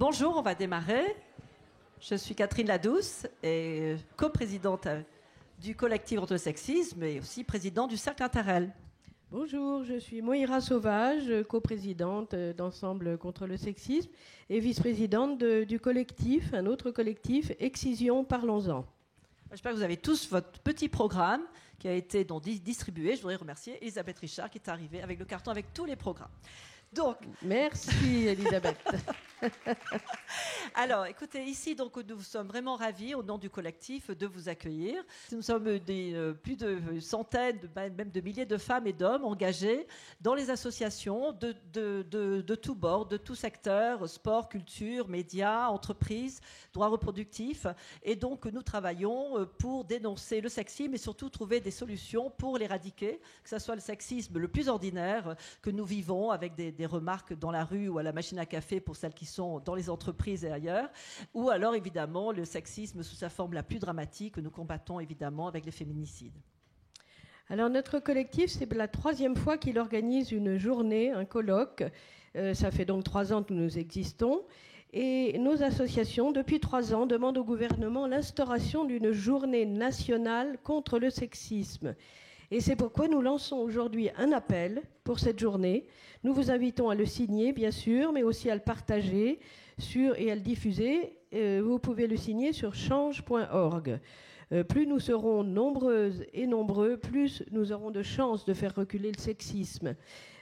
Bonjour, on va démarrer. Je suis Catherine Ladouce et coprésidente du collectif contre le sexisme et aussi présidente du Cercle Interrel. Bonjour, je suis Moïra Sauvage, coprésidente d'Ensemble contre le sexisme et vice-présidente du collectif, un autre collectif, Excision, parlons-en. J'espère que vous avez tous votre petit programme qui a été donc distribué. Je voudrais remercier Elisabeth Richard qui est arrivée avec le carton avec tous les programmes. Donc, merci Elisabeth. Alors, écoutez, ici, donc, nous sommes vraiment ravis, au nom du collectif, de vous accueillir. Nous sommes plus de centaines, même de milliers de femmes et d'hommes engagés dans les associations de tous bords, de tout secteur, sport, culture, médias, entreprises, droits reproductifs. Et donc, nous travaillons pour dénoncer le sexisme et surtout trouver des solutions pour l'éradiquer, que ce soit le sexisme le plus ordinaire que nous vivons avec des remarques dans la rue ou à la machine à café pour celles qui sont dans les entreprises et ailleurs, ou alors évidemment le sexisme sous sa forme la plus dramatique que nous combattons évidemment avec les féminicides. Alors notre collectif, c'est la 3e fois qu'il organise une journée, un colloque. Ça fait donc 3 ans que nous existons. Et nos associations, depuis 3 ans, demandent au gouvernement l'instauration d'une journée nationale contre le sexisme. Et c'est pourquoi nous lançons aujourd'hui un appel pour cette journée. Nous vous invitons à le signer, bien sûr, mais aussi à le partager et à le diffuser. Vous pouvez le signer sur change.org. Plus nous serons nombreuses et nombreux, plus nous aurons de chances de faire reculer le sexisme.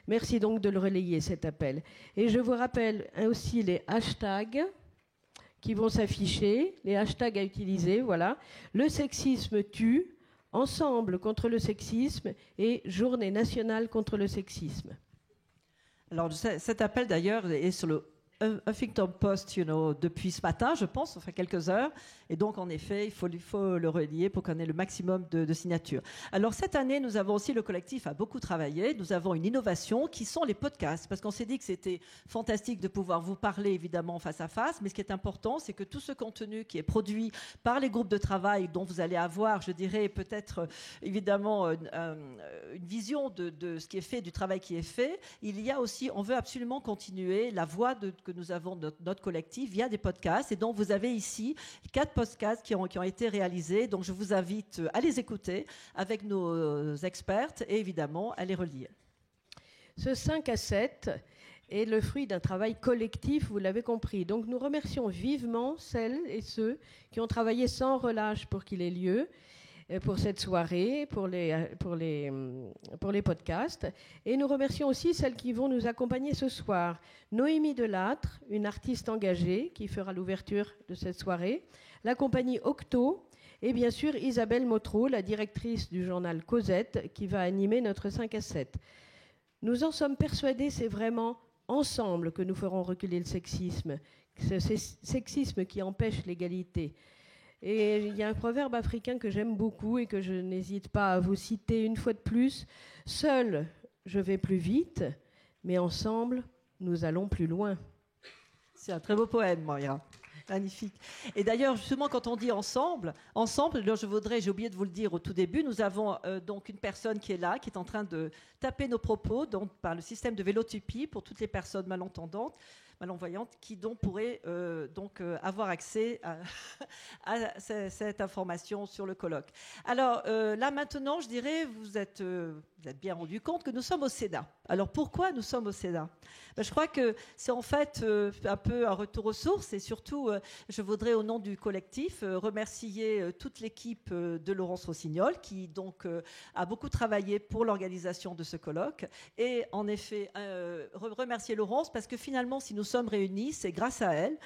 Merci donc de le relayer, cet appel. Et je vous rappelle aussi les hashtags qui vont s'afficher, les hashtags à utiliser, voilà. Le sexisme tue, Ensemble contre le sexisme et Journée nationale contre le sexisme. Alors cet appel d'ailleurs est sur le Huffington Post, depuis ce matin, je pense, enfin quelques heures. Et donc, en effet, il faut le relier pour qu'on ait le maximum de signatures. Alors, cette année, nous avons aussi, le collectif a beaucoup travaillé. Nous avons une innovation qui sont les podcasts. Parce qu'on s'est dit que c'était fantastique de pouvoir vous parler, évidemment, face à face. Mais ce qui est important, c'est que tout ce contenu qui est produit par les groupes de travail dont vous allez avoir, je dirais, peut-être, évidemment, une vision de ce qui est fait, du travail qui est fait. Il y a aussi, on veut absolument continuer la voie que nous avons notre collectif via des podcasts. Et donc, vous avez ici 4 podcasts qui ont été réalisés. Donc, je vous invite à les écouter avec nos expertes et évidemment à les relire. Ce 5 à 7 est le fruit d'un travail collectif, vous l'avez compris. Donc, nous remercions vivement celles et ceux qui ont travaillé sans relâche pour qu'il ait lieu, pour cette soirée, pour les podcasts. Et nous remercions aussi celles qui vont nous accompagner ce soir. Noémie Delattre, une artiste engagée qui fera l'ouverture de cette soirée. La compagnie Octo. Et bien sûr, Isabelle Motreau, la directrice du journal Cosette, qui va animer notre 5 à 7. Nous en sommes persuadés, c'est vraiment ensemble que nous ferons reculer le sexisme. Ce sexisme qui empêche l'égalité. Et il y a un proverbe africain que j'aime beaucoup et que je n'hésite pas à vous citer une fois de plus. Seul, je vais plus vite, mais ensemble, nous allons plus loin. C'est un très beau poème, Moira. Magnifique. Et d'ailleurs, justement, quand on dit ensemble, là, j'ai oublié de vous le dire au tout début, nous avons donc une personne qui est là, qui est en train de taper nos propos, donc par le système de vélotupie pour toutes les personnes malvoyantes, qui donc pourraient avoir accès à cette information sur le colloque. Alors là maintenant, je dirais, vous êtes bien rendu compte que nous sommes au Sénat. Alors pourquoi nous sommes au Sénat ? Je crois que c'est en fait un peu un retour aux sources et surtout, je voudrais au nom du collectif remercier toute l'équipe de Laurence Rossignol qui donc a beaucoup travaillé pour l'organisation de ce colloque et en effet remercier Laurence parce que finalement si nous sommes réunis, c'est grâce à elle.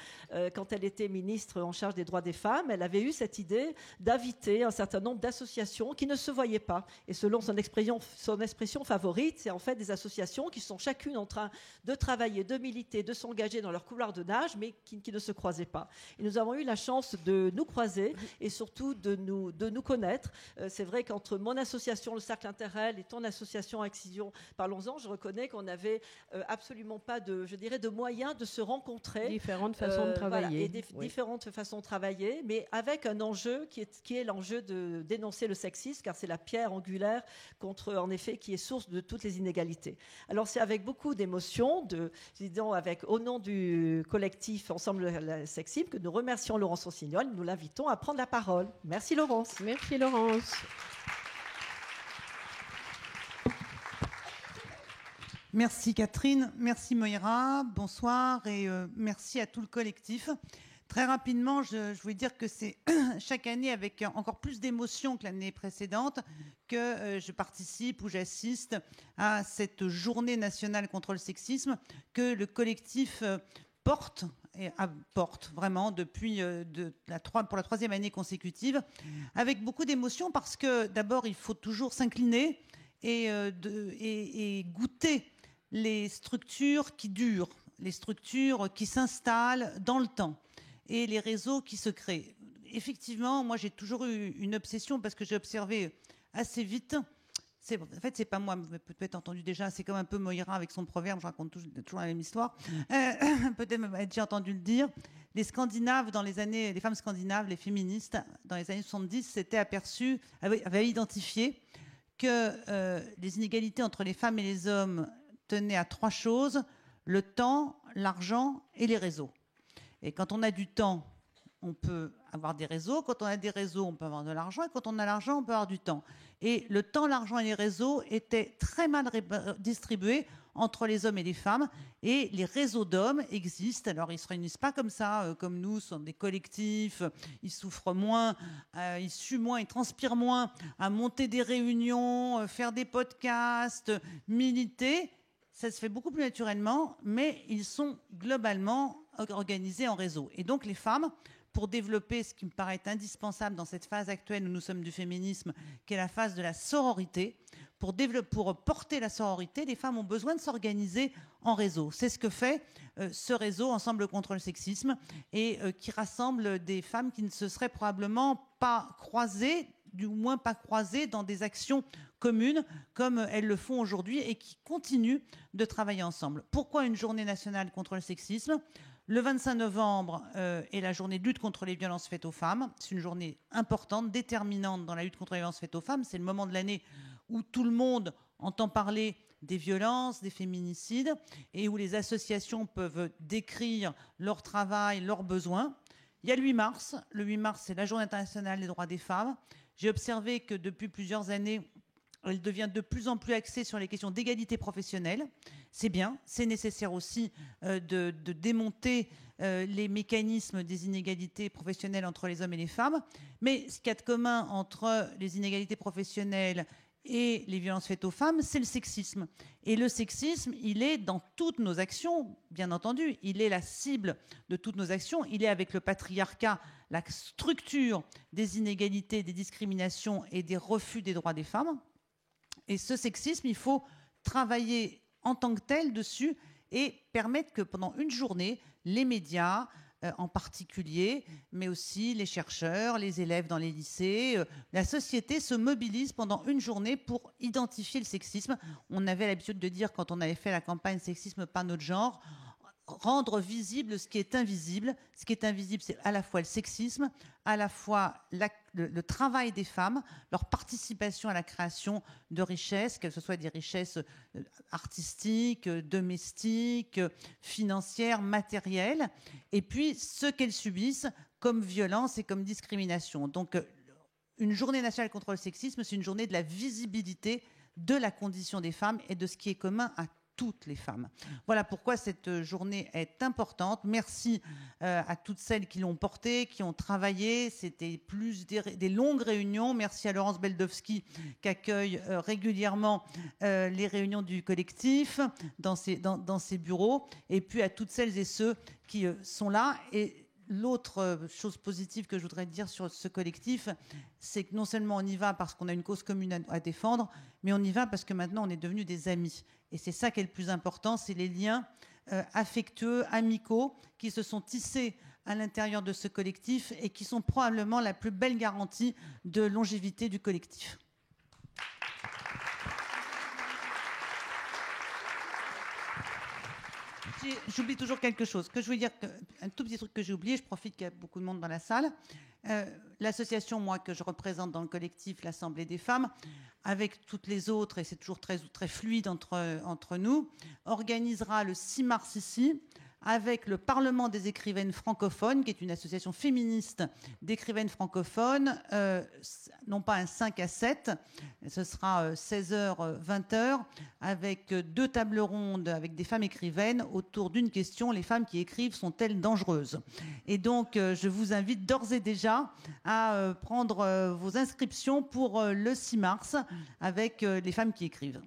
Quand elle était ministre en charge des droits des femmes, elle avait eu cette idée d'inviter un certain nombre d'associations qui ne se voyaient pas. Et selon son expression favorite, c'est en fait des associations qui sont chacune en train de travailler, de militer, de s'engager dans leur couloir de nage, mais qui ne se croisaient pas. Et nous avons eu la chance de nous croiser et surtout de nous connaître. C'est vrai qu'entre mon association, le Cercle Interrel, et ton association Excision, parlons-en, je reconnais qu'on n'avait absolument pas de moyens bien de se rencontrer. Différentes façons de travailler. Voilà, et différentes façons de travailler, mais avec un enjeu qui est l'enjeu de dénoncer le sexisme, car c'est la pierre angulaire contre, en effet, qui est source de toutes les inégalités. Alors c'est avec beaucoup d'émotion, au nom du collectif Ensemble le Sexisme, que nous remercions Laurence Rossignol. Nous l'invitons à prendre la parole. Merci Laurence. Merci Laurence. Merci Catherine, merci Moira, bonsoir et merci à tout le collectif. Très rapidement, je voulais dire que c'est chaque année avec encore plus d'émotion que l'année précédente que je participe ou j'assiste à cette journée nationale contre le sexisme que le collectif porte vraiment depuis pour la troisième année consécutive, avec beaucoup d'émotion parce que d'abord il faut toujours s'incliner et goûter les structures qui durent, les structures qui s'installent dans le temps et les réseaux qui se créent. Effectivement, moi j'ai toujours eu une obsession parce que j'ai observé assez vite. En fait, c'est pas moi, vous avez peut-être entendu déjà, c'est comme un peu Moira avec son proverbe, je raconte toujours la même histoire. Peut-être m'avez déjà entendu le dire. Les Scandinaves, les femmes scandinaves, les féministes, dans les années 70, s'étaient aperçues, avaient identifié que les inégalités entre les femmes et les hommes tenaient à 3 choses: le temps, l'argent et les réseaux. Et quand on a du temps, on peut avoir des réseaux. Quand on a des réseaux, on peut avoir de l'argent. Et quand on a l'argent, on peut avoir du temps. Et le temps, l'argent et les réseaux étaient très mal distribués entre les hommes et les femmes. Et les réseaux d'hommes existent. Alors, ils ne se réunissent pas comme ça, comme nous, ce sont des collectifs. Ils souffrent moins, ils suent moins, ils transpirent moins à monter des réunions, faire des podcasts, militer. Ça se fait beaucoup plus naturellement, mais ils sont globalement organisés en réseau. Et donc, les femmes, pour développer ce qui me paraît indispensable dans cette phase actuelle où nous sommes du féminisme, qui est la phase de la sororité, pour porter la sororité, les femmes ont besoin de s'organiser en réseau. C'est ce que fait ce réseau Ensemble contre le sexisme et qui rassemble des femmes qui ne se seraient probablement pas croisées, du moins pas croisées dans des actions communes comme elles le font aujourd'hui et qui continuent de travailler ensemble. Pourquoi une journée nationale contre le sexisme ? Le 25 novembre est la journée de lutte contre les violences faites aux femmes. C'est une journée importante, déterminante dans la lutte contre les violences faites aux femmes. C'est le moment de l'année où tout le monde entend parler des violences, des féminicides, et où les associations peuvent décrire leur travail, leurs besoins. Il y a le 8 mars. Le 8 mars, c'est la journée internationale des droits des femmes. J'ai observé que depuis plusieurs années, elle devient de plus en plus axée sur les questions d'égalité professionnelle. C'est bien, c'est nécessaire aussi de démonter les mécanismes des inégalités professionnelles entre les hommes et les femmes. Mais ce qu'il y a de commun entre les inégalités professionnelles et les violences faites aux femmes, c'est le sexisme. Et le sexisme, il est dans toutes nos actions, bien entendu. Il est la cible de toutes nos actions. Il est avec le patriarcat, la structure des inégalités, des discriminations et des refus des droits des femmes. Et ce sexisme, il faut travailler en tant que tel dessus et permettre que pendant une journée, les médias en particulier, mais aussi les chercheurs, les élèves dans les lycées, la société se mobilise pendant une journée pour identifier le sexisme. On avait l'habitude de dire, quand on avait fait la campagne Sexisme pas notre genre, rendre visible ce qui est invisible. Ce qui est invisible, c'est à la fois le sexisme, à la fois le travail des femmes, leur participation à la création de richesses, que ce soit des richesses artistiques, domestiques, financières, matérielles, et puis ce qu'elles subissent comme violence et comme discrimination. Donc, une journée nationale contre le sexisme, c'est une journée de la visibilité de la condition des femmes et de ce qui est commun à toutes les femmes. Voilà pourquoi cette journée est importante. Merci à toutes celles qui l'ont portée, qui ont travaillé. C'était plus des longues réunions. Merci à Laurence Beldowski qui accueille régulièrement les réunions du collectif dans ses bureaux. Et puis à toutes celles et ceux qui sont là. Et l'autre chose positive que je voudrais dire sur ce collectif, c'est que non seulement on y va parce qu'on a une cause commune à défendre, mais on y va parce que maintenant on est devenus des amis. Et c'est ça qui est le plus important, c'est les liens affectueux, amicaux, qui se sont tissés à l'intérieur de ce collectif et qui sont probablement la plus belle garantie de longévité du collectif. J'oublie toujours quelque chose. Que je veux dire, un tout petit truc que j'ai oublié, je profite qu'il y a beaucoup de monde dans la salle. L'association, moi, que je représente dans le collectif, l'Assemblée des femmes, avec toutes les autres, et c'est toujours très, très fluide entre nous, organisera le 6 mars ici, avec le Parlement des écrivaines francophones, qui est une association féministe d'écrivaines francophones, non pas un 5 à 7, ce sera 16h, 20h, avec 2 tables rondes avec des femmes écrivaines autour d'une question: les femmes qui écrivent sont-elles dangereuses? Et donc, je vous invite d'ores et déjà à prendre vos inscriptions pour le 6 mars avec les femmes qui écrivent.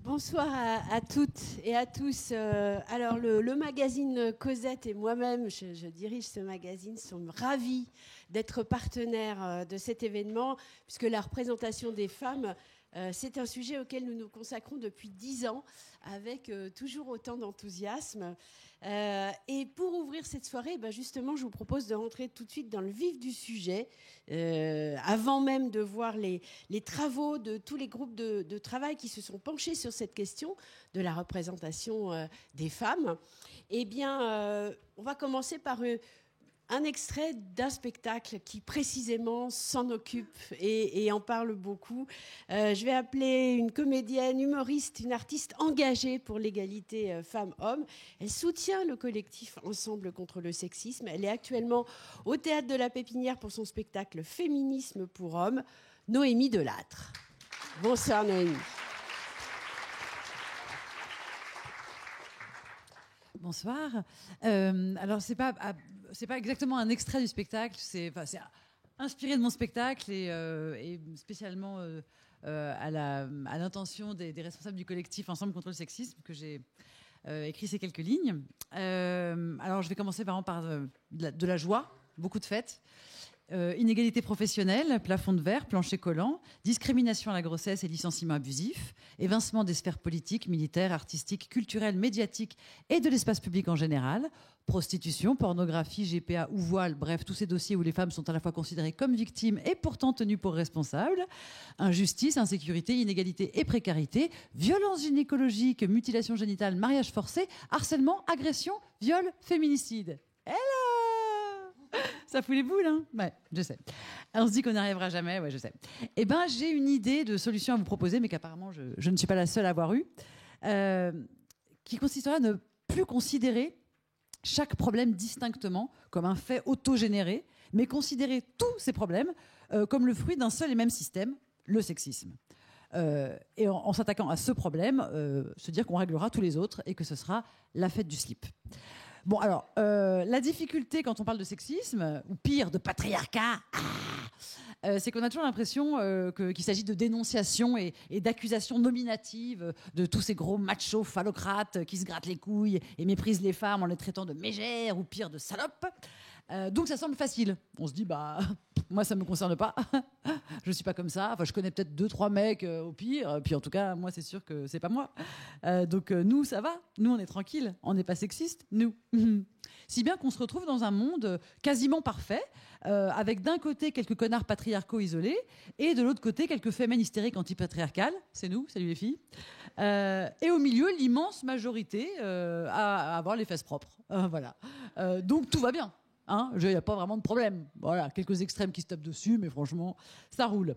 Bonsoir à toutes et à tous. Alors, le magazine Cosette et moi-même, je dirige ce magazine, sommes ravis d'être partenaires de cet événement, puisque la représentation des femmes, c'est un sujet auquel nous nous consacrons depuis 10 ans, avec toujours autant d'enthousiasme. Et pour ouvrir cette soirée, justement, je vous propose de rentrer tout de suite dans le vif du sujet, avant même de voir les travaux de tous les groupes de travail qui se sont penchés sur cette question de la représentation des femmes. Eh bien, on va commencer par un extrait d'un spectacle qui précisément s'en occupe et en parle beaucoup. Je vais appeler une comédienne, humoriste, une artiste engagée pour l'égalité femmes-hommes. Elle soutient le collectif Ensemble contre le sexisme. Elle est actuellement au Théâtre de la Pépinière pour son spectacle Féminisme pour hommes. Noémie Delattre. Bonsoir Noémie. Bonsoir. Alors, c'est pas exactement un extrait du spectacle, c'est inspiré de mon spectacle et spécialement à l'intention des responsables du collectif Ensemble contre le sexisme que j'ai écrit ces quelques lignes. Alors, je vais commencer par de la joie, beaucoup de fêtes. Inégalité professionnelle, plafond de verre, plancher collant, discrimination à la grossesse et licenciement abusif, évincement des sphères politiques, militaires, artistiques, culturelles, médiatiques et de l'espace public en général, prostitution, pornographie, GPA ou voile, bref, tous ces dossiers où les femmes sont à la fois considérées comme victimes et pourtant tenues pour responsables, injustice, insécurité, inégalité et précarité, violence gynécologique, mutilation génitale, mariage forcé, harcèlement, agression, viol, féminicide. Hello! Ça fout les boules, hein? Ouais, je sais. On se dit qu'on n'y arrivera jamais, ouais, je sais. Eh bien, j'ai une idée de solution à vous proposer, mais qu'apparemment, je ne suis pas la seule à avoir eue, qui consisterait à ne plus considérer chaque problème distinctement comme un fait autogénéré, mais considérer tous ces problèmes comme le fruit d'un seul et même système, le sexisme. Et en s'attaquant à ce problème, se dire qu'on réglera tous les autres et que ce sera la fête du slip. Bon, alors, la difficulté quand on parle de sexisme, ou pire, de patriarcat, c'est qu'on a toujours l'impression qu'il s'agit de dénonciation et d'accusations nominatives de tous ces gros machos phallocrates qui se grattent les couilles et méprisent les femmes en les traitant de mégères ou pire, de salopes. Donc ça semble facile. On se dit, moi ça ne me concerne pas. Je ne suis pas comme ça. Enfin, je connais peut-être 2-3 mecs au pire. Puis en tout cas, moi c'est sûr que c'est pas moi. Donc nous, ça va. Nous, on est tranquille. On n'est pas sexiste, nous. Si bien qu'on se retrouve dans un monde quasiment parfait, avec d'un côté quelques connards patriarcaux isolés et de l'autre côté quelques femmes hystériques antipatriarcales. C'est nous, salut les filles. Et au milieu, l'immense majorité à avoir les fesses propres. Voilà. Donc tout va bien. Il n'y a pas vraiment de problème. Voilà, quelques extrêmes qui se tapent dessus, mais franchement, ça roule.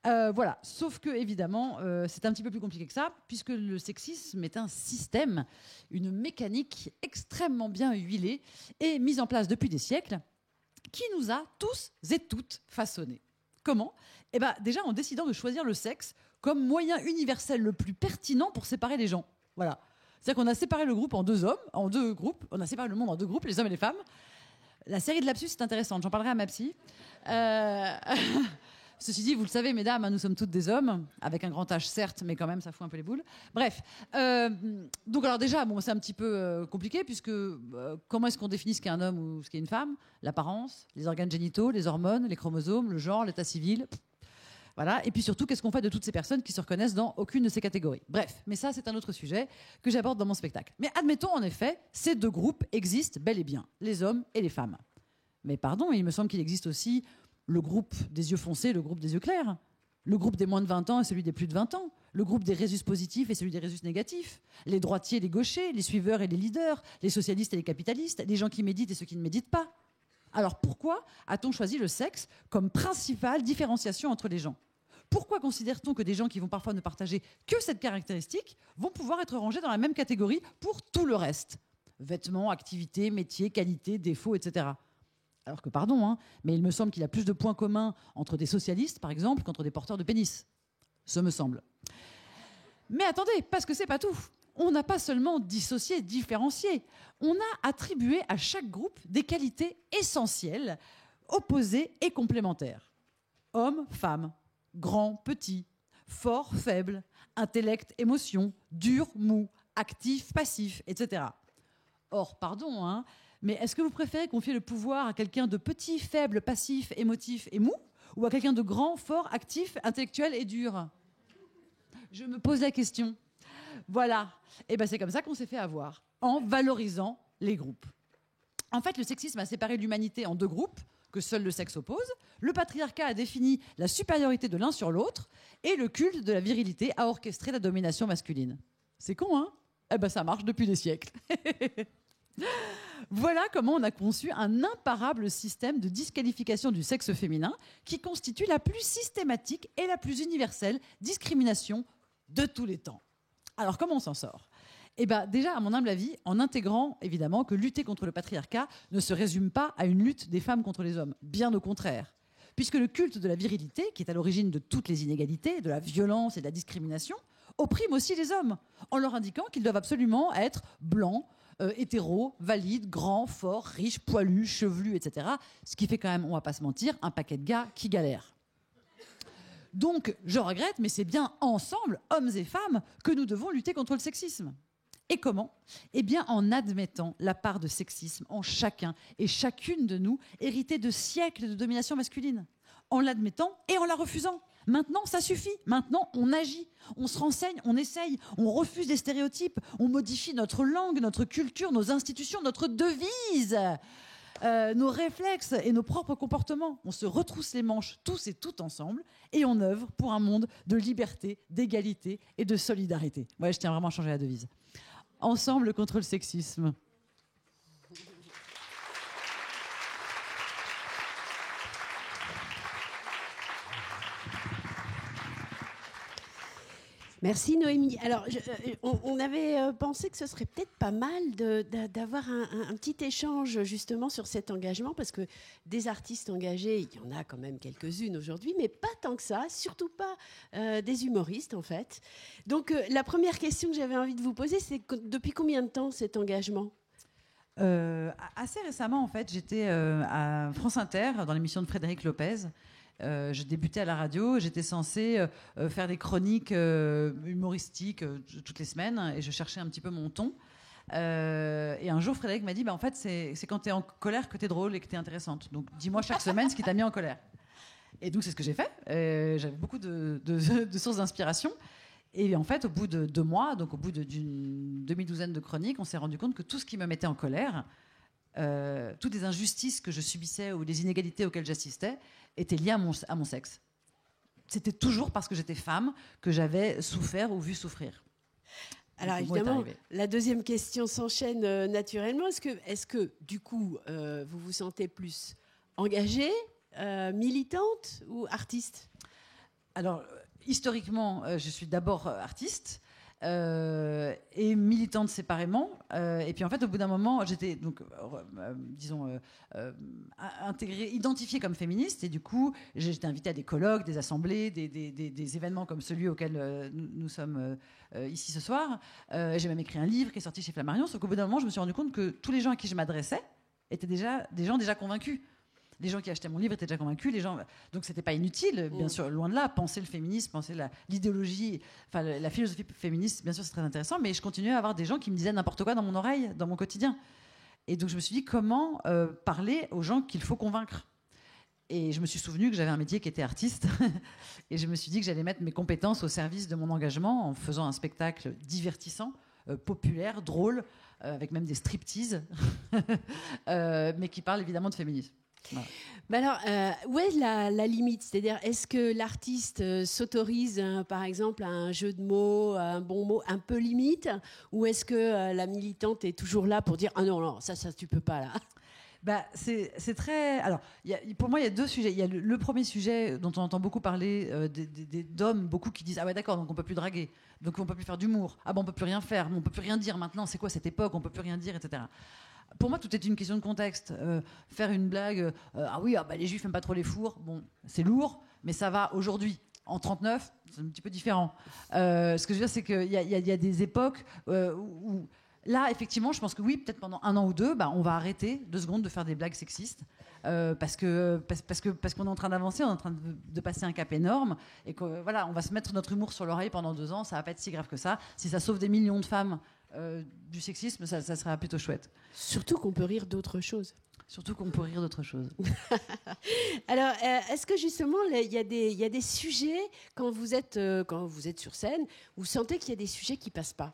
Voilà. Sauf que, évidemment, c'est un petit peu plus compliqué que ça, puisque le sexisme est un système, une mécanique extrêmement bien huilée et mise en place depuis des siècles, qui nous a tous et toutes façonnés. Comment ? Eh bien, déjà en décidant de choisir le sexe comme moyen universel le plus pertinent pour séparer les gens. Voilà. C'est-à-dire qu'on a séparé le groupe en deux groupes, on a séparé le monde en deux groupes, les hommes et les femmes. La série de lapsus est intéressante, j'en parlerai à ma psy. Ceci dit, vous le savez, mesdames, nous sommes toutes des hommes, avec un grand H certes, mais quand même, ça fout un peu les boules. Bref, donc alors déjà, c'est un petit peu compliqué, puisque comment est-ce qu'on définit ce qu'est un homme ou ce qu'est une femme ? L'apparence, les organes génitaux, les hormones, les chromosomes, le genre, l'état civil. Voilà. Et puis surtout, qu'est-ce qu'on fait de toutes ces personnes qui se reconnaissent dans aucune de ces catégories ? Bref, mais ça, c'est un autre sujet que j'aborde dans mon spectacle. Mais admettons, en effet, ces deux groupes existent bel et bien, les hommes et les femmes. Mais pardon, il me semble qu'il existe aussi le groupe des yeux foncés et le groupe des yeux clairs. Le groupe des moins de 20 ans est celui des plus de 20 ans. Le groupe des résus positifs est celui des résus négatifs. Les droitiers et les gauchers, les suiveurs et les leaders, les socialistes et les capitalistes, les gens qui méditent et ceux qui ne méditent pas. Alors pourquoi a-t-on choisi le sexe comme principale différenciation entre les gens ? Pourquoi considère-t-on que des gens qui vont parfois ne partager que cette caractéristique vont pouvoir être rangés dans la même catégorie pour tout le reste ? Vêtements, activités, métiers, qualités, défauts, etc. Alors que, pardon, mais il me semble qu'il y a plus de points communs entre des socialistes, par exemple, qu'entre des porteurs de pénis. Ce me semble. Mais attendez, parce que c'est pas tout. On n'a pas seulement dissocié, différencié. On a attribué à chaque groupe des qualités essentielles, opposées et complémentaires. Hommes, femmes, grand, petit, fort, faible, intellect, émotion, dur, mou, actif, passif, etc. Or, pardon, mais est-ce que vous préférez confier le pouvoir à quelqu'un de petit, faible, passif, émotif et mou, ou à quelqu'un de grand, fort, actif, intellectuel et dur ? Je me pose la question. Voilà. Et ben c'est comme ça qu'on s'est fait avoir, en valorisant les groupes. En fait, le sexisme a séparé l'humanité en deux groupes, que seul le sexe oppose. Le patriarcat a défini la supériorité de l'un sur l'autre, et le culte de la virilité a orchestré la domination masculine. C'est con, hein ? Eh ben ça marche depuis des siècles. Voilà comment on a conçu un imparable système de disqualification du sexe féminin qui constitue la plus systématique et la plus universelle discrimination de tous les temps. Alors comment on s'en sort ? Eh bien, déjà, à mon humble avis, en intégrant évidemment que lutter contre le patriarcat ne se résume pas à une lutte des femmes contre les hommes, bien au contraire. Puisque le culte de la virilité, qui est à l'origine de toutes les inégalités, de la violence et de la discrimination, opprime aussi les hommes, en leur indiquant qu'ils doivent absolument être blancs, hétéros, valides, grands, forts, riches, poilus, chevelus, etc. Ce qui fait quand même, on va pas se mentir, un paquet de gars qui galèrent. Donc, je regrette, mais c'est bien ensemble, hommes et femmes, que nous devons lutter contre le sexisme. Et comment ? Eh bien, en admettant la part de sexisme en chacun et chacune de nous, héritée de siècles de domination masculine. En l'admettant et en la refusant. Maintenant, ça suffit. Maintenant, on agit. On se renseigne, on essaye, on refuse les stéréotypes, on modifie notre langue, notre culture, nos institutions, notre devise, nos réflexes et nos propres comportements. On se retrousse les manches tous et toutes ensemble et on œuvre pour un monde de liberté, d'égalité et de solidarité. Ouais, je tiens vraiment à changer la devise. Ensemble contre le sexisme. Merci Noémie. Alors, on avait pensé que ce serait peut-être pas mal d'avoir un petit échange justement sur cet engagement, parce que des artistes engagés, il y en a quand même quelques-unes aujourd'hui, mais pas tant que ça, surtout pas des humoristes en fait. Donc la première question que j'avais envie de vous poser, c'est depuis combien de temps cet engagement ? Assez récemment, en fait, j'étais à France Inter dans l'émission de Frédéric Lopez. Je débutais à la radio, j'étais censée faire des chroniques humoristiques toutes les semaines et je cherchais un petit peu mon ton. Et un jour, Frédéric m'a dit en fait, c'est quand tu es en colère que tu es drôle et que tu es intéressante. Donc dis-moi chaque semaine ce qui t'a mis en colère. Et donc c'est ce que j'ai fait. J'avais beaucoup de sources d'inspiration. Et en fait, au bout de 2 mois, donc au bout d'une demi-douzaine de chroniques, on s'est rendu compte que tout ce qui me mettait en colère, toutes les injustices que je subissais ou les inégalités auxquelles j'assistais, étaient liées à mon sexe. C'était toujours parce que j'étais femme que j'avais souffert ou vu souffrir. Alors évidemment, la deuxième question s'enchaîne naturellement. Est-ce que du coup, vous vous sentez plus engagée, militante ou artiste ? Alors, historiquement, je suis d'abord artiste et militante séparément. Et puis en fait, au bout d'un moment, j'étais donc, intégrée, identifiée comme féministe. Et du coup, j'étais invitée à des colloques, des assemblées, des événements comme celui auquel nous sommes ici ce soir. J'ai même écrit un livre qui est sorti chez Flammarion. Sauf qu'au bout d'un moment, je me suis rendu compte que tous les gens à qui je m'adressais étaient déjà des gens déjà convaincus. Les gens qui achetaient mon livre étaient déjà convaincus. Donc c'était pas inutile, bien sûr, loin de là. Penser le féminisme, penser l'idéologie, enfin la philosophie féministe, bien sûr, c'est très intéressant. Mais je continuais à avoir des gens qui me disaient n'importe quoi dans mon oreille, dans mon quotidien. Et donc je me suis dit comment parler aux gens qu'il faut convaincre. Et je me suis souvenu que j'avais un métier qui était artiste. Et je me suis dit que j'allais mettre mes compétences au service de mon engagement en faisant un spectacle divertissant, populaire, drôle, avec même des striptease, mais qui parle évidemment de féminisme. Voilà. Mais alors, où est la limite? C'est-à-dire, est-ce que l'artiste s'autorise, par exemple, à un jeu de mots, à un bon mot un peu limite? Ou est-ce que la militante est toujours là pour dire « Ah non, non, ça tu peux pas, là ». C'est très. Alors, pour moi, il y a deux sujets. Il y a le premier sujet dont on entend beaucoup parler d'hommes, beaucoup qui disent ah ouais d'accord, donc on peut plus draguer, donc on peut plus faire d'humour. Ah bon, on peut plus rien faire, on peut plus rien dire maintenant. C'est quoi cette époque? On peut plus rien dire, etc. Pour moi, tout est une question de contexte. Faire une blague, les juifs n'aiment pas trop les fours. Bon, c'est lourd, mais ça va aujourd'hui. En 39, c'est un petit peu différent. Ce que je veux dire, c'est qu'il y a des époques où là, effectivement, je pense que oui, peut-être pendant 1 an ou 2, on va arrêter 2 secondes de faire des blagues sexistes parce qu'on est en train d'avancer, on est en train de passer un cap énorme et que voilà, on va se mettre notre humour sur l'oreille pendant 2 ans. Ça va pas être si grave que ça. Si ça sauve des millions de femmes du sexisme, ça sera plutôt chouette. Surtout qu'on peut rire d'autre chose. Alors, est-ce que justement, il y a des sujets, quand vous êtes sur scène, vous sentez qu'il y a des sujets qui passent pas,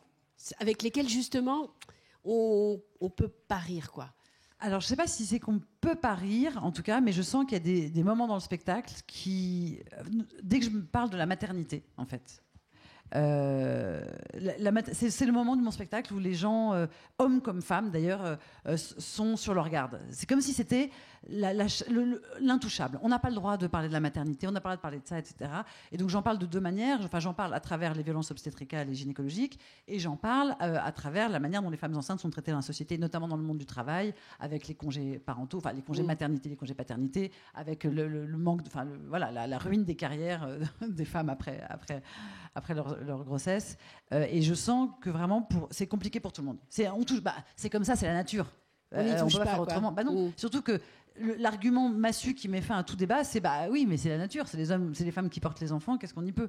avec lesquels justement on peut pas rire, quoi? Alors, je sais pas si c'est qu'on peut pas rire, en tout cas, mais je sens qu'il y a des moments dans le spectacle qui, dès que je me parle de la maternité, en fait. C'est le moment de mon spectacle où les gens, hommes comme femmes d'ailleurs, sont sur leur garde. C'est comme si c'était l'intouchable. On n'a pas le droit de parler de la maternité, on n'a pas le droit de parler de ça, etc. Et donc j'en parle de 2 manières. J'en parle à travers les violences obstétricales et gynécologiques, et j'en parle à travers la manière dont les femmes enceintes sont traitées dans la société, notamment dans le monde du travail, avec les congés parentaux, enfin les congés maternité, les congés paternité, avec le manque, la ruine des carrières des femmes après leur grossesse, et je sens que vraiment c'est compliqué pour tout le monde. C'est comme ça, c'est la nature. On n'y touche peut pas faire quoi. autrement. Non. Surtout que l'argument massu qui met fin à tout débat, c'est oui, mais c'est la nature, c'est les hommes, c'est les femmes qui portent les enfants. Qu'est-ce qu'on y peut?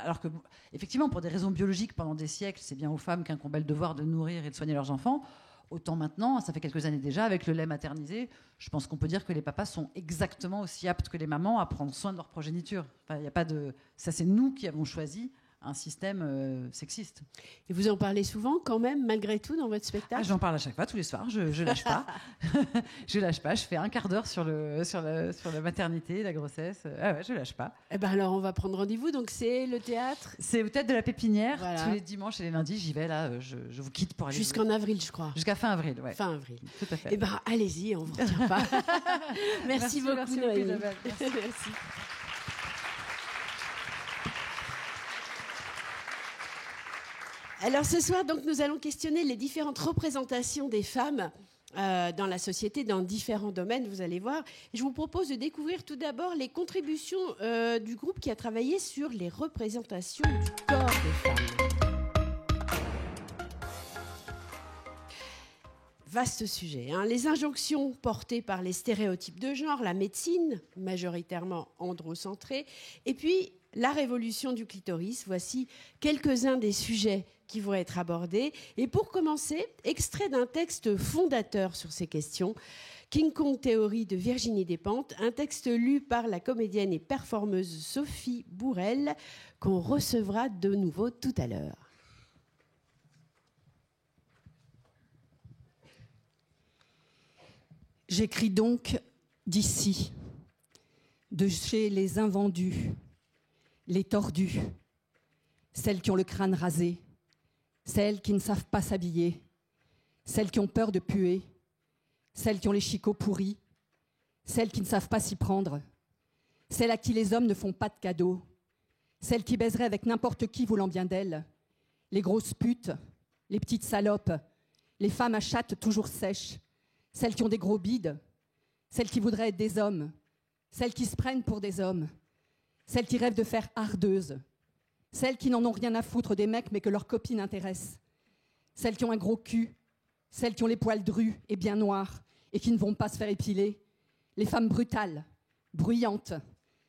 Alors que effectivement, pour des raisons biologiques, pendant des siècles, c'est bien aux femmes qu'incombait le devoir de nourrir et de soigner leurs enfants. Autant maintenant, ça fait quelques années déjà, avec le lait maternisé, je pense qu'on peut dire que les papas sont exactement aussi aptes que les mamans à prendre soin de leur progéniture. Enfin, y a pas de... Ça, c'est nous qui avons choisi un système sexiste. Et vous en parlez souvent, quand même, malgré tout, dans votre spectacle? J'en parle à chaque fois, tous les soirs. Je lâche pas. Je lâche pas. Je fais un quart d'heure sur la maternité, la grossesse. Je lâche pas. Alors, on va prendre rendez-vous. Donc, c'est le théâtre? C'est au Théâtre de la Pépinière. Voilà. Tous les dimanches et les lundis, j'y vais. Là, je vous quitte pour aller... Jusqu'en avril, je crois. Jusqu'à fin avril, ouais. Fin avril. Tout à fait. Allez-y, on vous retient pas. Merci beaucoup, Noémie. Merci. Alors ce soir, donc, nous allons questionner les différentes représentations des femmes dans la société, dans différents domaines, vous allez voir. Et je vous propose de découvrir tout d'abord les contributions du groupe qui a travaillé sur les représentations du corps des femmes. Vaste sujet, hein. Les injonctions portées par les stéréotypes de genre, la médecine, majoritairement androcentrée, et puis la révolution du clitoris. Voici quelques-uns des sujets qui vont être abordés. Et pour commencer, extrait d'un texte fondateur sur ces questions, King Kong Theory de Virginie Despentes, un texte lu par la comédienne et performeuse Sophie Bourrel, qu'on recevra de nouveau tout à l'heure. J'écris donc d'ici, de chez les invendus, les tordus, celles qui ont le crâne rasé, celles qui ne savent pas s'habiller, celles qui ont peur de puer, celles qui ont les chicots pourris, celles qui ne savent pas s'y prendre, celles à qui les hommes ne font pas de cadeaux, celles qui baiseraient avec n'importe qui voulant bien d'elles, les grosses putes, les petites salopes, les femmes à chatte toujours sèches, celles qui ont des gros bides, celles qui voudraient être des hommes, celles qui se prennent pour des hommes, celles qui rêvent de faire ardeuses, celles qui n'en ont rien à foutre des mecs mais que leurs copines intéressent, celles qui ont un gros cul, celles qui ont les poils drus et bien noirs et qui ne vont pas se faire épiler, les femmes brutales, bruyantes,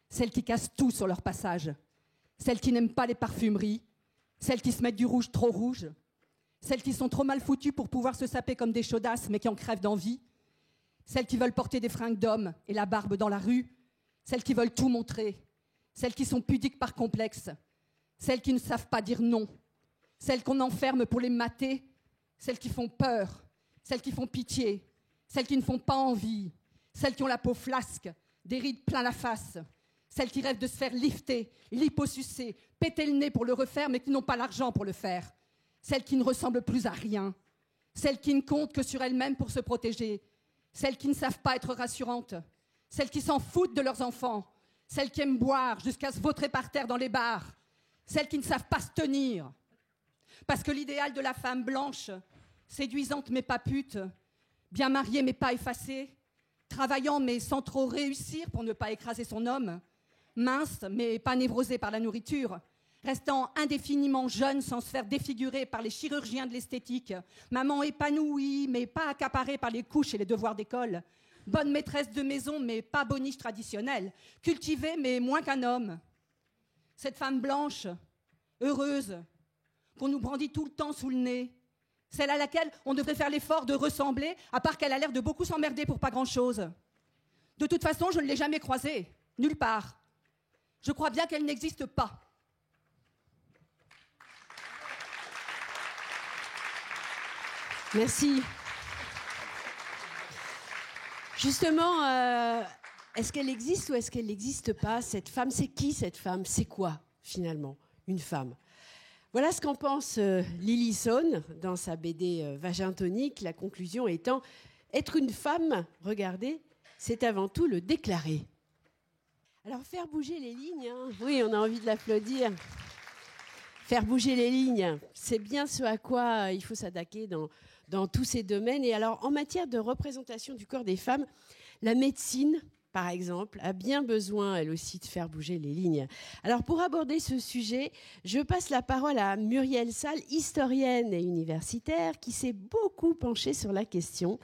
celles qui cassent tout sur leur passage, celles qui n'aiment pas les parfumeries, celles qui se mettent du rouge trop rouge, celles qui sont trop mal foutues pour pouvoir se saper comme des chaudasses mais qui en crèvent d'envie, celles qui veulent porter des fringues d'hommes et la barbe dans la rue, celles qui veulent tout montrer, celles qui sont pudiques par complexe, celles qui ne savent pas dire non, celles qu'on enferme pour les mater, celles qui font peur, celles qui font pitié, celles qui ne font pas envie, celles qui ont la peau flasque, des rides plein la face, celles qui rêvent de se faire lifter, liposucer, péter le nez pour le refaire, mais qui n'ont pas l'argent pour le faire, celles qui ne ressemblent plus à rien, celles qui ne comptent que sur elles-mêmes pour se protéger, celles qui ne savent pas être rassurantes, celles qui s'en foutent de leurs enfants, celles qui aiment boire jusqu'à se vautrer par terre dans les bars, celles qui ne savent pas se tenir. Parce que l'idéal de la femme blanche, séduisante mais pas pute, bien mariée mais pas effacée, travaillant mais sans trop réussir pour ne pas écraser son homme, mince mais pas névrosée par la nourriture, restant indéfiniment jeune sans se faire défigurer par les chirurgiens de l'esthétique, maman épanouie mais pas accaparée par les couches et les devoirs d'école, bonne maîtresse de maison mais pas boniche traditionnelle, cultivée mais moins qu'un homme. Cette femme blanche, heureuse, qu'on nous brandit tout le temps sous le nez, celle à laquelle on devrait faire l'effort de ressembler, à part qu'elle a l'air de beaucoup s'emmerder pour pas grand-chose. De toute façon, je ne l'ai jamais croisée, nulle part. Je crois bien qu'elle n'existe pas. Merci. Justement, est-ce qu'elle existe ou est-ce qu'elle n'existe pas, cette femme? C'est qui cette femme? C'est quoi, finalement, une femme? Voilà ce qu'en pense Lily Sohn dans sa BD Vagin tonique, la conclusion étant « Être une femme, regardez, c'est avant tout le déclarer ». Alors, faire bouger les lignes, hein, oui, on a envie de l'applaudir. Faire bouger les lignes, c'est bien ce à quoi il faut s'attaquer dans tous ces domaines. Et alors, en matière de représentation du corps des femmes, la médecine, par exemple, a bien besoin, elle aussi, de faire bouger les lignes. Alors, pour aborder ce sujet, je passe la parole à Muriel Salles, historienne et universitaire, qui s'est beaucoup penchée sur la question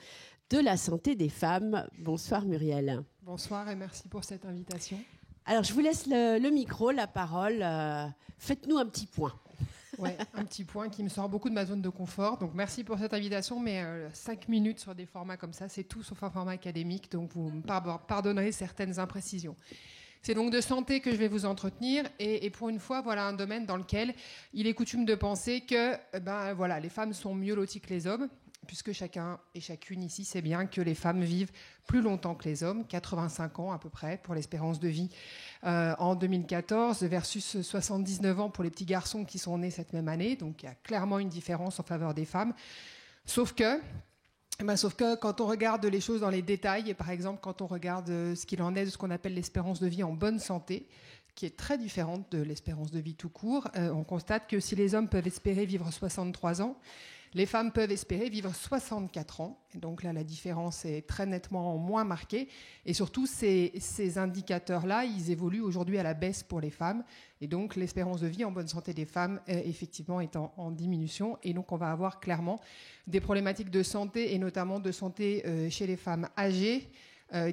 de la santé des femmes. Bonsoir, Muriel. Bonsoir et merci pour cette invitation. Alors, je vous laisse le micro, la parole. Faites-nous un petit point. Ouais, un petit point qui me sort beaucoup de ma zone de confort. Donc, merci pour cette invitation, mais 5 minutes sur des formats comme ça, c'est tout sauf un format académique, donc vous me pardonnerez certaines imprécisions. C'est donc de santé que je vais vous entretenir, et pour une fois, voilà un domaine dans lequel il est coutume de penser que voilà, les femmes sont mieux loties que les hommes, puisque chacun et chacune ici sait bien que les femmes vivent plus longtemps que les hommes, 85 ans à peu près pour l'espérance de vie en 2014 versus 79 ans pour les petits garçons qui sont nés cette même année. Donc il y a clairement une différence en faveur des femmes. Sauf que quand on regarde les choses dans les détails, et par exemple quand on regarde ce qu'il en est de ce qu'on appelle l'espérance de vie en bonne santé, qui est très différente de l'espérance de vie tout court, on constate que si les hommes peuvent espérer vivre 63 ans, les femmes peuvent espérer vivre 64 ans. Et donc là, la différence est très nettement moins marquée. Et surtout, ces indicateurs-là, ils évoluent aujourd'hui à la baisse pour les femmes. Et donc, l'espérance de vie en bonne santé des femmes, effectivement, est en diminution. Et donc, on va avoir clairement des problématiques de santé, et notamment de santé chez les femmes âgées,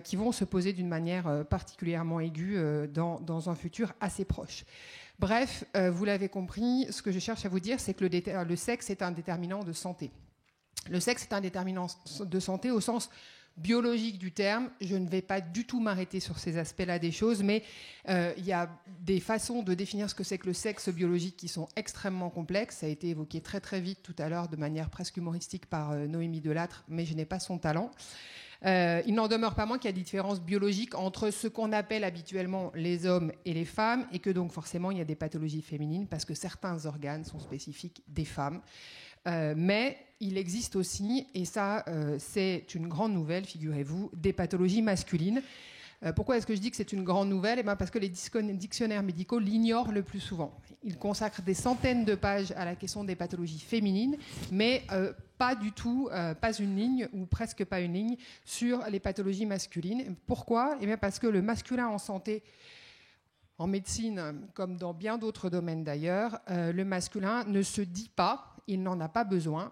qui vont se poser d'une manière particulièrement aiguë dans un futur assez proche. Bref, vous l'avez compris, ce que je cherche à vous dire, c'est que le sexe est un déterminant de santé. Le sexe est un déterminant de santé au sens biologique du terme. Je ne vais pas du tout m'arrêter sur ces aspects-là des choses, mais il y a des façons de définir ce que c'est que le sexe biologique qui sont extrêmement complexes. Ça a été évoqué très très vite tout à l'heure de manière presque humoristique par Noémie Delattre, mais je n'ai pas son talent. Il n'en demeure pas moins qu'il y a des différences biologiques entre ce qu'on appelle habituellement les hommes et les femmes, et que donc forcément il y a des pathologies féminines parce que certains organes sont spécifiques des femmes. Mais il existe aussi, et ça c'est une grande nouvelle, figurez-vous, des pathologies masculines. Pourquoi est-ce que je dis que c'est une grande nouvelle ? Parce que les dictionnaires médicaux l'ignorent le plus souvent. Ils consacrent des centaines de pages à la question des pathologies féminines, mais pas du tout, pas une ligne, ou presque pas une ligne, sur les pathologies masculines. Pourquoi ? Parce que le masculin en santé, en médecine, comme dans bien d'autres domaines d'ailleurs, le masculin ne se dit pas, il n'en a pas besoin,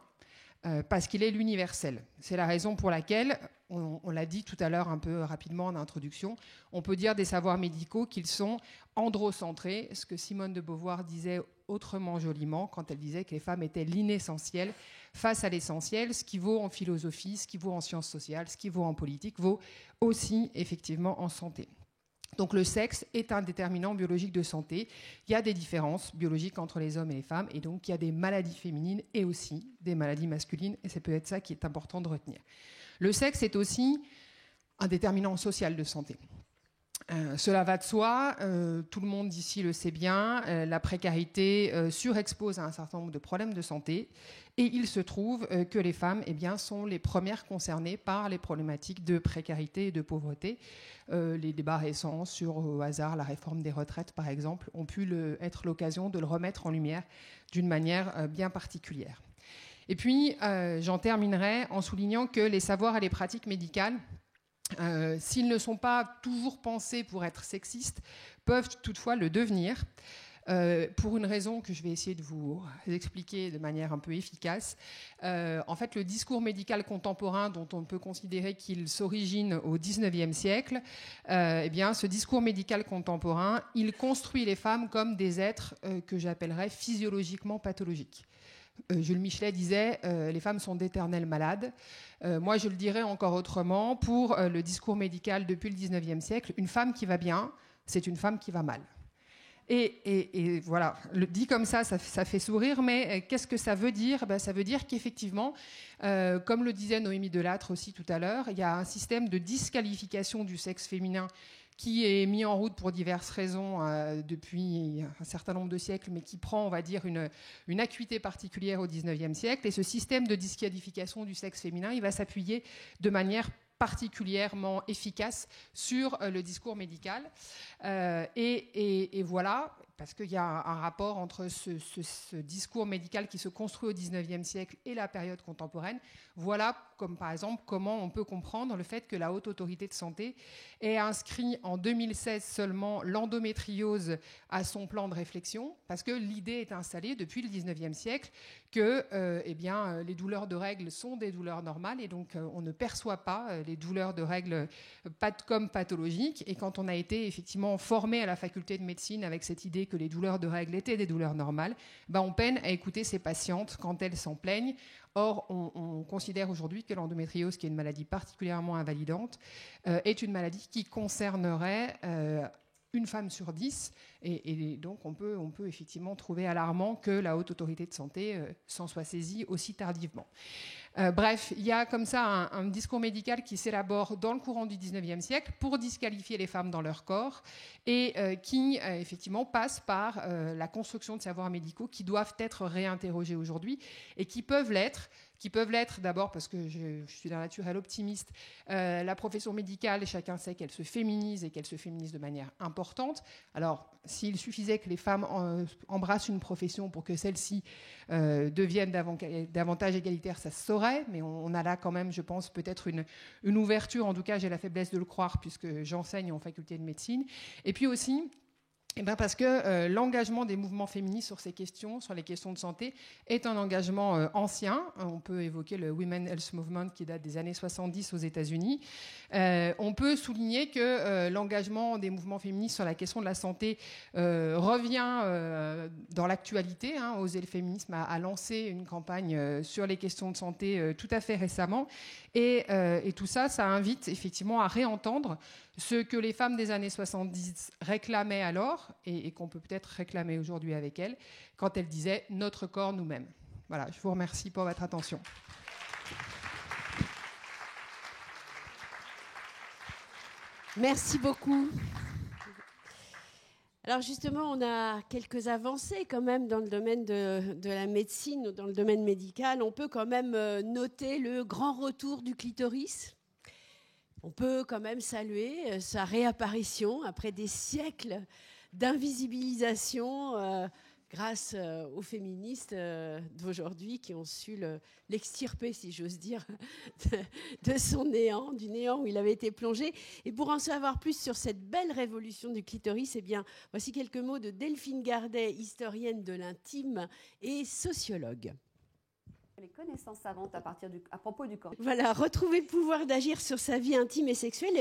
parce qu'il est l'universel. C'est la raison pour laquelle, on l'a dit tout à l'heure un peu rapidement en introduction, on peut dire des savoirs médicaux qu'ils sont androcentrés, ce que Simone de Beauvoir disait autrement joliment quand elle disait que les femmes étaient l'inessentiel face à l'essentiel. Ce qui vaut en philosophie, ce qui vaut en sciences sociales, ce qui vaut en politique, vaut aussi effectivement en santé. Donc le sexe est un déterminant biologique de santé. Il y a des différences biologiques entre les hommes et les femmes, et donc il y a des maladies féminines et aussi des maladies masculines, et c'est peut-être ça qui est important de retenir. Le sexe est aussi un déterminant social de santé. Cela va de soi, tout le monde ici le sait bien, la précarité surexpose à un certain nombre de problèmes de santé, et il se trouve que les femmes sont les premières concernées par les problématiques de précarité et de pauvreté. Les débats récents sur, au hasard, la réforme des retraites, par exemple, ont pu être l'occasion de le remettre en lumière d'une manière bien particulière. Et puis, j'en terminerai en soulignant que les savoirs et les pratiques médicales, s'ils ne sont pas toujours pensés pour être sexistes, peuvent toutefois le devenir, pour une raison que je vais essayer de vous expliquer de manière un peu efficace. En fait, le discours médical contemporain, dont on peut considérer qu'il s'origine au XIXe siècle, ce discours médical contemporain, il construit les femmes comme des êtres que j'appellerais physiologiquement pathologiques. Jules Michelet disait les femmes sont d'éternelles malades. Moi, je le dirais encore autrement. Pour le discours médical depuis le XIXe siècle, une femme qui va bien, c'est une femme qui va mal. Et voilà, dit comme ça fait sourire, mais qu'est-ce que ça veut dire ? Ça veut dire qu'effectivement, comme le disait Noémie Delattre aussi tout à l'heure, il y a un système de disqualification du sexe féminin qui est mis en route pour diverses raisons depuis un certain nombre de siècles, mais qui prend, on va dire, une acuité particulière au XIXe siècle. Et ce système de disqualification du sexe féminin, il va s'appuyer de manière particulièrement efficace sur le discours médical. Et voilà, parce qu'il y a un rapport entre ce discours médical qui se construit au XIXe siècle et la période contemporaine. Voilà, comme par exemple, comment on peut comprendre le fait que la Haute Autorité de Santé ait inscrit en 2016 seulement l'endométriose à son plan de réflexion, parce que l'idée est installée depuis le XIXe siècle que les douleurs de règles sont des douleurs normales, et donc on ne perçoit pas les douleurs de règles comme pathologiques. Et quand on a été effectivement formé à la faculté de médecine avec cette idée que les douleurs de règles étaient des douleurs normales, on peine à écouter ces patientes quand elles s'en plaignent. Or, on considère aujourd'hui que l'endométriose, qui est une maladie particulièrement invalidante, est une maladie qui concernerait une femme sur 10. Et donc, on peut effectivement trouver alarmant que la Haute Autorité de Santé s'en soit saisie aussi tardivement. Bref, il y a comme ça un discours médical qui s'élabore dans le courant du XIXe siècle pour disqualifier les femmes dans leur corps, et qui effectivement passe par la construction de savoirs médicaux qui doivent être réinterrogés aujourd'hui, et qui peuvent l'être d'abord parce que je suis d'un naturel optimiste. La profession médicale, chacun sait qu'elle se féminise, et qu'elle se féminise de manière importante. Alors, s'il suffisait que les femmes embrassent une profession pour que celle-ci devienne davantage égalitaire, ça se saurait, mais on a là quand même, je pense, peut-être une ouverture. En tout cas, j'ai la faiblesse de le croire puisque j'enseigne en faculté de médecine. Et puis aussi, parce que l'engagement des mouvements féministes sur ces questions, sur les questions de santé, est un engagement ancien. On peut évoquer le Women's Health Movement qui date des années 70 aux États-Unis. On peut souligner que l'engagement des mouvements féministes sur la question de la santé revient dans l'actualité. Oser le féminisme a lancé une campagne sur les questions de santé tout à fait récemment. Et tout ça, ça invite effectivement à réentendre ce que les femmes des années 70 réclamaient alors, et qu'on peut peut-être réclamer aujourd'hui avec elles, quand elles disaient « notre corps nous-mêmes ». Voilà, je vous remercie pour votre attention. Merci beaucoup. Alors justement, on a quelques avancées quand même dans le domaine de la médecine, dans le domaine médical. On peut quand même noter le grand retour du clitoris. On peut quand même saluer sa réapparition après des siècles d'invisibilisation grâce aux féministes d'aujourd'hui qui ont su l'extirper, si j'ose dire, de son néant, du néant où il avait été plongé. Et pour en savoir plus sur cette belle révolution du clitoris, voici quelques mots de Delphine Gardet, historienne de l'intime et sociologue. Les connaissances savantes à propos du corps. Voilà, retrouver le pouvoir d'agir sur sa vie intime et sexuelle.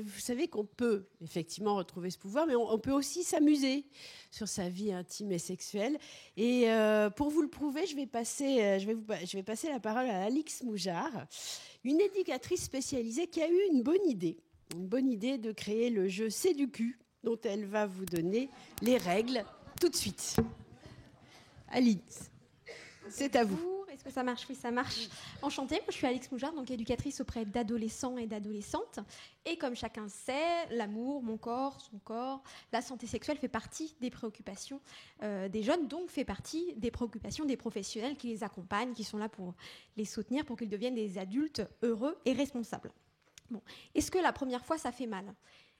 Vous savez qu'on peut effectivement retrouver ce pouvoir, mais on peut aussi s'amuser sur sa vie intime et sexuelle. Et pour vous le prouver, je vais passer la parole à Alix Moujard, une éducatrice spécialisée qui a eu une bonne idée de créer le jeu C'est du cul, dont elle va vous donner les règles tout de suite. Alix, c'est à vous. Est-ce que ça marche? Oui, ça marche. Enchantée, moi je suis Alix Moujard, donc éducatrice auprès d'adolescents et d'adolescentes. Et comme chacun sait, l'amour, mon corps, son corps, la santé sexuelle fait partie des préoccupations des jeunes, donc fait partie des préoccupations des professionnels qui les accompagnent, qui sont là pour les soutenir, pour qu'ils deviennent des adultes heureux et responsables. Bon. Est-ce que la première fois, ça fait mal?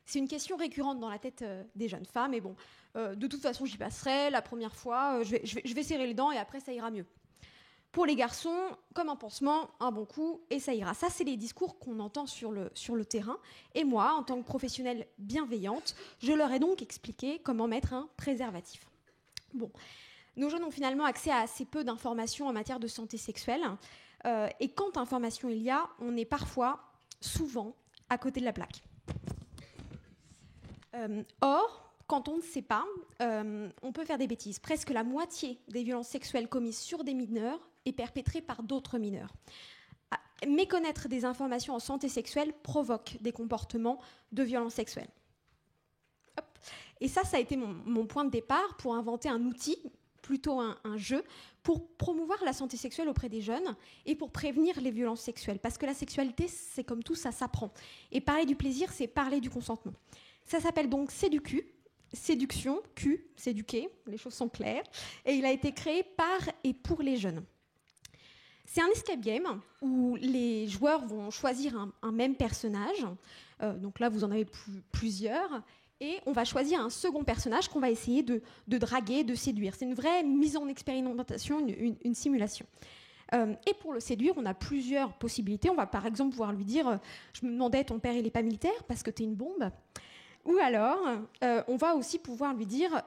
C'est une question récurrente dans la tête des jeunes femmes. Et bon, de toute façon, j'y passerai. La première fois, je vais serrer les dents et après, ça ira mieux. Pour les garçons, comme un pansement, un bon coup et ça ira. Ça, c'est les discours qu'on entend sur le terrain. Et moi, en tant que professionnelle bienveillante, je leur ai donc expliqué comment mettre un préservatif. Bon, nos jeunes ont finalement accès à assez peu d'informations en matière de santé sexuelle. Et quand information il y a, on est parfois, souvent, à côté de la plaque. Or, quand on ne sait pas, on peut faire des bêtises. Presque la moitié des violences sexuelles commises sur des mineurs est perpétrée par d'autres mineurs. Méconnaître des informations en santé sexuelle provoque des comportements de violence sexuelle. Hop. Et ça a été mon point de départ pour inventer un outil, plutôt un jeu, pour promouvoir la santé sexuelle auprès des jeunes et pour prévenir les violences sexuelles. Parce que la sexualité, c'est comme tout, ça s'apprend. Et parler du plaisir, c'est parler du consentement. Ça s'appelle donc Séducu, séduction, Q, s'éduquer, les choses sont claires, et il a été créé par et pour les jeunes. C'est un escape game où les joueurs vont choisir un même personnage, donc là vous en avez plusieurs, et on va choisir un second personnage qu'on va essayer de draguer, de séduire. C'est une vraie mise en expérimentation, une simulation. Et pour le séduire, on a plusieurs possibilités. On va par exemple pouvoir lui dire « Je me demandais, ton père il n'est pas militaire parce que t'es une bombe ». Ou alors, on va aussi pouvoir lui dire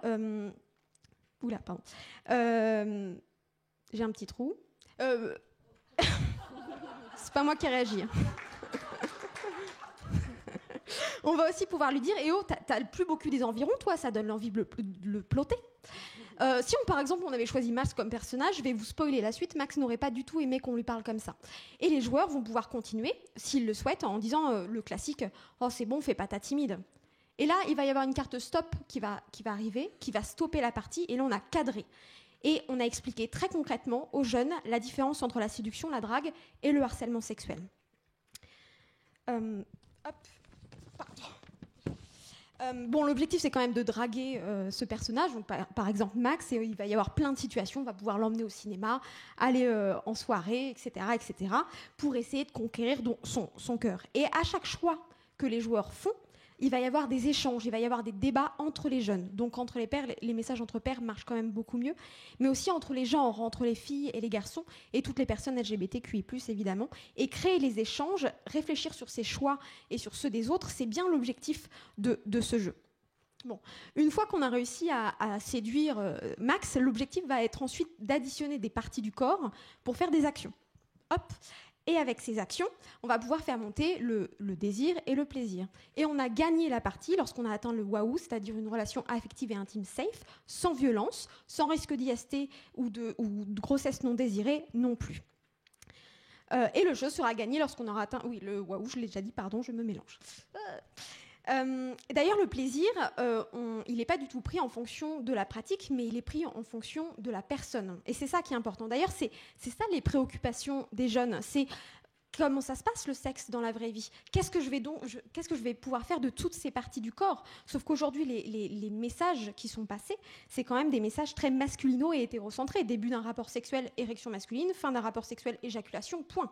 oula, pardon. J'ai un petit trou. C'est pas moi qui réagis. On va aussi pouvoir lui dire eh oh, t'as le plus beau cul des environs, toi, ça donne l'envie de le ploter. Si par exemple on avait choisi Max comme personnage, je vais vous spoiler la suite, Max n'aurait pas du tout aimé qu'on lui parle comme ça. Et les joueurs vont pouvoir continuer, s'ils le souhaitent, en disant le classique « Oh c'est bon, fais pas ta timide ». Et là, il va y avoir une carte stop qui va arriver, qui va stopper la partie, et là on a cadré. Et on a expliqué très concrètement aux jeunes la différence entre la séduction, la drague et le harcèlement sexuel. Bon, l'objectif, c'est quand même de draguer ce personnage. Donc, par exemple, Max, et il va y avoir plein de situations. On va pouvoir l'emmener au cinéma, aller en soirée, etc., pour essayer de conquérir son cœur. Et à chaque choix que les joueurs font, il va y avoir des échanges, il va y avoir des débats entre les jeunes. Donc, entre les pairs, les messages entre pairs marchent quand même beaucoup mieux. Mais aussi entre les genres, entre les filles et les garçons, et toutes les personnes LGBTQI+, évidemment. Et créer les échanges, réfléchir sur ses choix et sur ceux des autres, c'est bien l'objectif de ce jeu. Bon. Une fois qu'on a réussi à séduire Max, l'objectif va être ensuite d'additionner des parties du corps pour faire des actions. Hop. Et avec ces actions, on va pouvoir faire monter le désir et le plaisir. Et on a gagné la partie lorsqu'on a atteint le waouh, c'est-à-dire une relation affective et intime safe, sans violence, sans risque d'IST ou de grossesse non désirée non plus. Et le jeu sera gagné lorsqu'on aura atteint... Oui, le waouh, je l'ai déjà dit, pardon, je me mélange. D'ailleurs, le plaisir, il n'est pas du tout pris en fonction de la pratique, mais il est pris en fonction de la personne. Et c'est ça qui est important. D'ailleurs, c'est ça les préoccupations des jeunes. C'est comment ça se passe le sexe dans la vraie vie. Qu'est-ce que je vais pouvoir faire de toutes ces parties du corps? Sauf qu'aujourd'hui, les messages qui sont passés, c'est quand même des messages très masculino et hétérocentrés. Début d'un rapport sexuel, érection masculine. Fin d'un rapport sexuel, éjaculation, point.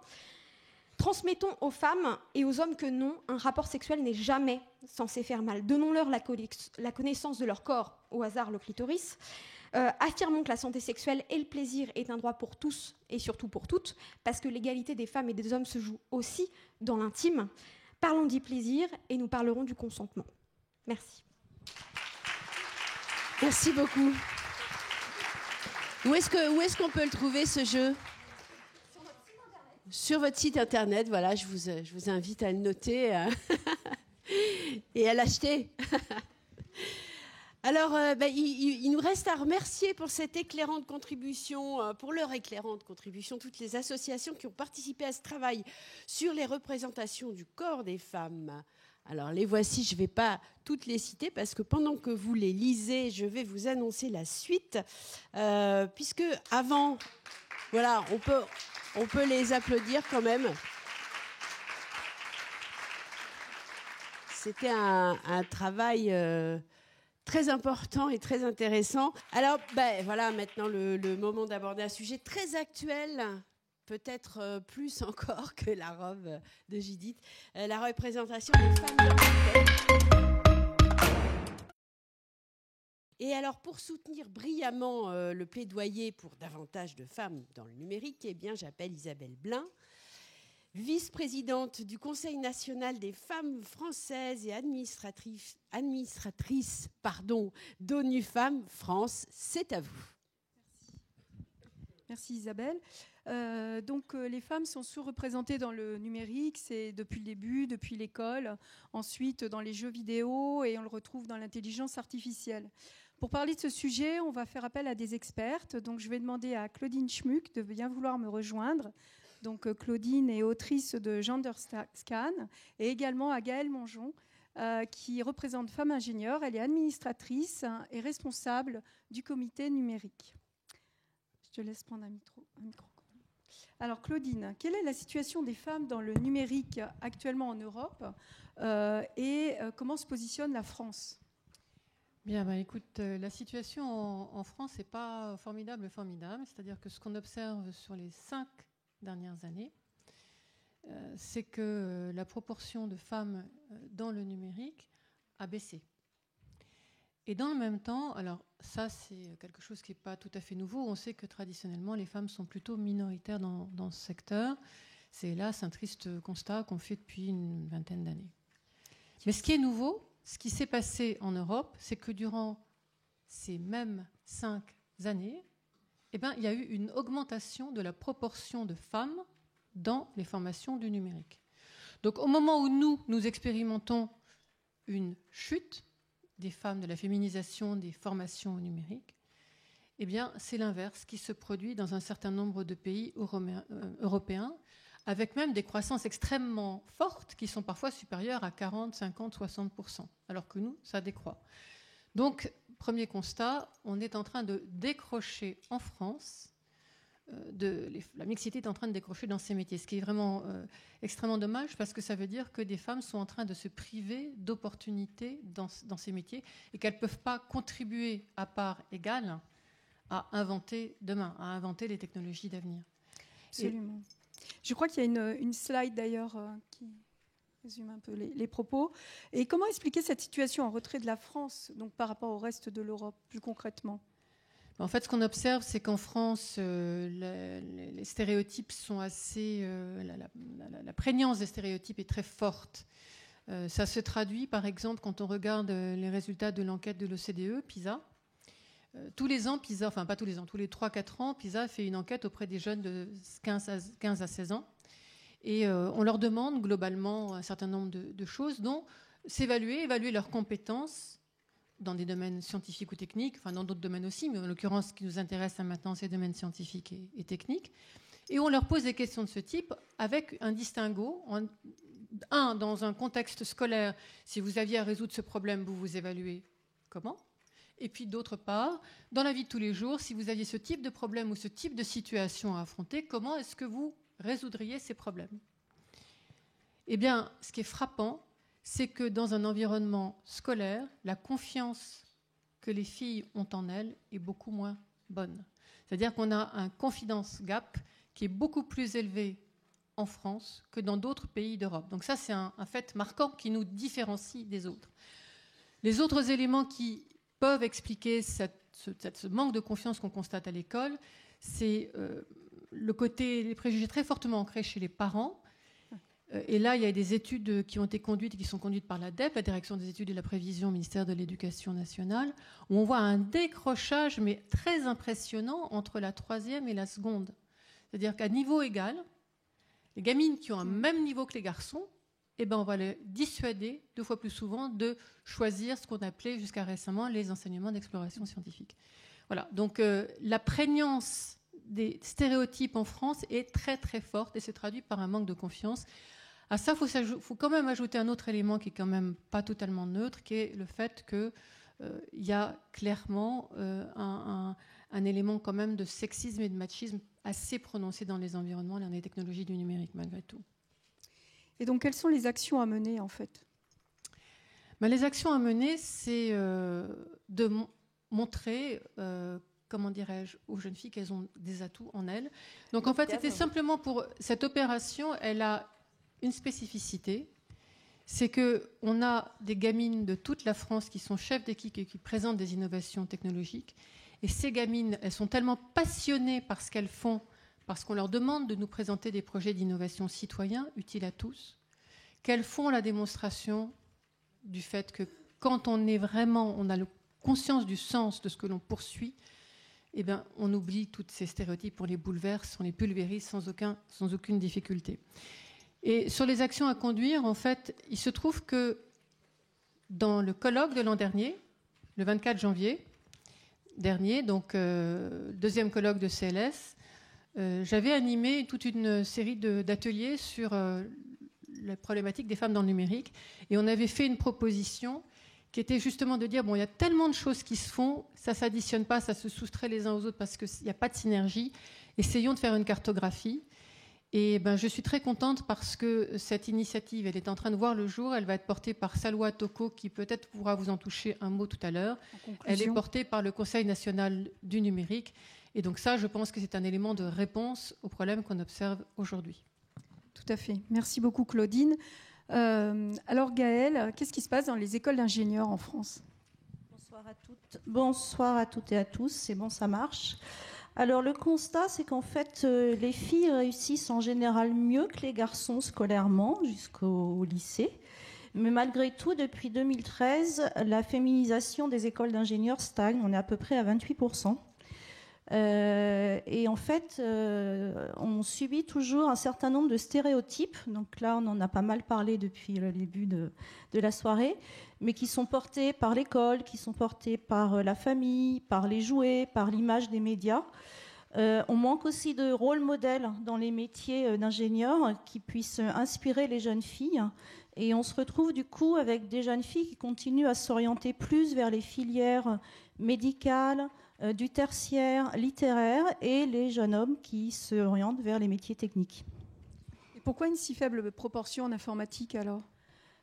Transmettons aux femmes et aux hommes que non, un rapport sexuel n'est jamais censé faire mal. Donnons-leur la connaissance de leur corps, au hasard le clitoris. Affirmons que la santé sexuelle et le plaisir est un droit pour tous et surtout pour toutes, parce que l'égalité des femmes et des hommes se joue aussi dans l'intime. Parlons du plaisir et nous parlerons du consentement. Merci. Merci beaucoup. Où est-ce qu'on peut le trouver, ce jeu ? Sur votre site internet, voilà, je vous invite à le noter et à l'acheter. Alors, il nous reste à remercier pour cette éclairante contribution, pour leur éclairante contribution, toutes les associations qui ont participé à ce travail sur les représentations du corps des femmes. Alors, les voici, je ne vais pas toutes les citer parce que pendant que vous les lisez, je vais vous annoncer la suite, puisque avant... Voilà, on peut les applaudir quand même. C'était un travail très important et très intéressant. Alors, voilà, maintenant le moment d'aborder un sujet très actuel, peut-être plus encore que la robe de Judith, la représentation des femmes dans le texte. Et alors, pour soutenir brillamment le plaidoyer pour davantage de femmes dans le numérique, eh bien, j'appelle Isabelle Blin, vice-présidente du Conseil national des femmes françaises et administratrice d'ONU Femmes France. C'est à vous. Merci Isabelle. Les femmes sont sous-représentées dans le numérique, c'est depuis le début, depuis l'école, ensuite dans les jeux vidéo et on le retrouve dans l'intelligence artificielle. Pour parler de ce sujet, on va faire appel à des expertes. Donc, je vais demander à Claudine Schmuck de bien vouloir me rejoindre. Donc, Claudine est autrice de GenderScan et également à Gaëlle Mongeon, qui représente Femmes Ingénieures. Elle est administratrice et responsable du comité numérique. Je te laisse prendre un micro. Alors, Claudine, quelle est la situation des femmes dans le numérique actuellement en Europe et comment se positionne la France ? Bien, écoute, la situation en France n'est pas formidable. C'est-à-dire que ce qu'on observe sur les 5 dernières années, c'est que la proportion de femmes dans le numérique a baissé. Et dans le même temps, alors ça c'est quelque chose qui n'est pas tout à fait nouveau, on sait que traditionnellement les femmes sont plutôt minoritaires dans ce secteur. C'est hélas un triste constat qu'on fait depuis une vingtaine d'années. Mais ce qui est nouveau, ce qui s'est passé en Europe, c'est que durant ces mêmes 5 années, il y a eu une augmentation de la proportion de femmes dans les formations du numérique. Donc au moment où nous expérimentons une chute des femmes, de la féminisation des formations au numérique, c'est l'inverse qui se produit dans un certain nombre de pays européens, avec même des croissances extrêmement fortes qui sont parfois supérieures à 40, 50, 60%, alors que nous, ça décroît. Donc, premier constat, on est en train de décrocher en France, la mixité est en train de décrocher dans ces métiers, ce qui est vraiment extrêmement dommage parce que ça veut dire que des femmes sont en train de se priver d'opportunités dans ces métiers et qu'elles ne peuvent pas contribuer à part égale à inventer demain, à inventer les technologies d'avenir. Absolument. Je crois qu'il y a une slide d'ailleurs qui résume un peu les propos. Et comment expliquer cette situation en retrait de la France donc, par rapport au reste de l'Europe, plus concrètement ? En fait, ce qu'on observe, c'est qu'en France, les stéréotypes sont assez... la prégnance des stéréotypes est très forte. Ça se traduit, par exemple, quand on regarde les résultats de l'enquête de l'OCDE, PISA. Tous les ans, PISA, enfin pas tous les ans, tous les 3-4 ans, PISA fait une enquête auprès des jeunes de 15 à 16 ans. Et on leur demande globalement un certain nombre de choses, dont évaluer leurs compétences dans des domaines scientifiques ou techniques, enfin dans d'autres domaines aussi, mais en l'occurrence, ce qui nous intéresse maintenant, c'est les domaines scientifiques et techniques. Et on leur pose des questions de ce type avec un distinguo. Dans un contexte scolaire, si vous aviez à résoudre ce problème, vous vous évaluez comment ? Et puis d'autre part, dans la vie de tous les jours, si vous aviez ce type de problème ou ce type de situation à affronter, comment est-ce que vous résoudriez ces problèmes ? Eh bien, ce qui est frappant, c'est que dans un environnement scolaire, la confiance que les filles ont en elles est beaucoup moins bonne. C'est-à-dire qu'on a un confidence gap qui est beaucoup plus élevé en France que dans d'autres pays d'Europe. Donc ça, c'est un fait marquant qui nous différencie des autres. Les autres éléments qui peuvent expliquer ce manque de confiance qu'on constate à l'école, c'est les préjugés très fortement ancrés chez les parents. Et là, il y a des études qui ont été conduites et qui sont conduites par l'ADEP, la Direction des études et de la prévision, ministère de l'Éducation nationale, où on voit un décrochage, mais très impressionnant, entre la 3e et la seconde. C'est-à-dire qu'à niveau égal, les gamines qui ont un même niveau que les garçons, on va les dissuader 2 fois plus souvent de choisir ce qu'on appelait jusqu'à récemment les enseignements d'exploration scientifique. Voilà. Donc la prégnance des stéréotypes en France est très très forte et se traduit par un manque de confiance. À ça, faut quand même ajouter un autre élément qui est quand même pas totalement neutre, qui est le fait qu'il y a clairement un un élément quand même de sexisme et de machisme assez prononcé dans les environnements et dans les technologies du numérique, malgré tout. Et donc, quelles sont les actions à mener, en fait ? Les actions à mener, c'est de montrer, comment dirais-je, aux jeunes filles qu'elles ont des atouts en elles. Donc, en fait, c'était simplement pour... Cette opération, elle a une spécificité. C'est qu'on a des gamines de toute la France qui sont chefs d'équipe et qui présentent des innovations technologiques. Et ces gamines, elles sont tellement passionnées par ce qu'elles font, parce qu'on leur demande de nous présenter des projets d'innovation citoyens, utiles à tous, qu'elles font la démonstration du fait que quand on a conscience du sens de ce que l'on poursuit, eh bien, on oublie tous ces stéréotypes, on les bouleverse, on les pulvérise sans aucune difficulté. Et sur les actions à conduire, en fait, il se trouve que dans le colloque de l'an dernier, le 24 janvier dernier, donc deuxième colloque de CLS, j'avais animé toute une série d'ateliers sur la problématique des femmes dans le numérique. Et on avait fait une proposition qui était justement de dire, bon, il y a tellement de choses qui se font, ça ne s'additionne pas, ça se soustrait les uns aux autres parce qu'il n'y a pas de synergie. Essayons de faire une cartographie. Et je suis très contente parce que cette initiative, elle est en train de voir le jour. Elle va être portée par Salwa Toko, qui peut-être pourra vous en toucher un mot tout à l'heure. Elle est portée par le Conseil national du numérique. Et donc ça, je pense que c'est un élément de réponse aux problèmes qu'on observe aujourd'hui. Tout à fait. Merci beaucoup, Claudine. Alors Gaëlle, qu'est-ce qui se passe dans les écoles d'ingénieurs en France ? Bonsoir à toutes et à tous. C'est bon, ça marche. Alors le constat, c'est qu'en fait, les filles réussissent en général mieux que les garçons scolairement jusqu'au lycée. Mais malgré tout, depuis 2013, la féminisation des écoles d'ingénieurs stagne. On est à peu près à 28%. Et en fait, on subit toujours un certain nombre de stéréotypes. Donc là, on en a pas mal parlé depuis le début de la soirée, mais qui sont portés par l'école, qui sont portés par la famille, par les jouets, par l'image des médias. On manque aussi de rôle modèle dans les métiers d'ingénieurs qui puissent inspirer les jeunes filles. Et on se retrouve du coup avec des jeunes filles qui continuent à s'orienter plus vers les filières médicales, du tertiaire, littéraire, et les jeunes hommes qui s'orientent vers les métiers techniques. Et pourquoi une si faible proportion en informatique alors ?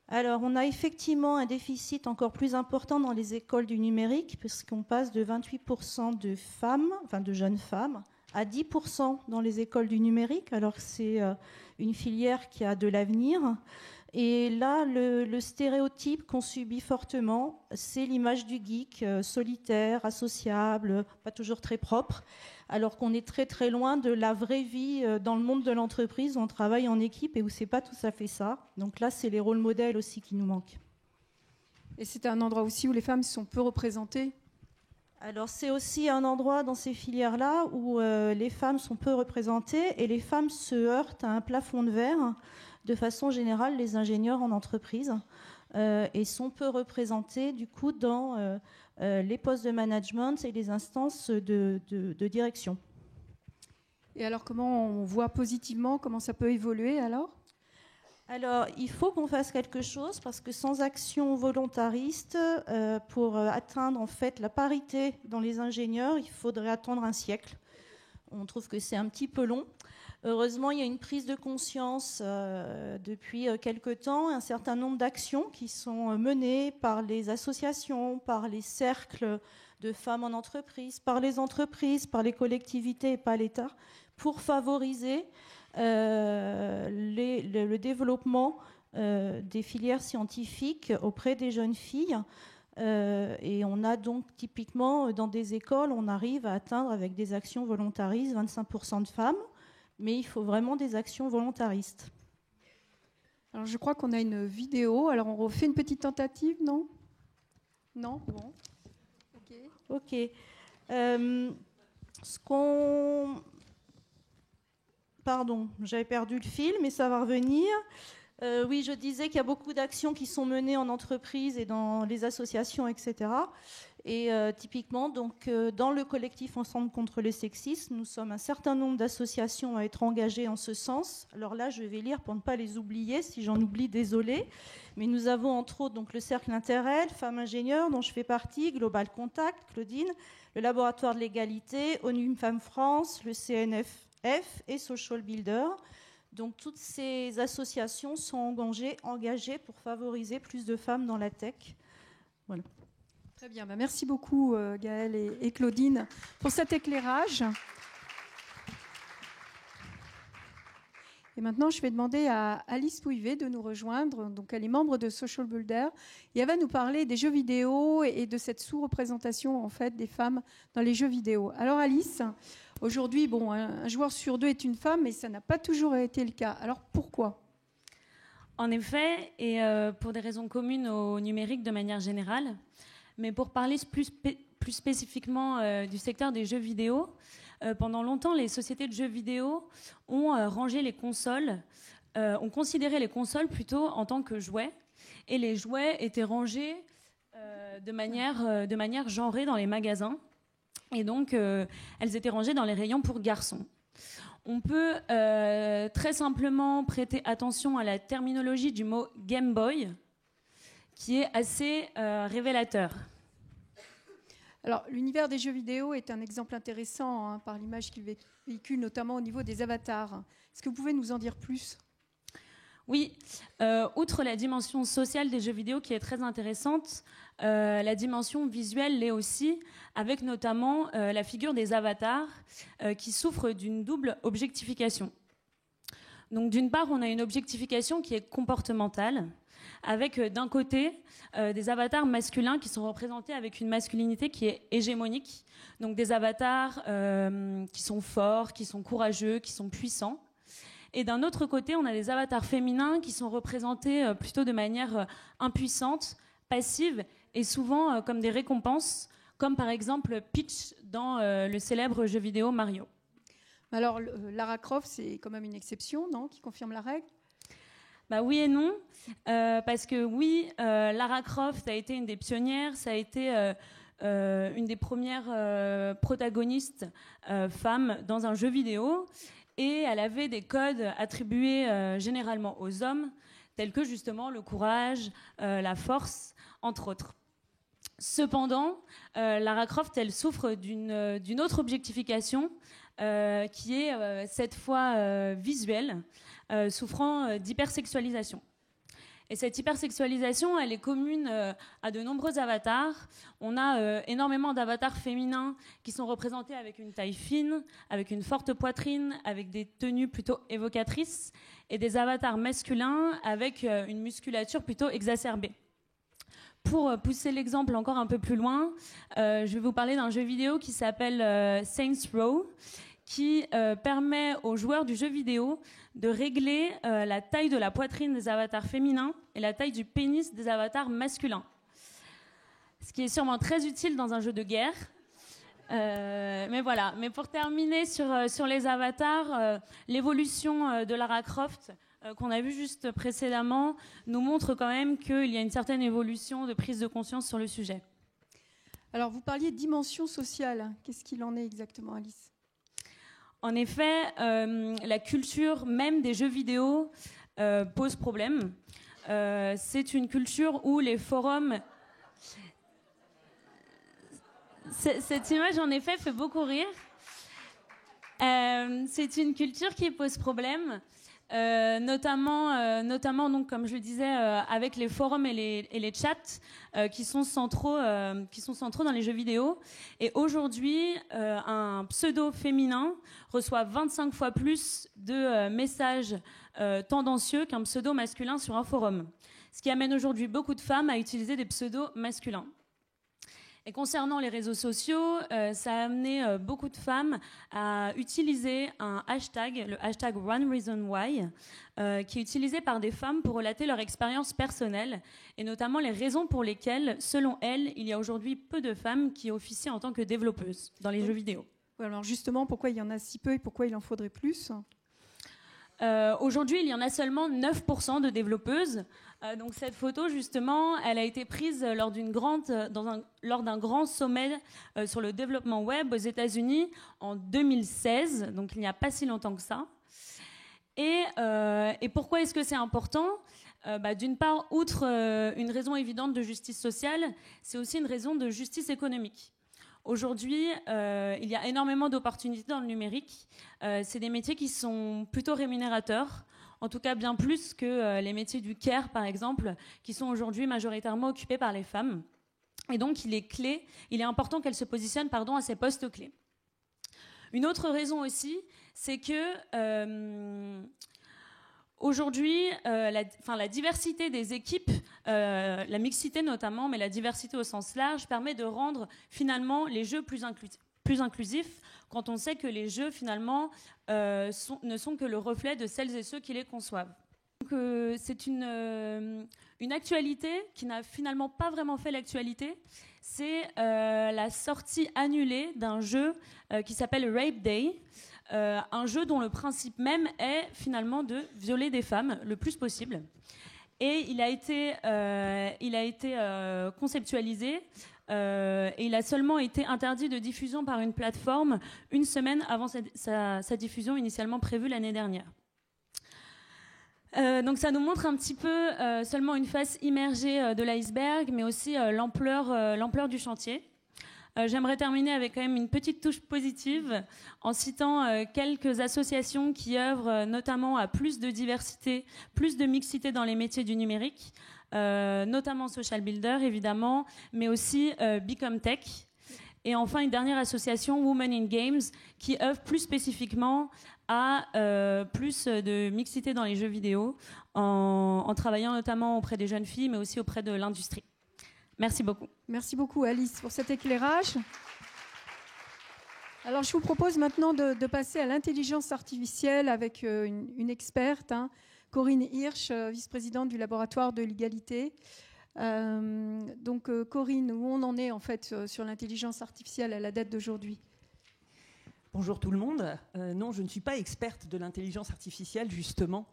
Alors, on a effectivement un déficit encore plus important dans les écoles du numérique, puisqu'on passe de 28% de femmes, enfin de jeunes femmes, à 10% dans les écoles du numérique, alors que c'est une filière qui a de l'avenir. Et là, le stéréotype qu'on subit fortement, c'est l'image du geek, solitaire, associable, pas toujours très propre, alors qu'on est très très loin de la vraie vie dans le monde de l'entreprise où on travaille en équipe et où c'est pas tout à fait ça. Donc là, c'est les rôles modèles aussi qui nous manquent. Et c'est un endroit aussi où les femmes sont peu représentées ? Alors c'est aussi un endroit dans ces filières-là où les femmes sont peu représentées et les femmes se heurtent à un plafond de verre. De façon générale, les ingénieurs en entreprise et sont peu représentés du coup dans les postes de management et les instances de direction. Et alors comment on voit positivement, comment ça peut évoluer alors ? Alors, il faut qu'on fasse quelque chose parce que sans action volontariste, pour atteindre en fait la parité dans les ingénieurs, il faudrait attendre un siècle. On trouve que c'est un petit peu long. Heureusement, il y a une prise de conscience depuis quelque temps, un certain nombre d'actions qui sont menées par les associations, par les cercles de femmes en entreprise, par les entreprises, par les collectivités et pas l'État, pour favoriser le développement des filières scientifiques auprès des jeunes filles. Et on a donc typiquement dans des écoles, on arrive à atteindre avec des actions volontaristes 25% de femmes. Mais il faut vraiment des actions volontaristes. Alors je crois qu'on a une vidéo. Alors on refait une petite tentative, non ? Non ? Bon. Ok. Pardon, j'avais perdu le fil, mais ça va revenir. Oui, je disais qu'il y a beaucoup d'actions qui sont menées en entreprise et dans les associations, etc. Et typiquement, donc, dans le collectif Ensemble contre le sexisme, nous sommes un certain nombre d'associations à être engagées en ce sens. Alors là, je vais lire pour ne pas les oublier. Si j'en oublie, désolé. Mais nous avons entre autres donc, le Cercle Interrel, Femmes Ingénieures, dont je fais partie, Global Contact, Claudine, le Laboratoire de l'égalité, ONU Femmes France, le CNFF et Social Builder. Donc toutes ces associations sont engagées pour favoriser plus de femmes dans la tech. Voilà. Très bien, merci beaucoup Gaëlle et Claudine pour cet éclairage. Et maintenant, je vais demander à Alice Pouivet de nous rejoindre. Donc, elle est membre de Social Builder et elle va nous parler des jeux vidéo et de cette sous-représentation en fait des femmes dans les jeux vidéo. Alors Alice, aujourd'hui, bon, un joueur sur 2 est une femme, mais ça n'a pas toujours été le cas. Alors pourquoi ? En effet, et pour des raisons communes au numérique de manière générale, mais pour parler plus spécifiquement du secteur des jeux vidéo, pendant longtemps, les sociétés de jeux vidéo ont rangé les consoles, ont considéré les consoles plutôt en tant que jouets, et les jouets étaient rangés de manière genrée dans les magasins, et donc elles étaient rangées dans les rayons pour garçons. On peut très simplement prêter attention à la terminologie du mot Game Boy, qui est assez révélateur. Alors, l'univers des jeux vidéo est un exemple intéressant par l'image qu'il véhicule, notamment au niveau des avatars. Est-ce que vous pouvez nous en dire plus ? Oui, outre la dimension sociale des jeux vidéo qui est très intéressante, la dimension visuelle l'est aussi, avec notamment la figure des avatars qui souffrent d'une double objectification. Donc d'une part, on a une objectification qui est comportementale, avec d'un côté des avatars masculins qui sont représentés avec une masculinité qui est hégémonique, donc des avatars qui sont forts, qui sont courageux, qui sont puissants. Et d'un autre côté, on a des avatars féminins qui sont représentés plutôt de manière impuissante, passive, et souvent comme des récompenses, comme par exemple Peach dans le célèbre jeu vidéo Mario. Alors, Lara Croft, c'est quand même une exception, non ? Qui confirme la règle ? Bah oui et non, parce que oui, Lara Croft a été une des pionnières, ça a été une des premières protagonistes femmes dans un jeu vidéo, et elle avait des codes attribués généralement aux hommes, tels que justement le courage, la force, entre autres. Cependant, Lara Croft, elle souffre d'une autre objectification qui est cette fois visuelle, souffrant d'hypersexualisation. Et cette hypersexualisation, elle est commune à de nombreux avatars. On a énormément d'avatars féminins qui sont représentés avec une taille fine, avec une forte poitrine, avec des tenues plutôt évocatrices, et des avatars masculins avec une musculature plutôt exacerbée. Pour pousser l'exemple encore un peu plus loin, je vais vous parler d'un jeu vidéo qui s'appelle Saints Row, qui permet aux joueurs du jeu vidéo de régler la taille de la poitrine des avatars féminins et la taille du pénis des avatars masculins. Ce qui est sûrement très utile dans un jeu de guerre. Mais voilà. Mais pour terminer sur les avatars, l'évolution de Lara Croft, qu'on a vu juste précédemment, nous montre quand même qu'il y a une certaine évolution de prise de conscience sur le sujet. Alors, vous parliez de dimension sociale. Qu'est-ce qu'il en est exactement, Alice ? En effet, la culture même des jeux vidéo pose problème. C'est une culture où les forums... Cette image, en effet, fait beaucoup rire. C'est une culture qui pose problème, notamment donc, comme je le disais, avec les forums et les chats qui sont centraux dans les jeux vidéo. Et aujourd'hui, un pseudo féminin reçoit 25 fois plus de messages tendancieux qu'un pseudo masculin sur un forum. Ce qui amène aujourd'hui beaucoup de femmes à utiliser des pseudos masculins. Et concernant les réseaux sociaux, ça a amené beaucoup de femmes à utiliser un hashtag, le hashtag OneReasonWhy, qui est utilisé par des femmes pour relater leur expérience personnelle et notamment les raisons pour lesquelles, selon elles, il y a aujourd'hui peu de femmes qui officient en tant que développeuses dans les jeux vidéo. Alors justement, pourquoi il y en a si peu et pourquoi il en faudrait plus ? Aujourd'hui, il y en a seulement 9% de développeuses. Donc cette photo, justement, elle a été prise lors d'un grand sommet sur le développement web aux États-Unis en 2016, donc il n'y a pas si longtemps que ça. Et pourquoi est-ce que c'est important ? D'une part, outre une raison évidente de justice sociale, c'est aussi une raison de justice économique. Aujourd'hui, il y a énormément d'opportunités dans le numérique. C'est des métiers qui sont plutôt rémunérateurs, en tout cas bien plus que les métiers du care, par exemple, qui sont aujourd'hui majoritairement occupés par les femmes. Et donc, il est important qu'elles se positionnent à ces postes clés. Une autre raison aussi, c'est que aujourd'hui, la diversité des équipes, la mixité notamment, mais la diversité au sens large, permet de rendre finalement les jeux plus inclusifs, quand on sait que les jeux finalement ne sont que le reflet de celles et ceux qui les conçoivent. Donc, c'est une actualité qui n'a finalement pas vraiment fait l'actualité. C'est la sortie annulée d'un jeu qui s'appelle Rape Day, un jeu dont le principe même est finalement de violer des femmes le plus possible. Et il a été conceptualisé et il a seulement été interdit de diffusion par une plateforme une semaine avant sa diffusion initialement prévue l'année dernière. Donc ça nous montre un petit peu seulement une face immergée de l'iceberg, mais aussi l'ampleur du chantier. J'aimerais terminer avec quand même une petite touche positive en citant quelques associations qui œuvrent notamment à plus de diversité, plus de mixité dans les métiers du numérique, notamment Social Builder évidemment, mais aussi Become Tech. Et enfin une dernière association, Women in Games, qui œuvre plus spécifiquement à plus de mixité dans les jeux vidéo, en travaillant notamment auprès des jeunes filles, mais aussi auprès de l'industrie. Merci beaucoup. Merci beaucoup Alice pour cet éclairage. Alors je vous propose maintenant de passer à l'intelligence artificielle avec une experte, Corinne Hirsch, vice-présidente du laboratoire de l'égalité. Donc Corinne, où on en est en fait sur l'intelligence artificielle à la date d'aujourd'hui ? Bonjour tout le monde. Non, je ne suis pas experte de l'intelligence artificielle justement,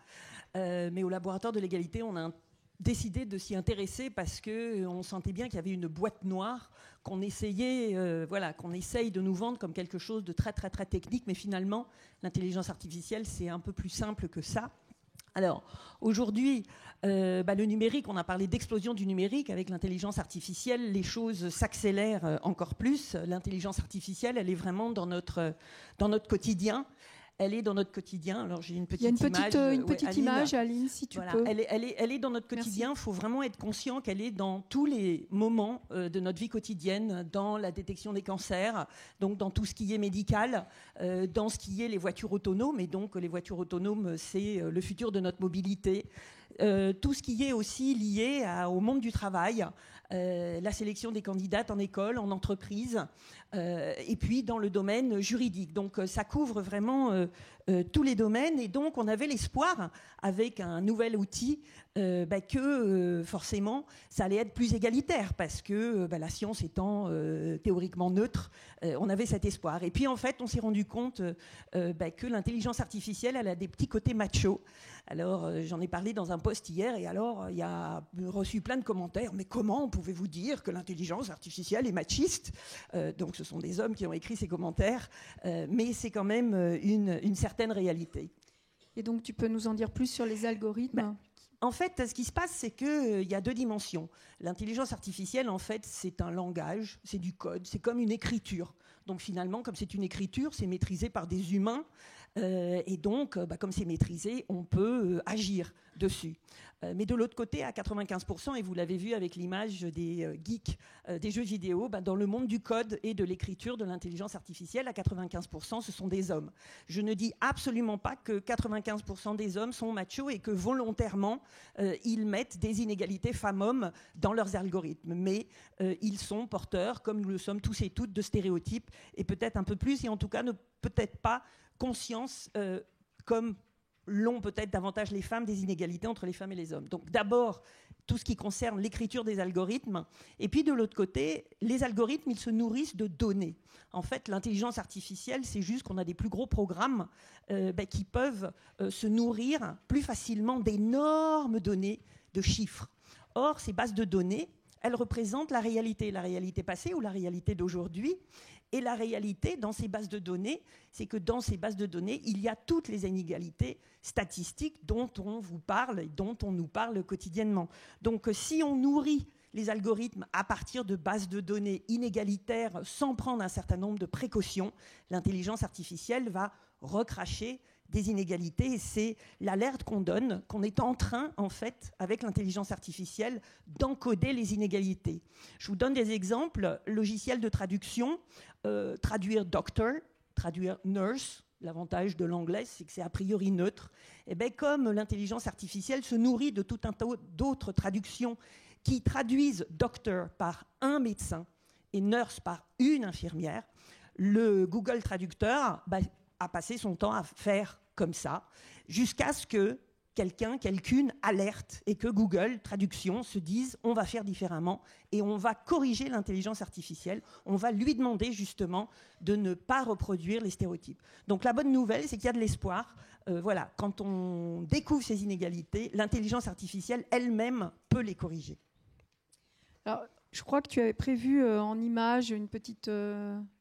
mais au laboratoire de l'égalité, on a décidé de s'y intéresser parce qu'on sentait bien qu'il y avait une boîte noire qu'on essaye de nous vendre comme quelque chose de très très très technique, mais finalement l'intelligence artificielle c'est un peu plus simple que ça. Alors aujourd'hui, le numérique, on a parlé d'explosion du numérique. Avec l'intelligence artificielle, les choses s'accélèrent encore plus. L'intelligence artificielle, elle est vraiment dans notre quotidien. Elle est dans notre quotidien. Alors j'ai une petite image. Il y a une petite image, Aline, si tu peux. Elle est dans notre quotidien. Il faut vraiment être conscient qu'elle est dans tous les moments de notre vie quotidienne, dans la détection des cancers, donc dans tout ce qui est médical, dans ce qui est les voitures autonomes. Et donc les voitures autonomes, c'est le futur de notre mobilité. Tout ce qui est aussi lié au monde du travail, la sélection des candidates en école, en entreprise, et puis dans le domaine juridique. Donc ça couvre vraiment tous les domaines, et donc on avait l'espoir, avec un nouvel outil, que forcément ça allait être plus égalitaire, parce que la science étant théoriquement neutre, on avait cet espoir. Et puis en fait on s'est rendu compte que l'intelligence artificielle, elle a des petits côtés macho. Alors j'en ai parlé dans un post hier, et alors il y a reçu plein de commentaires. Mais comment pouvez-vous dire que l'intelligence artificielle est machiste ? Donc ce sont des hommes qui ont écrit ces commentaires, mais c'est quand même une certaine réalité. Et donc tu peux nous en dire plus sur les algorithmes ? En fait, ce qui se passe, c'est qu'il y a deux dimensions. L'intelligence artificielle, en fait, c'est un langage, c'est du code, c'est comme une écriture. Donc finalement, comme c'est une écriture, c'est maîtrisé par des humains. Et donc, comme c'est maîtrisé, on peut agir dessus. Mais de l'autre côté, à 95%, et vous l'avez vu avec l'image des geeks des jeux vidéo, dans le monde du code et de l'écriture de l'intelligence artificielle, à 95%, ce sont des hommes. Je ne dis absolument pas que 95% des hommes sont machos et que volontairement, ils mettent des inégalités femmes-hommes dans leurs algorithmes. Mais ils sont porteurs, comme nous le sommes tous et toutes, de stéréotypes, et peut-être un peu plus, et en tout cas, peut-être pas conscience comme l'ont peut-être davantage les femmes, des inégalités entre les femmes et les hommes. Donc d'abord, tout ce qui concerne l'écriture des algorithmes. Et puis de l'autre côté, les algorithmes, ils se nourrissent de données. En fait, l'intelligence artificielle, c'est juste qu'on a des plus gros programmes qui peuvent se nourrir plus facilement d'énormes données, de chiffres. Or, ces bases de données, elles représentent la réalité passée ou la réalité d'aujourd'hui. Et la réalité, dans ces bases de données, c'est que dans ces bases de données, il y a toutes les inégalités statistiques dont on vous parle et dont on nous parle quotidiennement. Donc, si on nourrit les algorithmes à partir de bases de données inégalitaires sans prendre un certain nombre de précautions, l'intelligence artificielle va recracher des inégalités. Et c'est l'alerte qu'on donne, qu'on est en train, en fait, avec l'intelligence artificielle, d'encoder les inégalités. Je vous donne des exemples. Logiciel de traduction, traduire doctor, traduire nurse. L'avantage de l'anglais, c'est que c'est a priori neutre. Et bien, comme l'intelligence artificielle se nourrit de tout un tas d'autres traductions qui traduisent doctor par un médecin et nurse par une infirmière, le Google Traducteur a passé son temps à faire comme ça, jusqu'à ce que quelqu'une alerte et que Google Traduction se dise on va faire différemment et on va corriger l'intelligence artificielle, on va lui demander justement de ne pas reproduire les stéréotypes. Donc la bonne nouvelle, c'est qu'il y a de l'espoir. Voilà, quand on découvre ces inégalités, l'intelligence artificielle elle-même peut les corriger. Alors, je crois que tu avais prévu en image une petite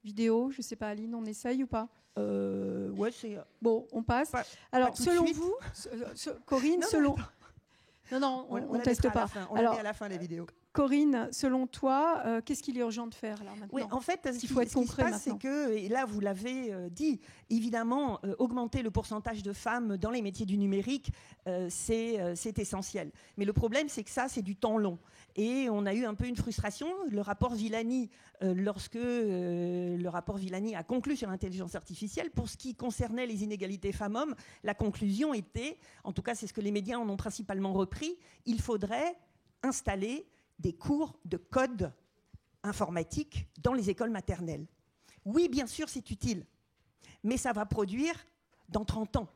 vidéo. Je ne sais pas, Aline, on essaye ou pas? Ouais, c'est... Bon, on passe. Alors, selon vous, Corinne, Non, on ne teste pas. On la met à la fin, les vidéos. Corinne, selon toi, qu'est-ce qu'il est urgent de faire là maintenant? Oui, en fait, ce qu'il faut être concret maintenant. C'est que, et là vous l'avez dit, évidemment, augmenter le pourcentage de femmes dans les métiers du numérique, c'est essentiel. Mais le problème, c'est que ça, c'est du temps long. Et on a eu un peu une frustration. Le rapport Villani, lorsque le rapport Villani a conclu sur l'intelligence artificielle, pour ce qui concernait les inégalités femmes-hommes, la conclusion était, en tout cas c'est ce que les médias en ont principalement repris, il faudrait installer des cours de code informatique dans les écoles maternelles. Oui, bien sûr, c'est utile, mais ça va produire dans 30 ans.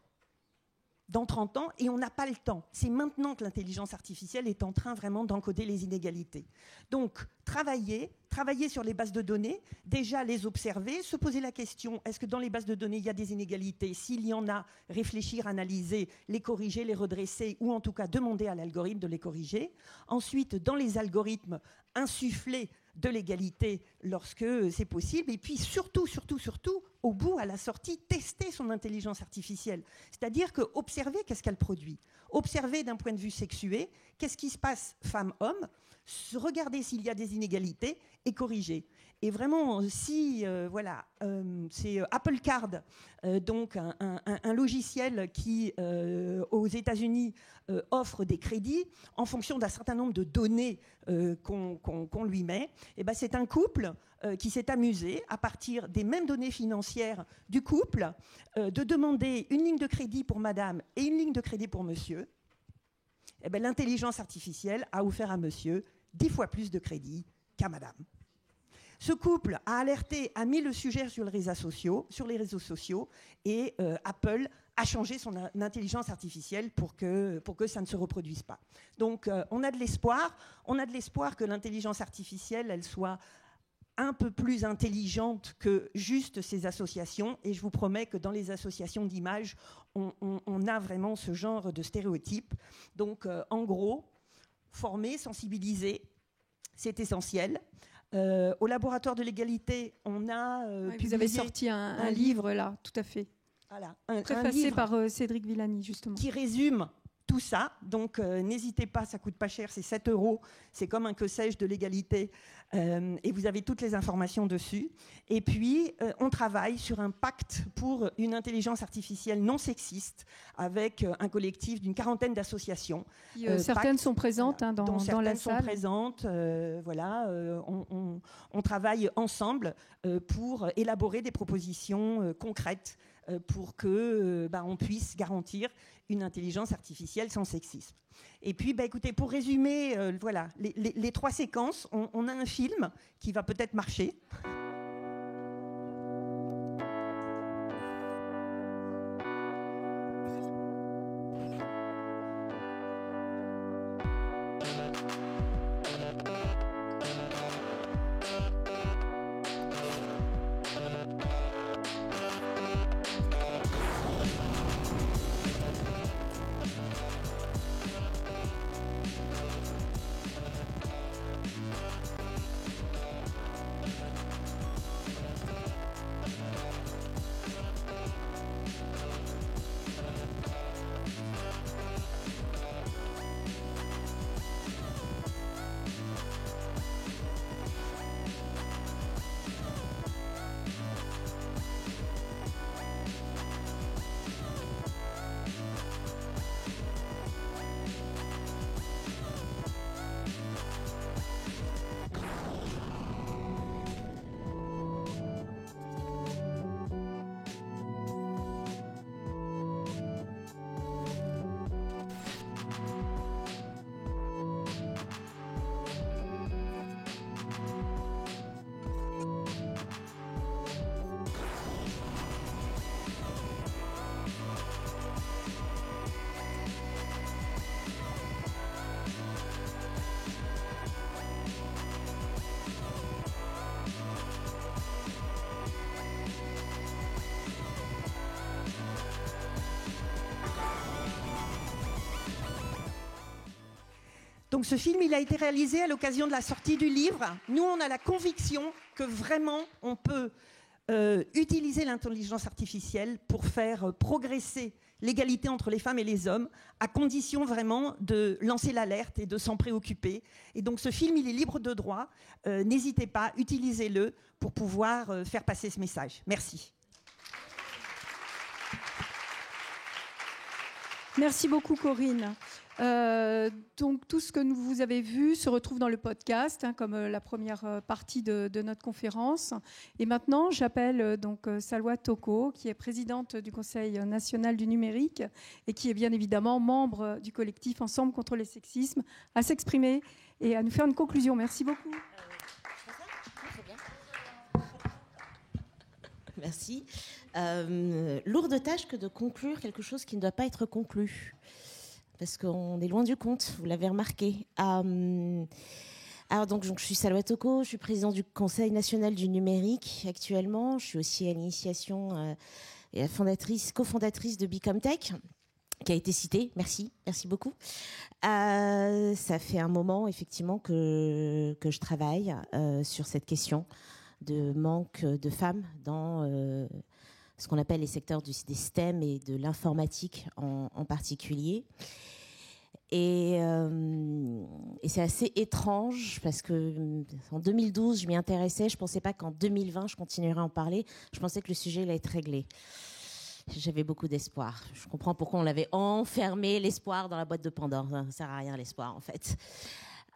Dans 30 ans, et on n'a pas le temps. C'est maintenant que l'intelligence artificielle est en train vraiment d'encoder les inégalités. Donc, travailler sur les bases de données, déjà les observer, se poser la question, est-ce que dans les bases de données, il y a des inégalités? S'il y en a, réfléchir, analyser, les corriger, les redresser, ou en tout cas demander à l'algorithme de les corriger. Ensuite, dans les algorithmes, insuffler de l'égalité lorsque c'est possible. Et puis surtout, au bout, à la sortie, tester son intelligence artificielle. C'est-à-dire que observer qu'est-ce qu'elle produit. Observer d'un point de vue sexué, qu'est-ce qui se passe femme-homme, regarder s'il y a des inégalités et corriger. Et vraiment, si, c'est Apple Card, donc un logiciel qui, aux États-Unis, offre des crédits en fonction d'un certain nombre de données qu'on lui met. Et ben, c'est un couple qui s'est amusé, à partir des mêmes données financières du couple, de demander une ligne de crédit pour madame et une ligne de crédit pour monsieur. Et ben, l'intelligence artificielle a offert à monsieur 10 fois plus de crédit qu'à madame. Ce couple a alerté, a mis le sujet sur les réseaux sociaux et Apple a changé son intelligence artificielle pour que ça ne se reproduise pas. Donc on a de l'espoir. On a de l'espoir que l'intelligence artificielle, elle soit un peu plus intelligente que juste ces associations. Et je vous promets que dans les associations d'images, on a vraiment ce genre de stéréotypes. Donc en gros, former, sensibiliser, c'est essentiel. Au laboratoire de l'égalité, on a publié... Vous avez sorti un livre, là, tout à fait. Voilà, préfacé par Cédric Villani, justement. Qui résume tout ça. Donc, n'hésitez pas, ça ne coûte pas cher, c'est 7 €. C'est comme un que sais-je de l'égalité. Et vous avez toutes les informations dessus. Et puis, on travaille sur un pacte pour une intelligence artificielle non sexiste avec un collectif d'une 40aine d'associations. Certaines sont présentes dans la salle. Certaines sont présentes. On travaille ensemble pour élaborer des propositions concrètes pour que on puisse garantir une intelligence artificielle sans sexisme. Et puis, écoutez, pour résumer, les 3 séquences, on a un film qui va peut-être marcher. Donc ce film, il a été réalisé à l'occasion de la sortie du livre. Nous, on a la conviction que vraiment, on peut utiliser l'intelligence artificielle pour faire progresser l'égalité entre les femmes et les hommes, à condition vraiment de lancer l'alerte et de s'en préoccuper. Et donc ce film, il est libre de droit. N'hésitez pas, utilisez-le pour pouvoir faire passer ce message. Merci. Merci beaucoup, Corinne. Donc tout ce que vous avez vu se retrouve dans le podcast, comme la première partie de notre conférence. Et maintenant, j'appelle donc Salwa Toko, qui est présidente du Conseil national du numérique et qui est bien évidemment membre du collectif Ensemble contre les sexismes, à s'exprimer et à nous faire une conclusion. Merci beaucoup. Merci. Lourde tâche que de conclure quelque chose qui ne doit pas être conclu. Parce qu'on est loin du compte, vous l'avez remarqué. Alors donc, je suis Salwa Toko, je suis présidente du Conseil national du numérique actuellement. Je suis aussi à l'initiation et cofondatrice de Bicomtech, qui a été citée. Merci beaucoup. Ça fait un moment, effectivement, que je travaille sur cette question de manque de femmes dans ce qu'on appelle les secteurs des STEM et de l'informatique en particulier. Et c'est assez étrange parce que en 2012, je m'y intéressais. Je ne pensais pas qu'en 2020, je continuerais à en parler. Je pensais que le sujet allait être réglé. J'avais beaucoup d'espoir. Je comprends pourquoi on l'avait enfermé, l'espoir, dans la boîte de Pandore. Ça ne sert à rien, l'espoir, en fait.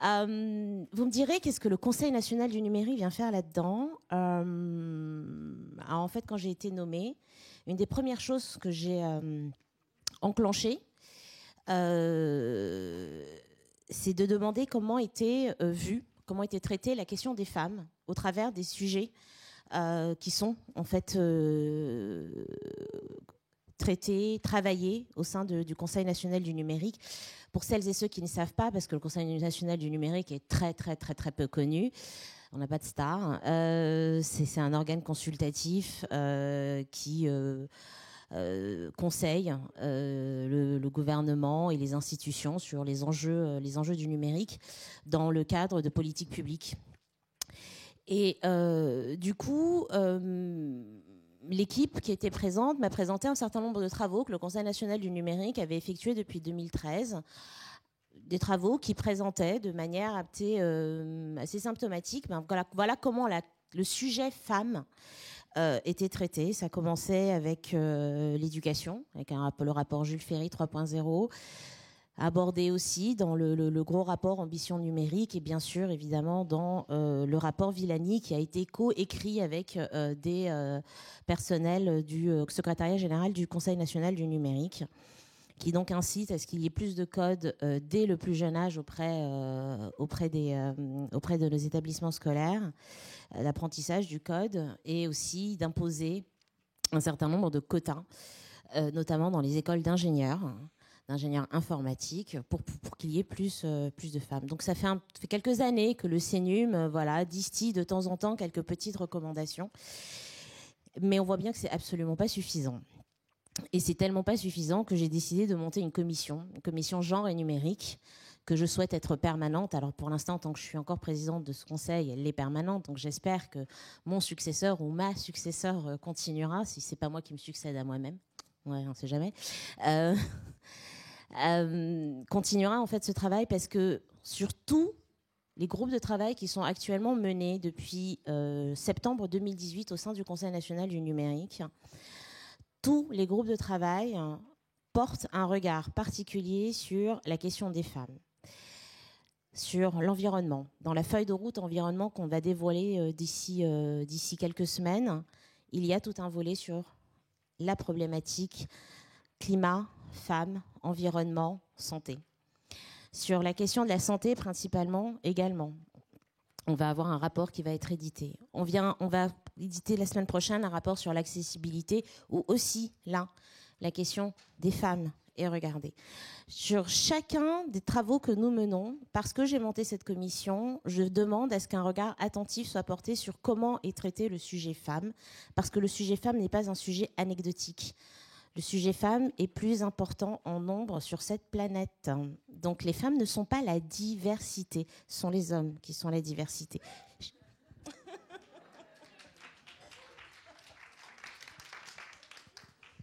Vous me direz, qu'est-ce que le Conseil national du numérique vient faire là-dedans ? En fait, quand j'ai été nommée, une des premières choses que j'ai enclenchées, c'est de demander comment était comment était traitée la question des femmes au travers des sujets qui sont en fait traités, travaillés au sein du Conseil national du numérique. Pour celles et ceux qui ne savent pas, parce que le Conseil national du numérique est très peu connu, on n'a pas de star, c'est un organe consultatif qui conseille le gouvernement et les institutions sur les enjeux du numérique dans le cadre de politiques publiques. Et du coup, l'équipe qui était présente m'a présenté un certain nombre de travaux que le Conseil national du numérique avait effectués depuis 2013, des travaux qui présentaient de manière assez symptomatique, voilà comment le sujet femme était traité. Ça commençait avec l'éducation, avec le rapport Jules Ferry 3.0, abordé aussi dans le gros rapport Ambition numérique et bien sûr, évidemment, dans le rapport Villani qui a été co-écrit avec des personnels du secrétariat général du Conseil national du numérique, qui donc incite à ce qu'il y ait plus de codes dès le plus jeune âge auprès de nos établissements scolaires, l'apprentissage du code et aussi d'imposer un certain nombre de quotas, notamment dans les écoles d'ingénieurs informatiques, pour qu'il y ait plus de femmes. Donc ça fait quelques années que le CNUM distille de temps en temps quelques petites recommandations, mais on voit bien que c'est absolument pas suffisant. Et c'est tellement pas suffisant que j'ai décidé de monter une commission genre et numérique, que je souhaite être permanente. Alors pour l'instant, tant que je suis encore présidente de ce conseil, elle est permanente, donc j'espère que mon successeur ou ma successeur continuera, si c'est pas moi qui me succède à moi-même. Ouais, on sait jamais. Continuera en fait ce travail, parce que sur tous les groupes de travail qui sont actuellement menés depuis septembre 2018 au sein du Conseil national du numérique, tous les groupes de travail portent un regard particulier sur la question des femmes, sur l'environnement. Dans la feuille de route environnement qu'on va dévoiler d'ici quelques semaines, il y a tout un volet sur la problématique climat, femmes, environnement, santé. Sur la question de la santé principalement également. On va avoir un rapport qui va être édité. On va éditer la semaine prochaine un rapport sur l'accessibilité, où aussi, là, la question des femmes est regardée. Sur chacun des travaux que nous menons, parce que j'ai monté cette commission, je demande à ce qu'un regard attentif soit porté sur comment est traité le sujet femme, parce que le sujet femme n'est pas un sujet anecdotique. Le sujet femme est plus important en nombre sur cette planète. Donc les femmes ne sont pas la diversité, ce sont les hommes qui sont la diversité.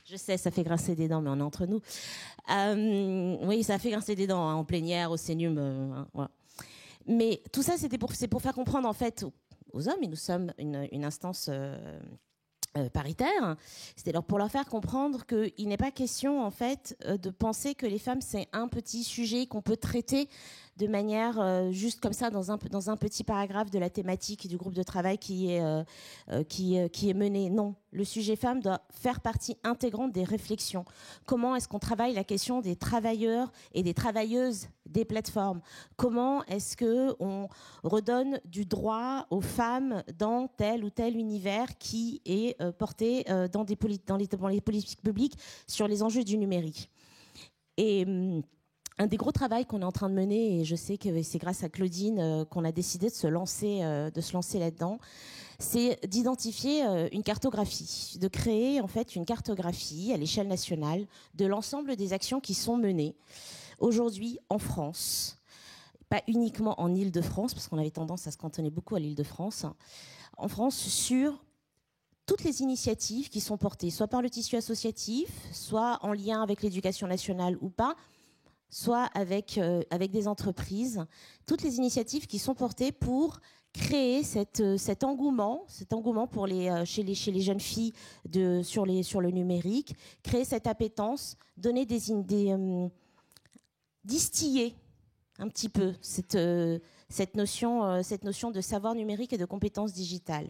Je sais, ça fait grincer des dents, mais on est entre nous. Oui, ça fait grincer des dents, hein, en plénière, au Sénum. Voilà. Mais tout ça, c'est pour faire comprendre, en fait, aux hommes, et nous sommes une instance paritaire, c'est alors pour leur faire comprendre qu'il n'est pas question, en fait, de penser que les femmes, c'est un petit sujet qu'on peut traiter de manière juste comme ça dans un petit paragraphe de la thématique du groupe de travail qui est mené. Non, le sujet femme doit faire partie intégrante des réflexions. Comment est-ce qu'on travaille la question des travailleurs et des travailleuses des plateformes? Comment est-ce qu'on redonne du droit aux femmes dans tel ou tel univers qui est porté dans les politiques publiques sur les enjeux du numérique? Et un des gros travaux qu'on est en train de mener, et je sais que c'est grâce à Claudine qu'on a décidé de se lancer là-dedans, c'est d'identifier une cartographie, de créer en fait une cartographie à l'échelle nationale de l'ensemble des actions qui sont menées aujourd'hui en France, pas uniquement en Île-de-France, parce qu'on avait tendance à se cantonner beaucoup à l'Île-de-France, en France sur toutes les initiatives qui sont portées, soit par le tissu associatif, soit en lien avec l'éducation nationale ou pas, soit avec des entreprises, toutes les initiatives qui sont portées pour créer cet engouement pour chez les jeunes filles sur le numérique, créer cette appétence, donner distiller un petit peu cette notion de savoir numérique et de compétences digitales.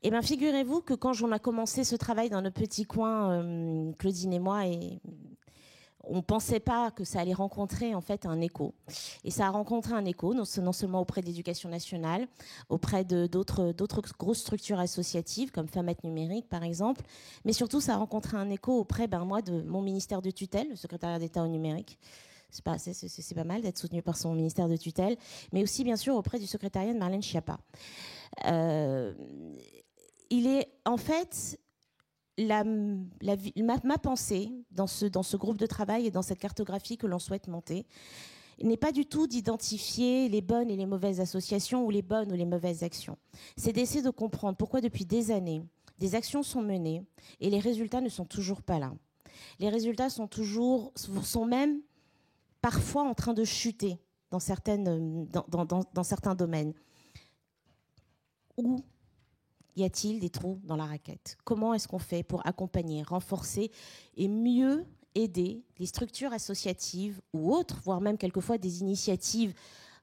Eh bien, figurez-vous que quand on a commencé ce travail dans notre petit coin, Claudine et moi, on ne pensait pas que ça allait rencontrer en fait un écho. Et ça a rencontré un écho, non seulement auprès de l'Éducation nationale, auprès d'autres grosses structures associatives, comme Femmes Numérique par exemple, mais surtout ça a rencontré un écho auprès de mon ministère de tutelle, le secrétariat d'État au numérique. C'est pas mal d'être soutenu par son ministère de tutelle, mais aussi bien sûr auprès du secrétariat de Marlène Schiappa. Il est en fait... ma pensée dans ce groupe de travail et dans cette cartographie que l'on souhaite monter n'est pas du tout d'identifier les bonnes et les mauvaises associations ou les bonnes ou les mauvaises actions. C'est d'essayer de comprendre pourquoi depuis des années, des actions sont menées et les résultats ne sont toujours pas là. Les résultats sont même parfois en train de chuter dans certains domaines. Où y a-t-il des trous dans la raquette? Comment est-ce qu'on fait pour accompagner, renforcer et mieux aider les structures associatives ou autres, voire même quelquefois des initiatives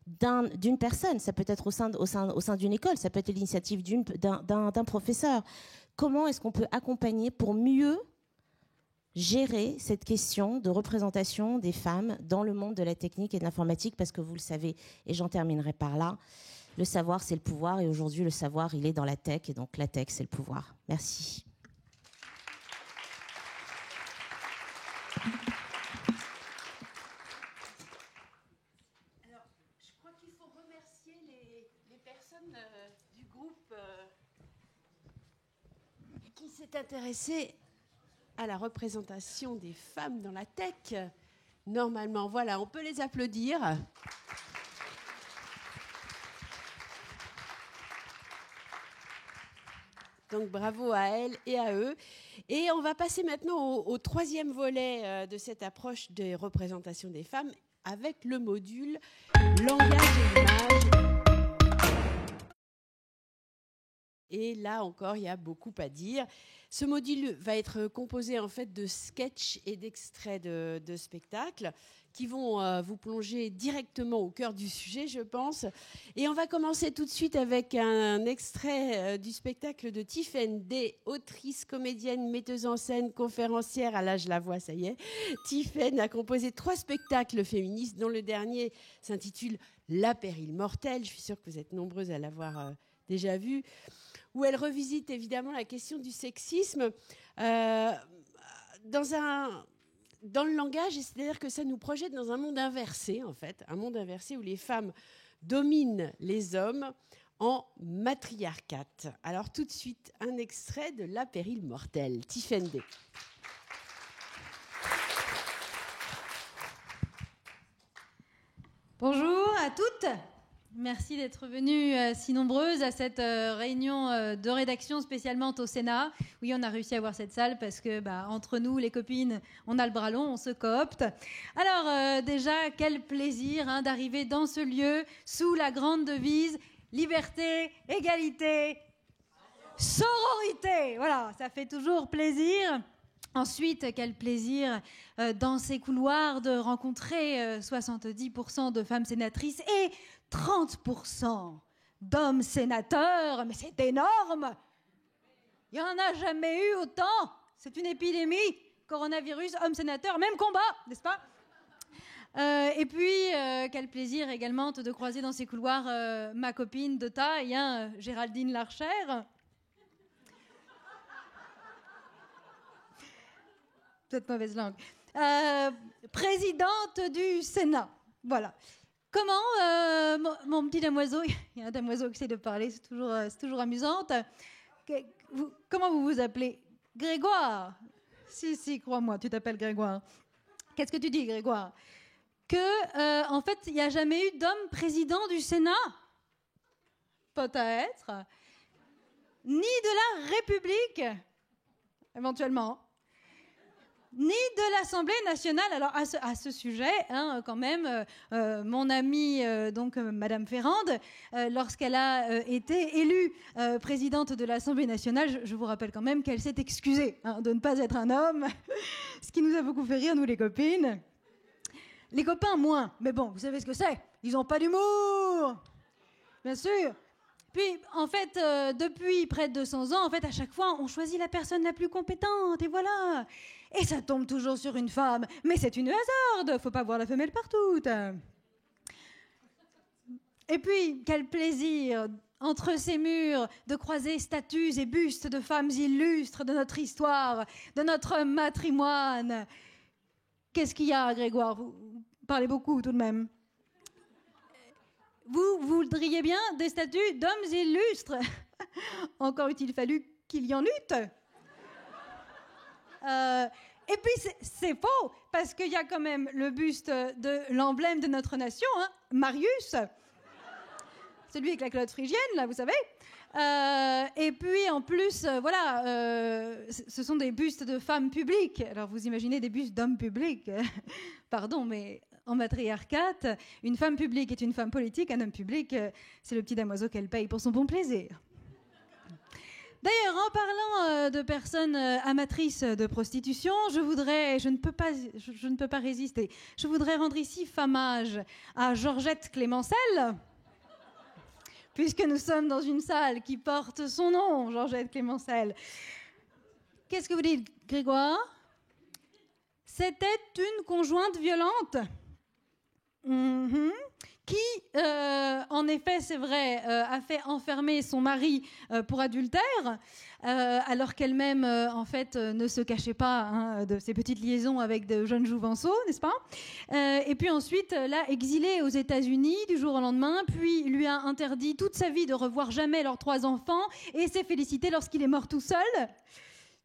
d'une personne? Ça peut être au sein d'une école, ça peut être l'initiative d'un professeur. Comment est-ce qu'on peut accompagner pour mieux gérer cette question de représentation des femmes dans le monde de la technique et de l'informatique? Parce que vous le savez, et j'en terminerai par là, le savoir, c'est le pouvoir. Et aujourd'hui, le savoir, il est dans la tech. Et donc, la tech, c'est le pouvoir. Merci. Alors, je crois qu'il faut remercier les personnes du groupe qui s'est intéressé à la représentation des femmes dans la tech. Normalement, voilà, on peut les applaudir. Donc bravo à elles et à eux. Et on va passer maintenant au troisième volet de cette approche des représentations des femmes avec le module langage et image. Et là encore, il y a beaucoup à dire. Ce module va être composé en fait de sketchs et d'extraits de spectacles qui vont vous plonger directement au cœur du sujet, je pense. Et on va commencer tout de suite avec un extrait du spectacle de Tiffaine Day, autrice, comédienne, metteuse en scène, conférencière. Ah là, je la vois, ça y est. Tiffaine a composé 3 spectacles féministes, dont le dernier s'intitule La pérille mortelle. Je suis sûre que vous êtes nombreuses à l'avoir déjà vu, où elle revisite évidemment la question du sexisme dans le langage, c'est-à-dire que ça nous projette dans un monde inversé, en fait, un monde inversé où les femmes dominent les hommes en matriarcat. Alors tout de suite, un extrait de La pérille mortelle, Tiffaine Day. Bonjour à toutes. Merci d'être venues si nombreuses à cette réunion de rédaction spécialement au Sénat. Oui, on a réussi à avoir cette salle parce que, entre nous, les copines, on a le bras long, on se coopte. Alors, déjà, quel plaisir d'arriver dans ce lieu sous la grande devise liberté, égalité, sororité. Voilà, ça fait toujours plaisir. Ensuite, quel plaisir dans ces couloirs de rencontrer 70% de femmes sénatrices et 30% d'hommes sénateurs. Mais c'est énorme! Il n'y en a jamais eu autant. C'est une épidémie. Coronavirus, hommes sénateurs, même combat, n'est-ce pas? Et puis, quel plaisir également de croiser dans ces couloirs ma copine de taille, Géraldine Larcher. Cette mauvaise langue. Présidente du Sénat. Voilà. Comment, mon petit damoiseau, il y a un damoiseau qui essaie de parler, c'est toujours amusante. Comment vous vous appelez? Grégoire. Si, crois-moi, tu t'appelles Grégoire. Qu'est-ce que tu dis, Grégoire? Que, en fait, il n'y a jamais eu d'homme président du Sénat? Peut-être. Ni de la République, éventuellement. Ni de l'Assemblée nationale. Alors, à ce sujet, quand même, mon amie, Madame Ferrand, lorsqu'elle a été élue présidente de l'Assemblée nationale, je vous rappelle quand même qu'elle s'est excusée de ne pas être un homme, ce qui nous a beaucoup fait rire, nous les copines. Les copains, moins. Mais bon, vous savez ce que c'est. Ils n'ont pas d'humour. Bien sûr. Puis, en fait, depuis près de 200 ans, en fait, à chaque fois, on choisit la personne la plus compétente, et voilà. Et ça tombe toujours sur une femme. Mais c'est une hasarde, faut pas voir la femelle partout. Et puis, quel plaisir, entre ces murs, de croiser statues et bustes de femmes illustres de notre histoire, de notre matrimoine. Qu'est-ce qu'il y a, Grégoire? Vous parlez beaucoup, tout de même. Vous voudriez bien des statues d'hommes illustres? Encore eût-il fallu qu'il y en eût. Et puis c'est faux, parce qu'il y a quand même le buste de l'emblème de notre nation, Marius, celui avec la culotte phrygienne, là, vous savez. Et puis en plus, ce sont des bustes de femmes publiques. Alors vous imaginez des bustes d'hommes publics. Pardon, mais en matriarcat, une femme publique est une femme politique, un homme public, c'est le petit damoiseau qu'elle paye pour son bon plaisir. D'ailleurs, en parlant de personnes amatrices de prostitution, je ne peux pas résister. Je voudrais rendre ici hommage à Georgette Clémencel, puisque nous sommes dans une salle qui porte son nom, Georgette Clémencel. Qu'est-ce que vous dites, Grégoire? C'était une conjointe violente. Qui, en effet, c'est vrai, a fait enfermer son mari pour adultère, alors qu'elle-même, en fait, ne se cachait pas de ses petites liaisons avec de jeunes jouvenceaux, n'est-ce pas? Et puis ensuite, l'a exilée aux États-Unis du jour au lendemain, puis lui a interdit toute sa vie de revoir jamais leurs 3 enfants, et s'est félicité lorsqu'il est mort tout seul.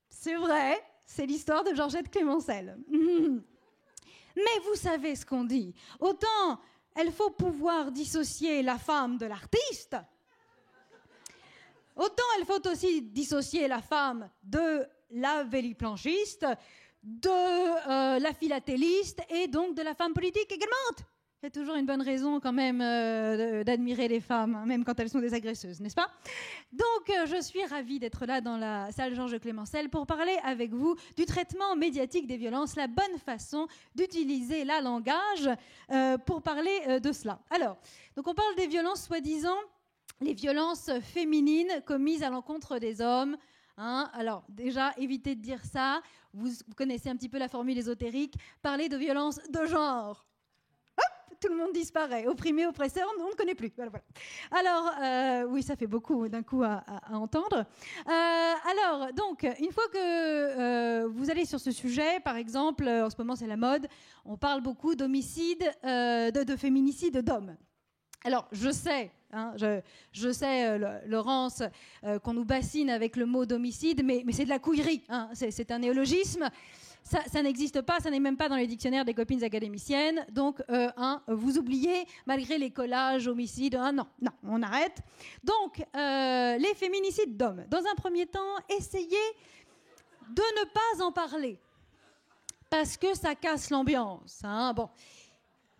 C'est vrai, c'est l'histoire de Georgette Clémencel. Mais vous savez ce qu'on dit. Autant il faut pouvoir dissocier la femme de l'artiste, autant il faut aussi dissocier la femme de la véliplanchiste, de la philatéliste et donc de la femme politique également. Il y a toujours une bonne raison quand même d'admirer les femmes, même quand elles sont des agresseuses, n'est-ce pas? Donc je suis ravie d'être là dans la salle Georges Clémencel pour parler avec vous du traitement médiatique des violences, la bonne façon d'utiliser la langage pour parler de cela. Alors, donc on parle des violences soi-disant, les violences féminines commises à l'encontre des hommes. Alors déjà, évitez de dire ça, vous connaissez un petit peu la formule ésotérique, parlez de violences de genre. Tout le monde disparaît. Opprimé, oppresseur, on ne connaît plus. Voilà. Alors, oui, ça fait beaucoup d'un coup à entendre. Alors, donc, une fois que vous allez sur ce sujet, par exemple, en ce moment c'est la mode, on parle beaucoup d'homicide, de féminicide d'hommes. Alors, je sais, Laurence, qu'on nous bassine avec le mot d'homicide, mais c'est de la couillerie. C'est un néologisme. ça n'existe pas, ça n'est même pas dans les dictionnaires des copines académiciennes. Donc, vous oubliez, malgré les collages, homicides, non, on arrête. Donc, les féminicides d'hommes. Dans un premier temps, essayez de ne pas en parler, parce que ça casse l'ambiance. Bon.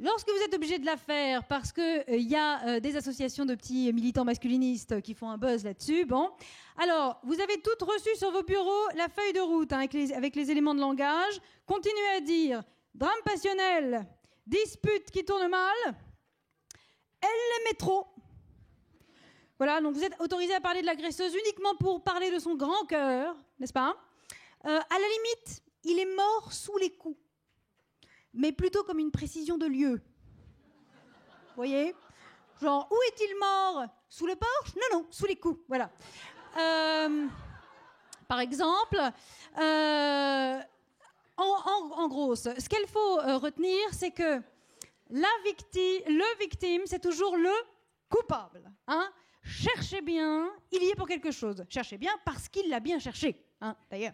Lorsque vous êtes obligé de la faire parce qu'il y a des associations de petits militants masculinistes qui font un buzz là-dessus, alors vous avez toutes reçu sur vos bureaux la feuille de route avec les éléments de langage. Continuez à dire drame passionnel, dispute qui tourne mal, elle l'aimait trop. Voilà, donc vous êtes autorisé à parler de l'agresseuse uniquement pour parler de son grand cœur, n'est-ce pas ? À la limite, il est mort sous les coups, mais plutôt comme une précision de lieu. Vous voyez ? Genre, où est-il mort ? Sous le porche ? Non, sous les coups, voilà. Par exemple, en gros, ce qu'il faut retenir, c'est que le victime, c'est toujours le coupable. Cherchez bien, il y est pour quelque chose. Cherchez bien parce qu'il l'a bien cherché. D'ailleurs.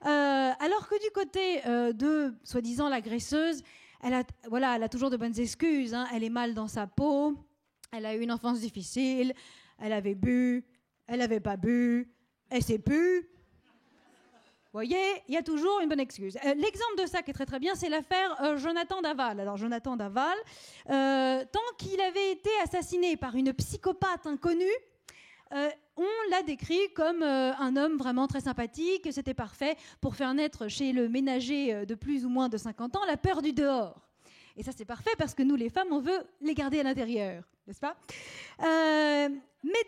Alors que du côté de, soi-disant, l'agresseuse, elle a toujours de bonnes excuses. Elle est mal dans sa peau, elle a eu une enfance difficile, elle avait bu, elle n'avait pas bu, elle s'est pu. Vous voyez, il y a toujours une bonne excuse. L'exemple de ça qui est très très bien, c'est l'affaire Jonathan Daval. Alors Jonathan Daval, tant qu'il avait été assassiné par une psychopathe inconnue, on l'a décrit comme un homme vraiment très sympathique, c'était parfait pour faire naître chez le ménager de plus ou moins de 50 ans la peur du dehors. Et ça, c'est parfait parce que nous, les femmes, on veut les garder à l'intérieur, n'est-ce pas ? Mais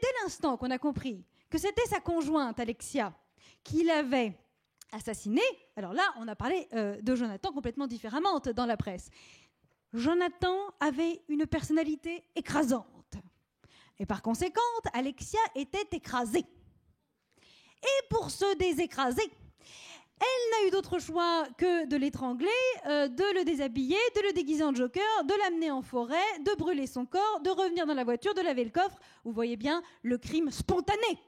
dès l'instant qu'on a compris que c'était sa conjointe, Alexia, qui l'avait assassiné, alors là, on a parlé de Jonathan complètement différemment dans la presse. Jonathan avait une personnalité écrasante. Et par conséquent, Alexia était écrasée. Et pour se désécraser, elle n'a eu d'autre choix que de l'étrangler, de le déshabiller, de le déguiser en Joker, de l'amener en forêt, de brûler son corps, de revenir dans la voiture, de laver le coffre. Vous voyez bien le crime spontané,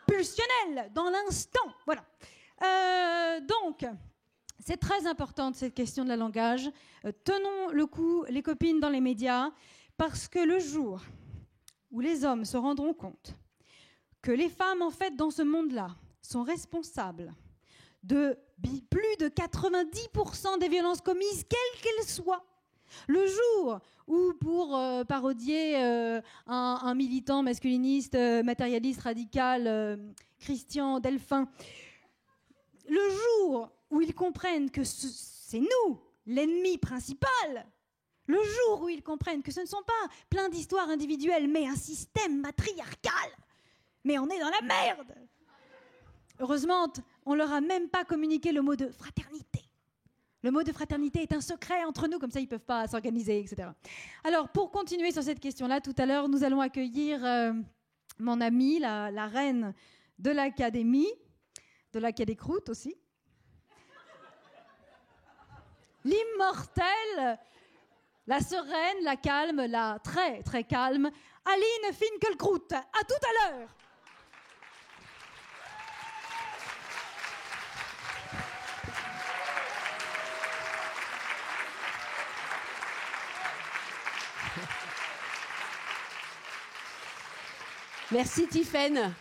pulsionnel, dans l'instant. Voilà. Donc, c'est très important cette question de la langage. Tenons le coup, les copines, dans les médias. Parce que le jour où les hommes se rendront compte que les femmes, en fait, dans ce monde-là, sont responsables de plus de 90% des violences commises, quelles qu'elles soient, le jour où, pour parodier un militant masculiniste, matérialiste, radical, Christian Delphin, le jour où ils comprennent que c'est nous, l'ennemi principal, le jour où ils comprennent que ce ne sont pas plein d'histoires individuelles, mais un système matriarcal, mais on est dans la merde. Heureusement, on leur a même pas communiqué le mot de fraternité. Le mot de fraternité est un secret entre nous, comme ça ils ne peuvent pas s'organiser, etc. Alors, pour continuer sur cette question-là, tout à l'heure, nous allons accueillir mon amie, la reine de l'Académie, de l'Académie Croûte aussi, l'immortelle, la sereine, la calme, la très très calme, Aline Finkielkraut. À tout à l'heure. Merci Tiffaine.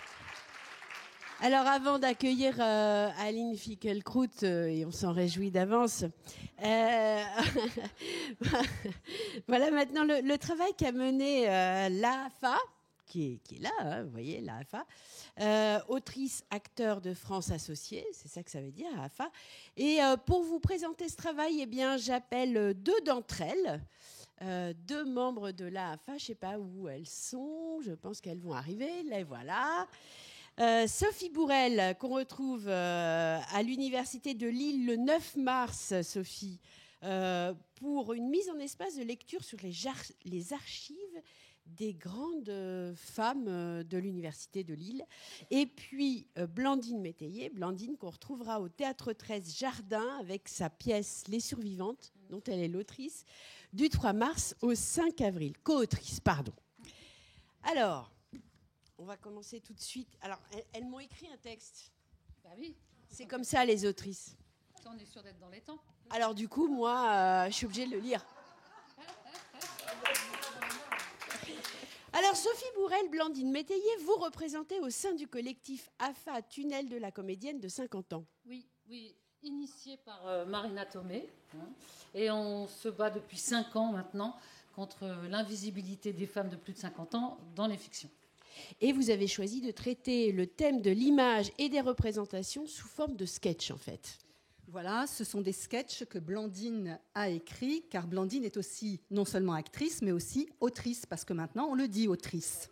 Alors avant d'accueillir Aline Finkielkraut, et on s'en réjouit d'avance, voilà maintenant le travail qu'a mené l'AFA, qui est là, vous voyez, l'AFA, autrice, acteur de France Associée, c'est ça que ça veut dire, AFA. Et pour vous présenter ce travail, eh bien, j'appelle deux d'entre elles. Deux membres de l'AFA, je ne sais pas où elles sont, je pense qu'elles vont arriver, les voilà. Sophie Bourrel, qu'on retrouve à l'Université de Lille le 9 mars, Sophie, pour une mise en espace de lecture sur les archives des grandes femmes de l'Université de Lille. Et puis Blandine Métayer, Blandine qu'on retrouvera au Théâtre 13 Jardin avec sa pièce Les Survivantes, dont elle est l'autrice, du 3 mars au 5 avril. Co-autrice, pardon. Alors, on va commencer tout de suite. Alors, elles m'ont écrit un texte. Bah oui. C'est comme ça, les autrices. Ça, on est sûr d'être dans les temps. Alors du coup, moi, je suis obligée de le lire. Alors, Sophie Bourrel, Blandine Métayer, vous représentez au sein du collectif AFA Tunnel de la comédienne de 50 ans. Oui, initié par Marina Tomei. Et on se bat depuis 5 ans maintenant contre l'invisibilité des femmes de plus de 50 ans dans les fictions. Et vous avez choisi de traiter le thème de l'image et des représentations sous forme de sketch, en fait. Voilà, ce sont des sketchs que Blandine a écrits, car Blandine est aussi non seulement actrice, mais aussi autrice, parce que maintenant on le dit autrice.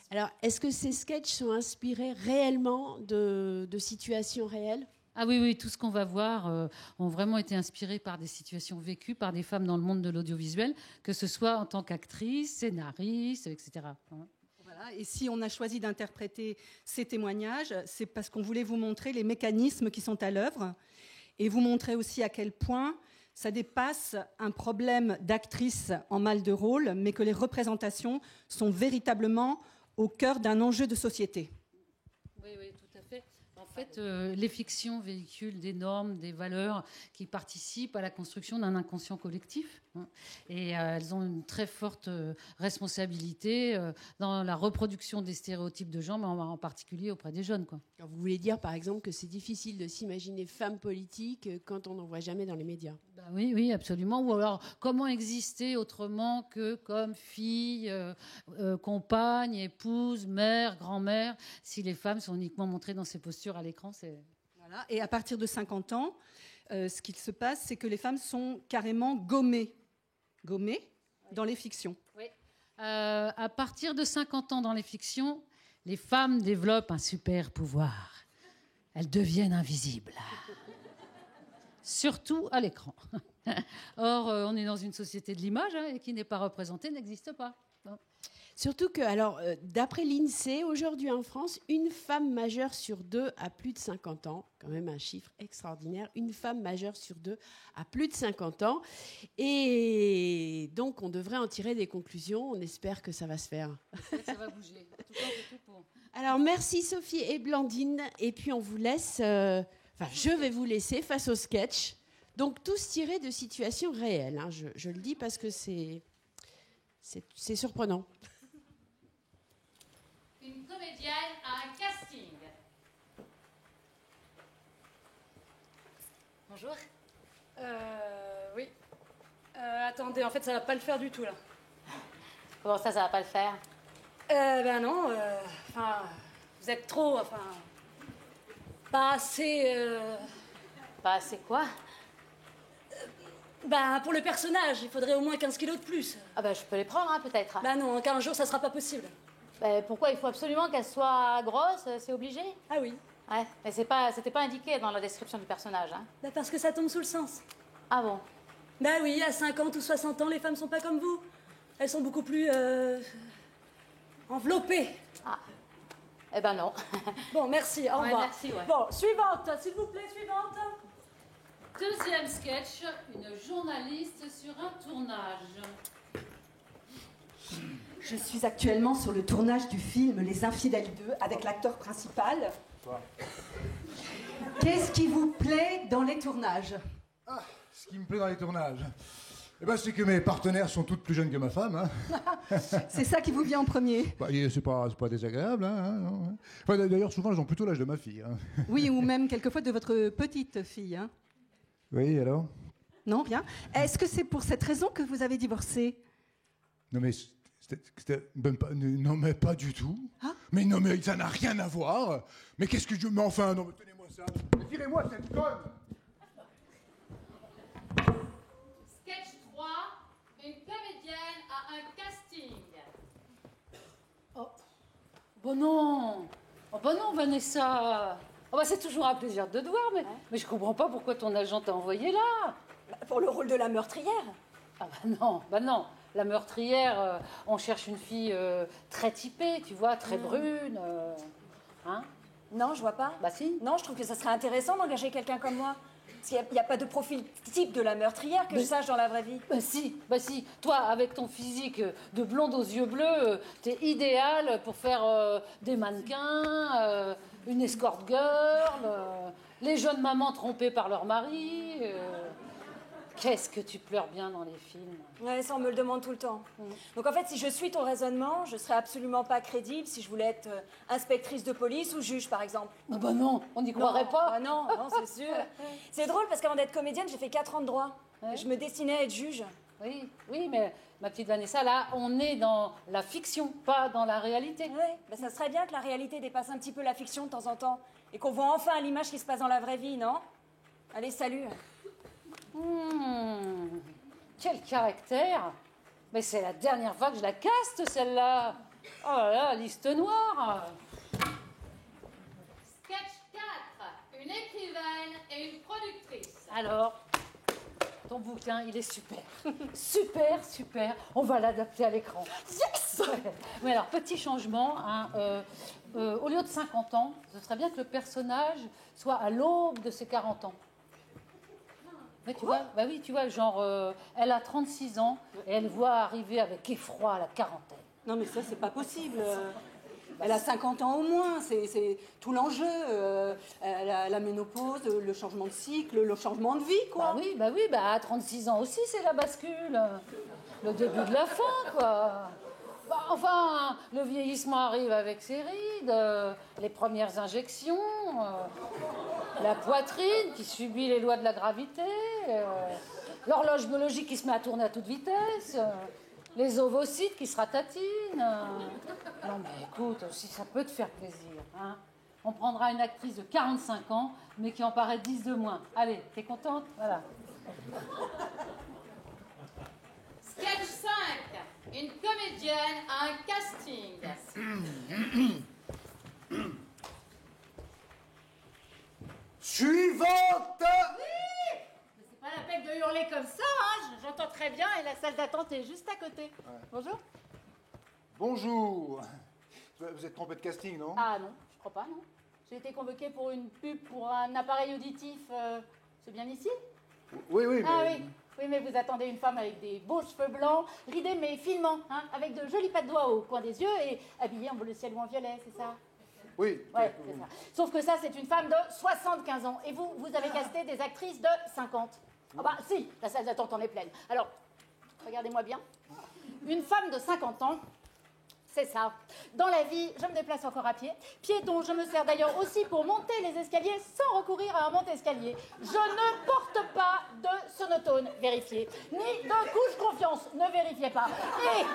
Alors, est-ce que ces sketchs sont inspirés réellement de situations réelles ? Ah oui, tout ce qu'on va voir ont vraiment été inspirés par des situations vécues par des femmes dans le monde de l'audiovisuel, que ce soit en tant qu'actrice, scénariste, etc. Voilà, et si on a choisi d'interpréter ces témoignages, c'est parce qu'on voulait vous montrer les mécanismes qui sont à l'œuvre et vous montrer aussi à quel point ça dépasse un problème d'actrice en mal de rôle, mais que les représentations sont véritablement au cœur d'un enjeu de société. Oui, tout à fait. En fait, les fictions véhiculent des normes, des valeurs qui participent à la construction d'un inconscient collectif. Et elles ont une très forte responsabilité dans la reproduction des stéréotypes de genre, mais en particulier auprès des jeunes. Alors vous voulez dire, par exemple, que c'est difficile de s'imaginer femme politique quand on n'en voit jamais dans les médias ? Oui, absolument. Ou alors, comment exister autrement que comme fille, compagne, épouse, mère, grand-mère, si les femmes sont uniquement montrées dans ces postures à l'écran, Voilà. Et à partir de 50 ans, ce qui se passe, c'est que les femmes sont carrément gommées dans les fictions. Oui. À partir de 50 ans dans les fictions, les femmes développent un super pouvoir. Elles deviennent invisibles. Surtout à l'écran. Or, on est dans une société de l'image et qui n'est pas représentée n'existe pas. Bon. Surtout que, alors, d'après l'INSEE, aujourd'hui en France, une femme majeure sur 2 a plus de 50 ans. Quand même un chiffre extraordinaire. Une femme majeure sur 2 a plus de 50 ans. Et donc, on devrait en tirer des conclusions. On espère que ça va se faire. Ça va bouger. Tout pour. Alors, merci Sophie et Blandine. Et puis, on vous laisse... je vais vous laisser face au sketch. Donc, tous tirés de situations réelles. Hein. Je le dis parce que c'est surprenant. Une comédienne a un casting. Bonjour. Oui. Attendez, en fait, ça va pas le faire du tout, là. Comment ça va pas le faire? Ben non, vous êtes trop, pas assez... Pas assez quoi? Pour le personnage, il faudrait au moins 15 kilos de plus. Ah ben, je peux les prendre, hein, peut-être. Ben non, en 15 jours, ça sera pas possible. Pourquoi? Il faut absolument qu'elle soit grosse, c'est obligé? Ah oui. Ouais, mais c'était pas indiqué dans la description du personnage, hein. Parce que ça tombe sous le sens. Ah bon? Ben oui, à 50 ou 60 ans, les femmes sont pas comme vous. Elles sont beaucoup plus... enveloppées. Ah. Eh ben non. Bon, merci, au revoir. Merci, ouais. Bon, suivante, s'il vous plaît, suivante. Deuxième sketch, une journaliste sur un tournage. Je suis actuellement sur le tournage du film Les Infidèles 2 avec l'acteur principal. Qu'est-ce qui vous plaît dans les tournages? Ce qui me plaît dans les tournages, c'est que mes partenaires sont toutes plus jeunes que ma femme. Hein. C'est ça qui vous vient en premier? C'est pas désagréable. Hein. D'ailleurs, souvent, elles ont plutôt l'âge de ma fille. Hein. Oui, ou même quelquefois de votre petite fille. Hein. Oui, alors? Non, rien. Est-ce que c'est pour cette raison que vous avez divorcé? Non, mais c'était même pas... Non, mais pas du tout. Hein? Mais non, mais ça n'a rien à voir. Mais qu'est-ce que je... Mais enfin, non, mais tenez-moi ça. Tirez-moi cette conne. Sketch 3, une comédienne a un casting. Oh. Bon non. Oh bon non, Vanessa. Oh c'est toujours un plaisir de te voir, mais je comprends pas pourquoi ton agent t'a envoyé là. Pour le rôle de la meurtrière. Ah bah non. La meurtrière, on cherche une fille très typée, tu vois, très brune. Hein? Non, je vois pas. Bah si. Non, je trouve que ça serait intéressant d'engager quelqu'un comme moi. Parce qu'il n'y a pas de profil type de la meurtrière que je sache dans la vraie vie. Bah si. Toi, avec ton physique de blonde aux yeux bleus, t'es idéal pour faire des mannequins, une escort girl, Les jeunes mamans trompées par leur mari. Qu'est-ce que tu pleures bien dans les films. Ouais, ça on me le demande tout le temps. Donc en fait, si je suis ton raisonnement, je serais absolument pas crédible si je voulais être inspectrice de police ou juge, par exemple. Ah bah non, on n'y croirait pas. Ah non, c'est sûr. C'est drôle parce qu'avant d'être comédienne, j'ai fait 4 ans de droit. Ouais. Je me destinais à être juge. Oui, mais ma petite Vanessa, là, on est dans la fiction, pas dans la réalité. Oui, bah ça serait bien que la réalité dépasse un petit peu la fiction de temps en temps et qu'on voit enfin l'image qui se passe dans la vraie vie, non? Allez, salut. Quel caractère! Mais c'est la dernière fois que je la caste, celle-là. Oh là là, liste noire. Sketch 4, une écrivaine et une productrice. Alors, ton bouquin, il est super. Super. On va l'adapter à l'écran. Yes! Mais alors, petit changement, hein, au lieu de 50 ans, ce serait bien que le personnage soit à l'aube de ses 40 ans. Mais tu vois, bah oui, tu vois, genre, elle a 36 ans et elle voit arriver avec effroi la quarantaine. Non, mais ça, c'est pas possible. Elle a 50 ans au moins, c'est tout l'enjeu. La ménopause, le changement de cycle, le changement de vie, quoi. Bah oui, à 36 ans aussi, c'est la bascule. Le début de la fin, quoi. Bah, enfin, le vieillissement arrive avec ses rides, les premières injections, la poitrine qui subit les lois de la gravité, l'horloge biologique qui se met à tourner à toute vitesse, les ovocytes qui se ratatinent. Non mais écoute, si ça peut te faire plaisir, hein, on prendra une actrice de 45 ans, mais qui en paraît 10 de moins. Allez, t'es contente? Voilà. Sketch 5, une comédienne à un casting. Suivante! Oui! Mais c'est pas la peine de hurler comme ça, hein. J'entends très bien et la salle d'attente est juste à côté. Ouais. Bonjour. Bonjour. Vous êtes trompé de casting, non? Ah non, je crois pas, non. J'ai été convoquée pour une pub pour un appareil auditif. C'est bien ici? Oui, mais... Ah oui. Oui, mais vous attendez une femme avec des beaux cheveux blancs, ridés mais filmants, hein, avec de jolis pattes doigts au coin des yeux et habillée en bleu ciel ou en violet, c'est ça? Oui. Ouais, c'est ça. Sauf que ça, c'est une femme de 75 ans. Et vous avez casté des actrices de 50. Ah bah si, la salle d'attente en est pleine. Alors, regardez-moi bien. Une femme de 50 ans, c'est ça. Dans la vie, je me déplace encore à pied. Piéton, je me sers d'ailleurs aussi pour monter les escaliers sans recourir à un monte-escalier. Je ne porte pas de sonotone, vérifiez. Ni de couche confiance, ne vérifiez pas. Et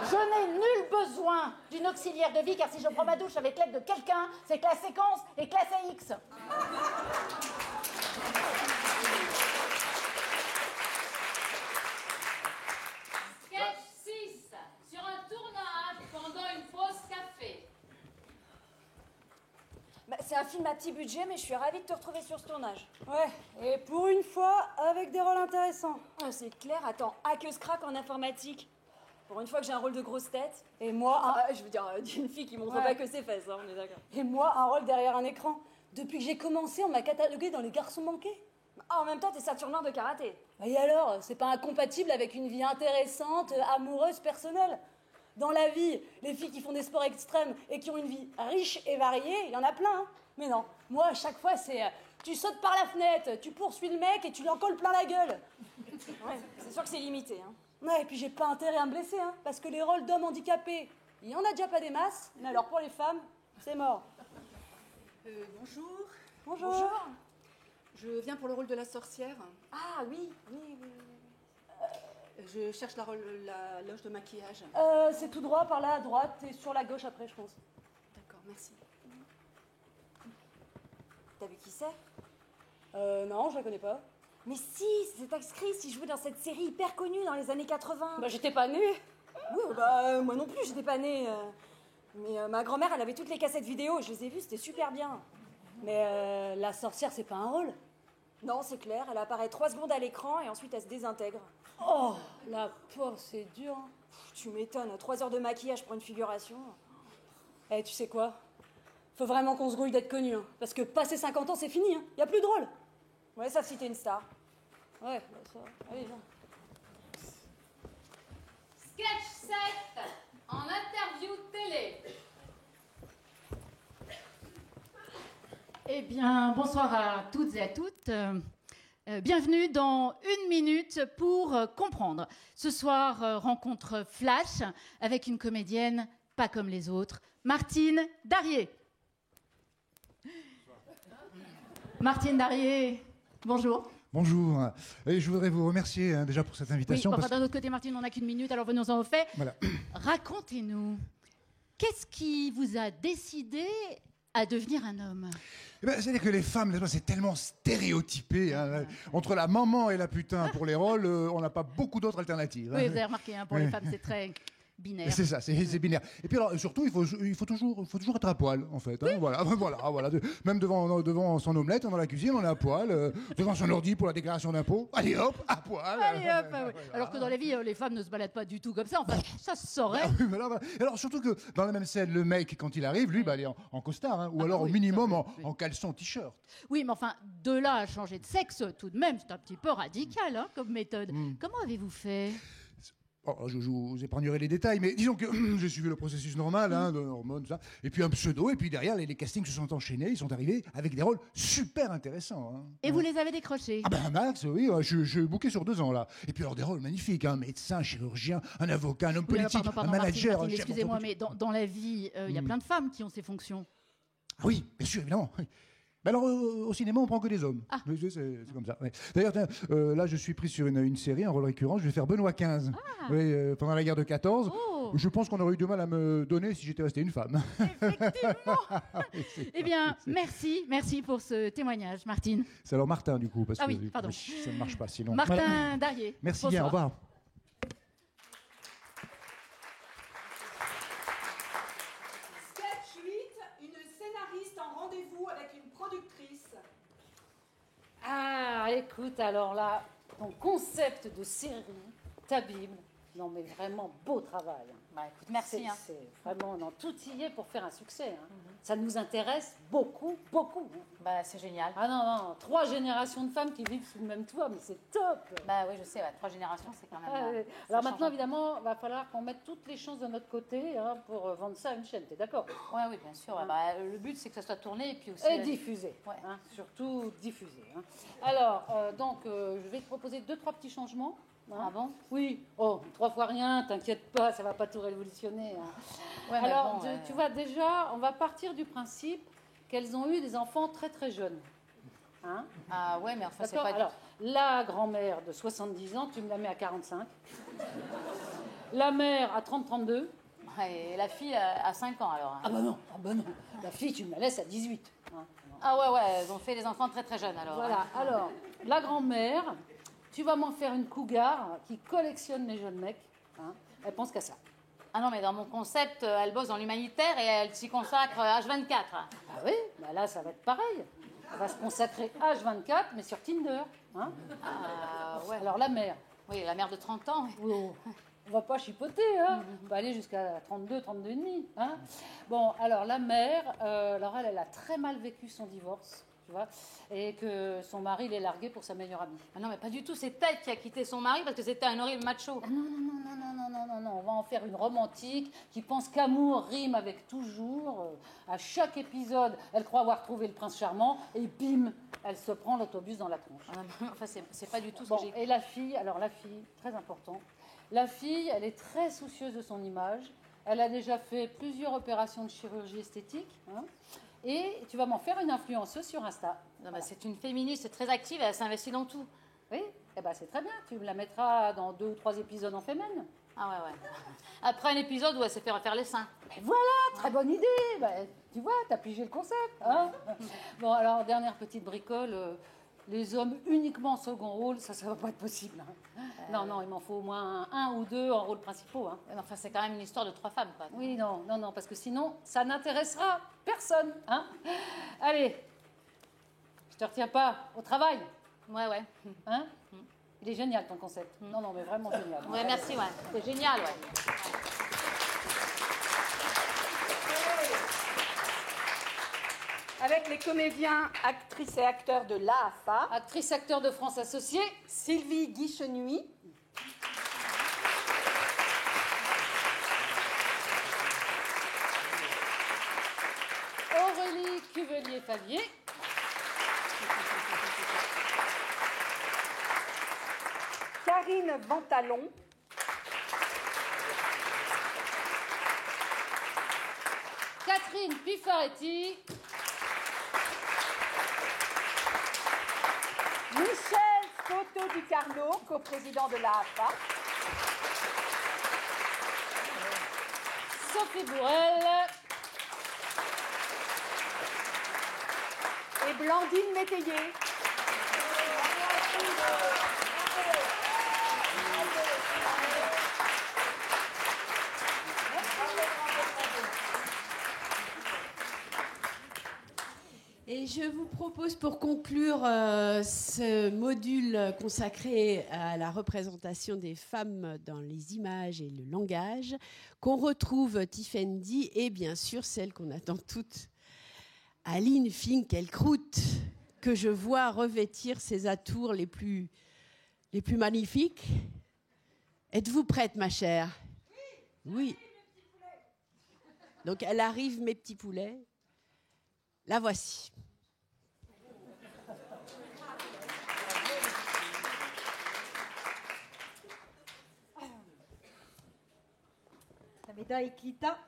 je n'ai nul besoin d'une auxiliaire de vie, car si je prends ma douche avec l'aide de quelqu'un, c'est que la séquence est classée X. Sketch 6, sur un tournage pendant une pause café. Bah, c'est un film à petit budget, mais je suis ravie de te retrouver sur ce tournage. Ouais, et pour une fois, avec des rôles intéressants. Ah, c'est clair, attends, hackeuse crack en informatique. Pour une fois que j'ai un rôle de grosse tête. Et moi, je veux dire, d'une fille qui montre pas que ses fesses, hein, on est d'accord. Et moi, un rôle derrière un écran. Depuis que j'ai commencé, on m'a catalogué dans les garçons manqués. Ah, en même temps, t'es ceinture noire de karaté. Et alors, c'est pas incompatible avec une vie intéressante, amoureuse, personnelle. Dans la vie, les filles qui font des sports extrêmes et qui ont une vie riche et variée, il y en a plein. Hein. Mais non, moi, à chaque fois, c'est tu sautes par la fenêtre, tu poursuis le mec et tu lui en colles plein la gueule. Ouais, c'est sûr que c'est limité. Hein. Ouais, et puis j'ai pas intérêt à me blesser, hein, parce que les rôles d'hommes handicapés, il y en a déjà pas des masses, mais alors pour les femmes, c'est mort. Bonjour. Bonjour. Je viens pour le rôle de la sorcière. Ah oui. Je cherche la loge de maquillage. C'est tout droit par là à droite et sur la gauche après, je pense. D'accord, merci. T'as vu qui c'est? Non, je la connais pas. Mais si, c'est cette actrice qui jouait dans cette série hyper connue dans les années 80. Bah j'étais pas née. Oui, moi non plus, j'étais pas née. Mais ma grand-mère, elle avait toutes les cassettes vidéo, je les ai vues, c'était super bien. Mais la sorcière, c'est pas un rôle? Non, c'est clair, elle apparaît 3 secondes à l'écran et ensuite elle se désintègre. Oh, la pauvre, c'est dur. Hein. Tu m'étonnes, 3 heures de maquillage pour une figuration. Eh, tu sais quoi? Faut vraiment qu'on se grouille d'être connu, hein, parce que passer 50 ans, c'est fini, hein. Y a plus de rôle. Ouais, sauf si t'es une star. Ouais, bah ça... Allez, viens. Sketch 7, en interview télé. Eh bien, bonsoir à toutes et à toutes. Bienvenue dans 1 minute pour comprendre. Ce soir, rencontre flash avec une comédienne pas comme les autres, Martine Darrier. Martine Darrier, bonjour. Bonjour. Et je voudrais vous remercier déjà pour cette invitation. Oui, enfin, d'un autre côté, Martine, on n'a qu'1 minute, alors venons-en au fait. Voilà. Racontez-nous, qu'est-ce qui vous a décidé à devenir un homme? C'est-à-dire que les femmes, c'est tellement stéréotypé. Hein. Entre la maman et la putain pour les rôles, on n'a pas beaucoup d'autres alternatives. Oui, vous avez remarqué, hein, pour les femmes, c'est très binaire. C'est ça, c'est binaire. Et puis alors, surtout, il faut toujours être à poil, en fait. Hein. Voilà. Même devant son omelette, dans la cuisine, on est à poil. Devant son ordi pour la déclaration d'impôt, allez hop, à poil. Allez hop, oui. Alors que dans la vie, les femmes ne se baladent pas du tout comme ça. Enfin, ça se saurait. Ah oui, alors, surtout que dans la même scène, le mec, quand il arrive, lui, il est en costard, hein, ou alors au minimum en caleçon t-shirt. Oui, mais enfin, de là à changer de sexe, tout de même, c'est un petit peu radical hein, comme méthode. Comment avez-vous fait? Je vous épargnerai les détails, mais disons que j'ai suivi le processus normal, de hormones, tout ça, et puis un pseudo, et puis derrière, les castings se sont enchaînés, ils sont arrivés avec des rôles super intéressants. Hein. Et vous les avez décrochés? Ah ben Max, oui, je booké sur 2 ans, là. Et puis alors des rôles magnifiques, un médecin, un chirurgien, un avocat, un homme politique, pardon, un manager... Martine, excusez-moi, mais dans la vie, il y a plein de femmes qui ont ces fonctions. Ah oui, bien sûr, évidemment. Oui. Ben alors, au cinéma, on prend que des hommes. Ah. C'est comme ça. Ouais. D'ailleurs, là, je suis pris sur une série, un rôle récurrent. Je vais faire Benoît XV. Pendant la guerre de 14. Oh. Je pense qu'on aurait eu du mal à me donner si j'étais resté une femme. Effectivement. Eh bien, merci pour ce témoignage, Martine. C'est alors Martin, du coup, parce que pardon. Ça ne marche pas sinon. Martin Darrier. Merci bien, au revoir. Ah, écoute, alors là, ton concept de série, ta Bible, non mais vraiment beau travail. Bah écoute, merci. C'est vraiment, tout y est pour faire un succès. Hein. Ça nous intéresse beaucoup. Hein. Bah c'est génial. Ah non, 3 générations de femmes qui vivent sous le même toit, mais c'est top. Bah oui, je sais, 3 générations, c'est quand même... Alors maintenant, évidemment, il va falloir qu'on mette toutes les chances de notre côté hein, pour vendre ça à une chaîne, t'es d'accord? Oui, bien sûr. Le but, c'est que ça soit tourné et puis aussi... Et diffusé, hein, surtout diffusé. Hein. Alors, je vais te proposer 2-3 petits changements. Hein. Ah bon? Oui. 3 fois rien, t'inquiète pas, ça va pas tout révolutionner. Hein. Ouais, alors, tu vois, déjà, on va partir du principe qu'elles ont eu des enfants très très jeunes. Hein? Ah ouais, mais enfin, c'est pas... Alors, la grand-mère de 70 ans, tu me la mets à 45. La mère à 30-32. Et la fille à 5 ans, alors. Ah bah non. La fille, tu me la laisses à 18. Hein. Ah ouais, elles ont fait des enfants très très jeunes, alors. Voilà, alors, la grand-mère... Tu vas m'en faire une cougar qui collectionne les jeunes mecs. Hein. Elle pense qu'à ça. Ah non, mais dans mon concept, elle bosse dans l'humanitaire et elle s'y consacre H24. Ah oui, bah là, ça va être pareil. Elle va se consacrer H24, mais sur Tinder. Hein. Ah ouais. Alors la mère. Oui, la mère de 30 ans. On va pas chipoter, hein. On va aller jusqu'à 32 et demi. Hein. Bon, alors la mère, elle a très mal vécu son divorce. Tu vois, et que son mari l'ait larguée pour sa meilleure amie. Ah non, mais pas du tout, c'est elle qui a quitté son mari parce que c'était un horrible macho. Ah non, on va en faire une romantique qui pense qu'amour rime avec toujours. À chaque épisode, elle croit avoir trouvé le prince charmant et bim, elle se prend l'autobus dans la tronche. Ah non, enfin, c'est pas du tout ce que j'ai... Et la fille, très important, la fille, elle est très soucieuse de son image. Elle a déjà fait plusieurs opérations de chirurgie esthétique, hein. Et tu vas m'en faire une influenceuse sur Insta. Non, bah, c'est une féministe très active, elle s'investit dans tout. Oui, eh ben, c'est très bien. Tu me la mettras dans 2 ou 3 épisodes en féminin. Ah ouais. Après un épisode où elle s'est fait refaire les seins. Mais voilà, très bonne idée. Bah, tu vois, t'as pigé le concept. Hein. Bon, alors, dernière petite bricole. Les hommes uniquement en second rôle, ça va pas être possible. Hein. Non, il m'en faut au moins 1 ou 2 en rôle principaux. Hein. Enfin, c'est quand même une histoire de 3 femmes, quoi. Oui, non, parce que sinon, ça n'intéressera personne. Hein. Allez, je te retiens pas au travail. Ouais. Hein. Il est génial ton concept. Non, mais vraiment génial. Ouais, merci, ouais. C'est génial, ouais. Avec les comédiens, actrices et acteurs de l'AFA. Actrice-acteur de France Associée, Sylvie Guichenuy. Aurélie Cuvelier-Favier. Karine Ventalon. Catherine Pifaretti. Michel Soto Di Carlo, coprésident de l'AFA. Sophie Bourrel. Et Blandine Métayer. Et je vous propose pour conclure ce module consacré à la représentation des femmes dans les images et le langage, qu'on retrouve Tiffany et bien sûr celle qu'on attend toutes, Aline Finkielkraut, que je vois revêtir ses atours les plus magnifiques. Êtes-vous prête, ma chère? Oui. Donc elle arrive, mes petits poulets. La voici. La médaille Kita.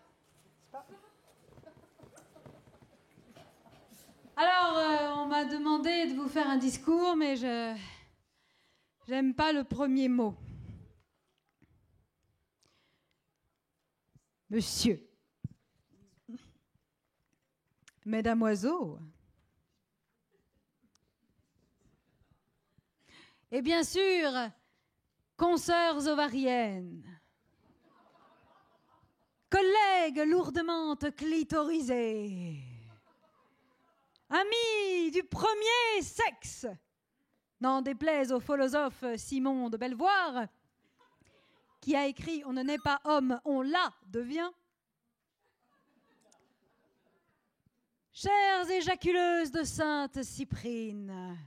Alors, on m'a demandé de vous faire un discours, mais j'aime pas le premier mot. Monsieur. Mesdames oiseaux. Et bien sûr, consoeurs ovariennes. Collègues lourdement clitorisés. Amis du premier sexe. N'en déplaise au philosophe Simon de Belvoir, qui a écrit « On ne naît pas homme, on la devient ». Chères éjaculeuses de Sainte Cyprine,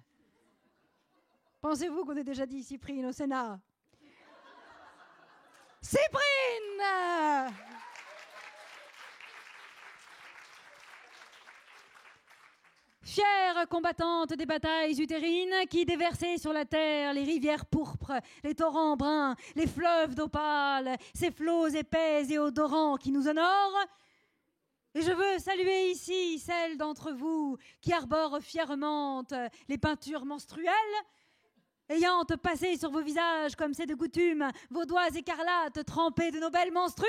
pensez-vous qu'on ait déjà dit Cyprine au Sénat? Cyprine! Fière combattante des batailles utérines qui déversaient sur la terre les rivières pourpres, les torrents bruns, les fleuves d'opale, ces flots épais et odorants qui nous honorent. Et je veux saluer ici celles d'entre vous qui arborent fièrement les peintures menstruelles, ayant passé sur vos visages, comme c'est de coutume, vos doigts écarlates trempés de nos belles menstrues.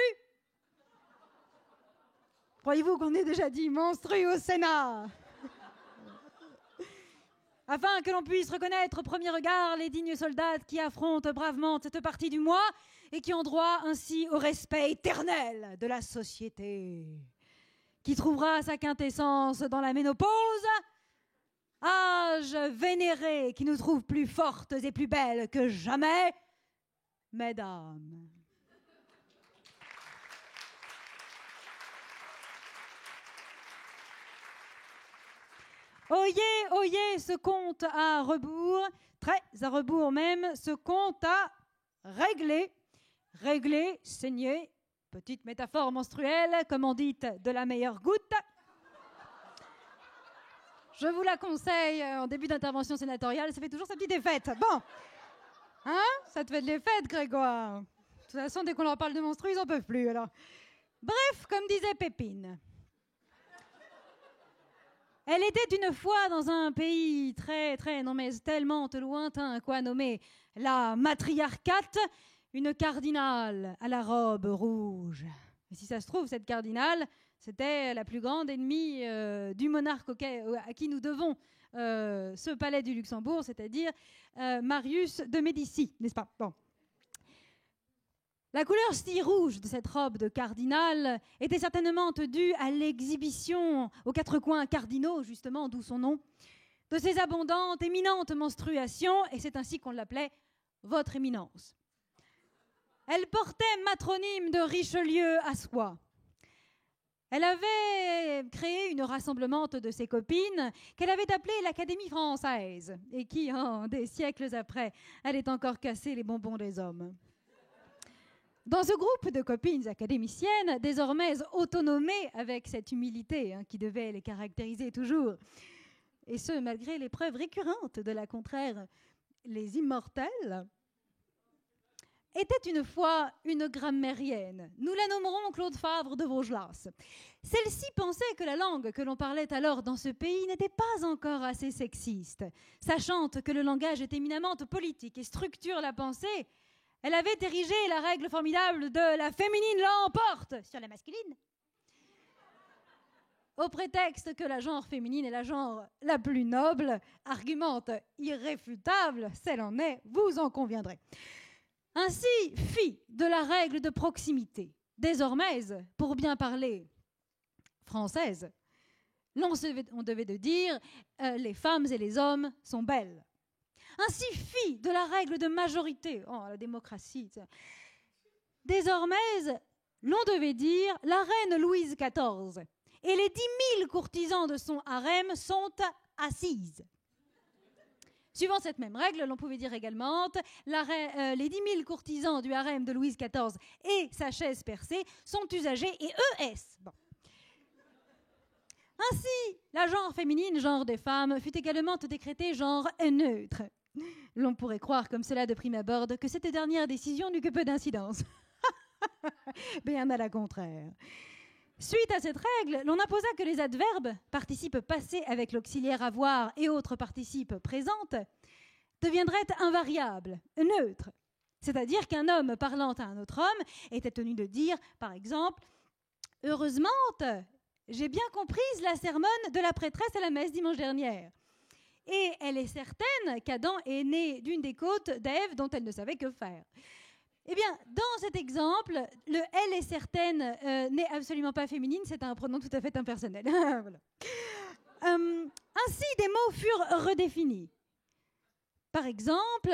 Croyez-vous qu'on ait déjà dit menstrues au Sénat? Afin que l'on puisse reconnaître au premier regard les dignes soldats qui affrontent bravement cette partie du mois et qui ont droit ainsi au respect éternel de la société, qui trouvera sa quintessence dans la ménopause, âge vénéré qui nous trouve plus fortes et plus belles que jamais, mesdames. Oyez, oyez ce compte à rebours, très à rebours même, ce compte à régler. Régler, saigner, petite métaphore menstruelle, commandite de la meilleure goutte. Je vous la conseille en début d'intervention sénatoriale, ça fait toujours sa petite effette. Bon, hein? Ça te fait de l'effette, Grégoire. De toute façon, dès qu'on leur parle de menstrues, ils n'en peuvent plus, alors. Bref, comme disait Pépine. Elle était une fois dans un pays non mais tellement lointain, quoi, nommé la matriarcate, une cardinale à la robe rouge. Et si ça se trouve, cette cardinale, c'était la plus grande ennemie du monarque à qui nous devons ce palais du Luxembourg, c'est-à-dire Marius de Médicis, n'est-ce pas? Bon. La couleur si rouge de cette robe de cardinal était certainement due à l'exhibition aux quatre coins cardinaux, justement, d'où son nom, de ses abondantes, éminentes menstruations, et c'est ainsi qu'on l'appelait Votre Éminence. Elle portait matronyme de Richelieu à soi. Elle avait créé une rassemblemente de ses copines qu'elle avait appelée l'Académie française, et qui, des siècles après, allait encore casser les bonbons des hommes. Dans ce groupe de copines académiciennes, désormais autonomées avec cette humilité qui devait les caractériser toujours, et ce malgré les preuves récurrentes de la contraire, les immortels, était une fois une grammairienne. Nous la nommerons Claude Favre de Vaugelas. Celle-ci pensait que la langue que l'on parlait alors dans ce pays n'était pas encore assez sexiste. Sachant que le langage est éminemment politique et structure la pensée, elle avait érigé la règle formidable de la féminine l'emporte sur la masculine, au prétexte que la genre féminine est la genre la plus noble, argumente irréfutable, celle en est, vous en conviendrez. Ainsi fit de la règle de proximité, désormais, pour bien parler française, on devait de dire les femmes et les hommes sont belles. Ainsi fit de la règle de majorité, oh la démocratie, désormais l'on devait dire la reine Louise XIV et les 10 000 courtisans de son harem sont assises. Suivant cette même règle, l'on pouvait dire également les 10 000 courtisans du harem de Louise XIV et sa chaise percée sont usagés et ES. Bon. Ainsi, la genre féminine, genre des femmes, fut également décrétée genre neutre. L'on pourrait croire, comme cela de prime abord, que cette dernière décision n'eut que peu d'incidence. Bien à la contraire. Suite à cette règle, l'on imposa que les adverbes, participes passés avec l'auxiliaire avoir et autres participes présentes, deviendraient invariables, neutres. C'est-à-dire qu'un homme parlant à un autre homme était tenu de dire, par exemple, « Heureusement, j'ai bien comprise la sermonne de la prêtresse à la messe dimanche dernière. » Et elle est certaine qu'Adam est né d'une des côtes d'Ève dont elle ne savait que faire. Eh bien, dans cet exemple, le « elle est certaine » n'est absolument pas féminine, c'est un pronom tout à fait impersonnel. Voilà. Ainsi, des mots furent redéfinis. Par exemple,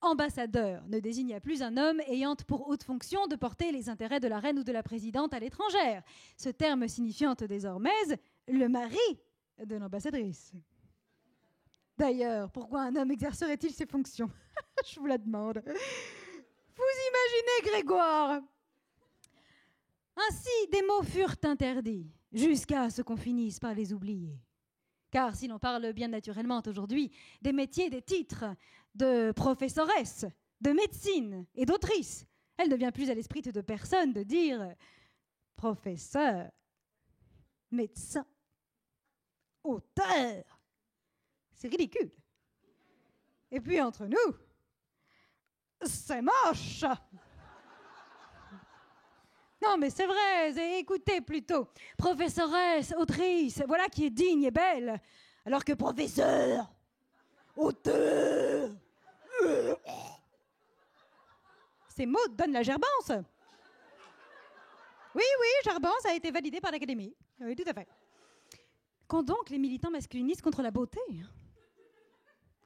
ambassadeur ne désigna plus un homme ayant pour haute fonction de porter les intérêts de la reine ou de la présidente à l'étrangère, ce terme signifiant désormais le mari de l'ambassadrice. D'ailleurs, pourquoi un homme exercerait-il ces fonctions? Je vous la demande. Vous imaginez, Grégoire? Ainsi, des mots furent interdits, jusqu'à ce qu'on finisse par les oublier. Car si l'on parle bien naturellement aujourd'hui des métiers, des titres de professoresse, de médecine et d'autrice, elle ne vient plus à l'esprit de personne de dire professeur, médecin, auteur. C'est ridicule. Et puis entre nous, c'est moche. Non, mais c'est vrai, écoutez plutôt. Professoresse, autrice, voilà qui est digne et belle. Alors que professeur, auteur. Ces mots donnent la gerbance. Oui, gerbance a été validée par l'Académie. Oui, tout à fait. Quand donc les militants masculinistes contre la beauté,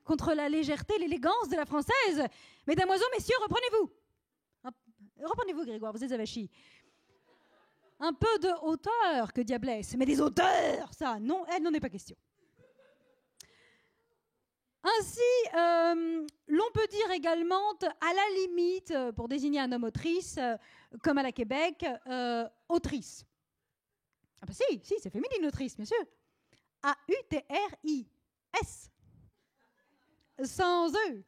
contre la légèreté, l'élégance de la française? Mesdamoiselles, messieurs, reprenez-vous. Reprenez-vous, Grégoire, vous êtes avachi. Un peu de hauteur, que diablesse. Mais des auteurs, ça, non, elle n'en est pas question. Ainsi, l'on peut dire également, à la limite, pour désigner un homme autrice, comme à la Québec, autrice. Ah bah si, c'est féminine, autrice, bien sûr. A-U-T-R-I-S. Sans E.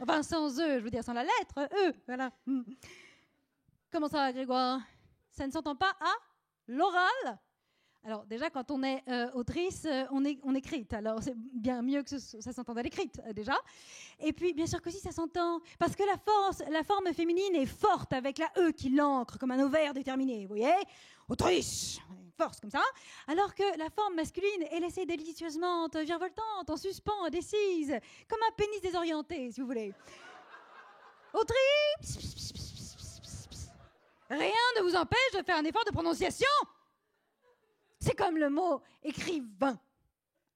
Enfin, sans E, je veux dire sans la lettre E. Voilà. Comment ça, Grégoire? Ça ne s'entend pas à l'oral? Alors déjà, quand on est autrice, on écrite. Alors c'est bien mieux que ça s'entende à l'écrite, déjà. Et puis, bien sûr que si, ça s'entend. Parce que la forme féminine est forte avec la E qui l'ancre comme un ovaire déterminé. Vous voyez? Autrice, force comme ça. Alors que la forme masculine est laissée délicieusement virevoltante, en suspens, indécise, comme un pénis désorienté, si vous voulez. Autrice. Rien ne vous empêche de faire un effort de prononciation. C'est comme le mot écrivain.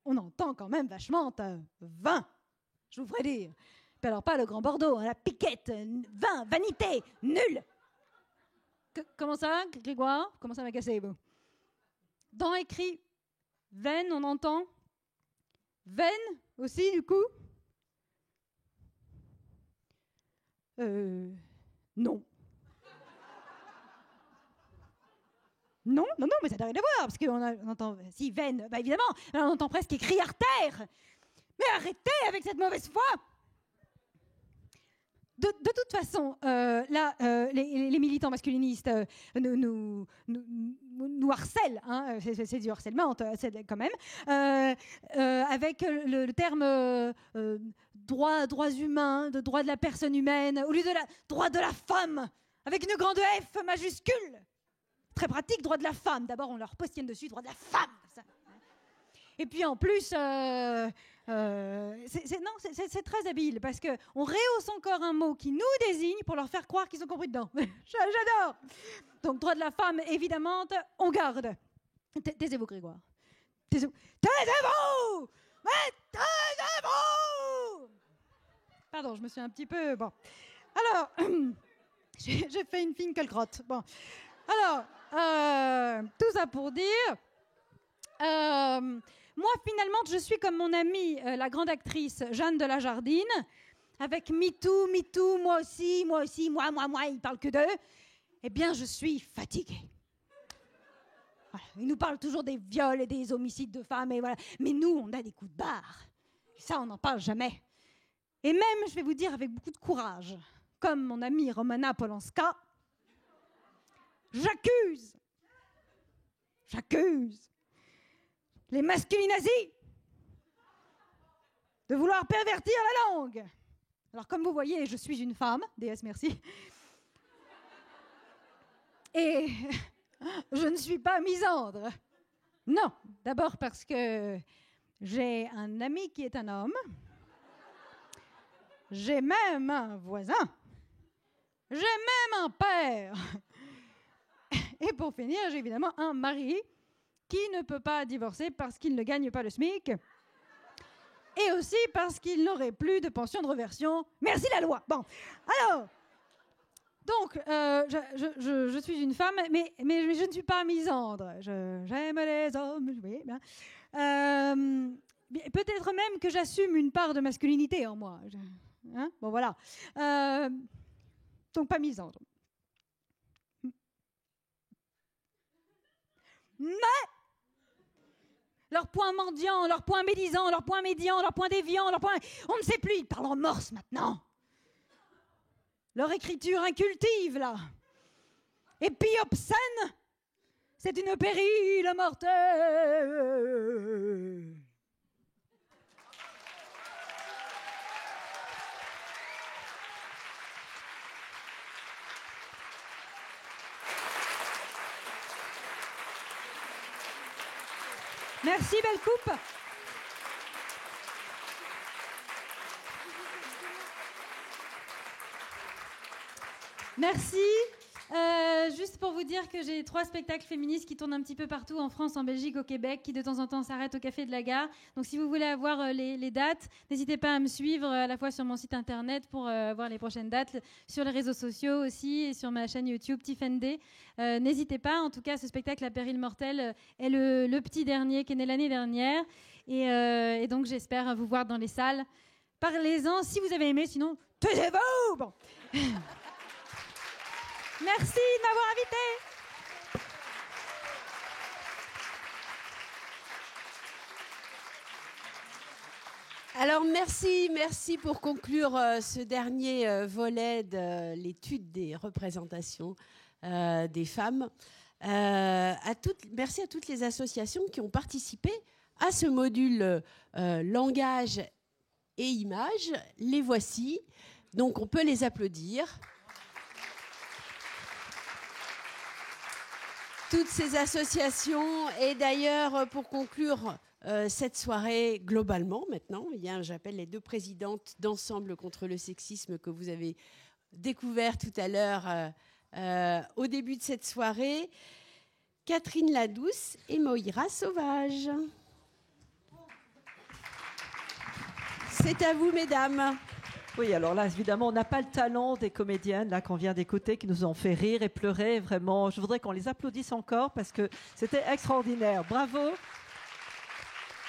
On entend quand même vachement vin, je vous ferai dire. Puis alors pas le grand Bordeaux, la piquette, vin, vanité, nul. Comment ça, Grégoire? Comment ça m'a cassé, vous? Dans écrit veine, on entend veine aussi, du coup? Non. Non, mais ça n'a rien à voir, parce qu'on entend... Si, veine, bah évidemment, on entend presque écrit artère. Mais arrêtez avec cette mauvaise foi. De toute façon, là, les militants masculinistes nous harcèlent, hein, c'est du harcèlement quand même, avec le terme droits humains, de droit de la personne humaine, au lieu de droit de la femme, avec une grande F majuscule. Très pratique, droit de la femme. D'abord, on leur postienne dessus, droit de la femme. Ça. Et puis en plus, c'est très habile parce qu'on rehausse encore un mot qui nous désigne pour leur faire croire qu'ils ont compris dedans. J'adore. Donc, droit de la femme, évidemment, on garde. Taisez-vous, Grégoire. Taisez-vous. Mais taisez-vous. Pardon, je me suis un petit peu... Bon. Alors, j'ai fait une fine calcrotte. Bon. Alors, tout ça pour dire... moi, finalement, je suis comme mon amie, la grande actrice Jeanne de la Jardine, avec MeToo, moi aussi, moi, ils parlent que d'eux. Eh bien, je suis fatiguée. Voilà. Ils nous parlent toujours des viols et des homicides de femmes, et voilà. Mais nous, on a des coups de barre. Et ça, on n'en parle jamais. Et même, je vais vous dire, avec beaucoup de courage, comme mon amie Romana Polanska, j'accuse les masculinazis de vouloir pervertir la langue. Alors, comme vous voyez, je suis une femme, déesse merci, et je ne suis pas misandre. Non, d'abord parce que j'ai un ami qui est un homme, j'ai même un voisin, j'ai même un père, et pour finir, j'ai évidemment un mari qui ne peut pas divorcer parce qu'il ne gagne pas le SMIC et aussi parce qu'il n'aurait plus de pension de réversion. Merci la loi. Bon, alors, donc, je suis une femme, mais je ne suis pas misandre. J'aime les hommes, oui, bien. Peut-être même que j'assume une part de masculinité en moi. Hein, bon, voilà. Donc, pas misandre. Mais leur point mendiant, leur point médisant, leur point médian, leur point déviant, leur point... On ne sait plus, ils parlent en morse maintenant. Leur écriture incultive, là. Et puis obscène, c'est une pérille mortelle. Merci, belle coupe. Merci. Juste pour vous dire que j'ai 3 spectacles féministes qui tournent un petit peu partout en France, en Belgique, au Québec, qui de temps en temps s'arrêtent au Café de la Gare. Donc si vous voulez avoir les dates, n'hésitez pas à me suivre à la fois sur mon site internet pour voir les prochaines dates, sur les réseaux sociaux aussi et sur ma chaîne YouTube Tiffany. N'hésitez pas. En tout cas, ce spectacle à péril mortel est le petit dernier qui est né l'année dernière. Et donc j'espère vous voir dans les salles. Parlez-en si vous avez aimé, sinon taisez-vous. Bon. Merci de m'avoir invité. Alors merci pour conclure ce dernier volet de l'étude des représentations des femmes. Merci à toutes les associations qui ont participé à ce module langage et images. Les voici, donc on peut les applaudir. Toutes ces associations, et d'ailleurs, pour conclure cette soirée globalement maintenant, j'appelle les 2 présidentes d'Ensemble contre le sexisme que vous avez découvert tout à l'heure au début de cette soirée, Catherine Ladouce et Moïra Sauvage. C'est à vous, mesdames. Oui, alors là, évidemment, on n'a pas le talent des comédiennes là qu'on vient d'écouter, qui nous ont fait rire et pleurer. Vraiment, je voudrais qu'on les applaudisse encore parce que c'était extraordinaire. Bravo.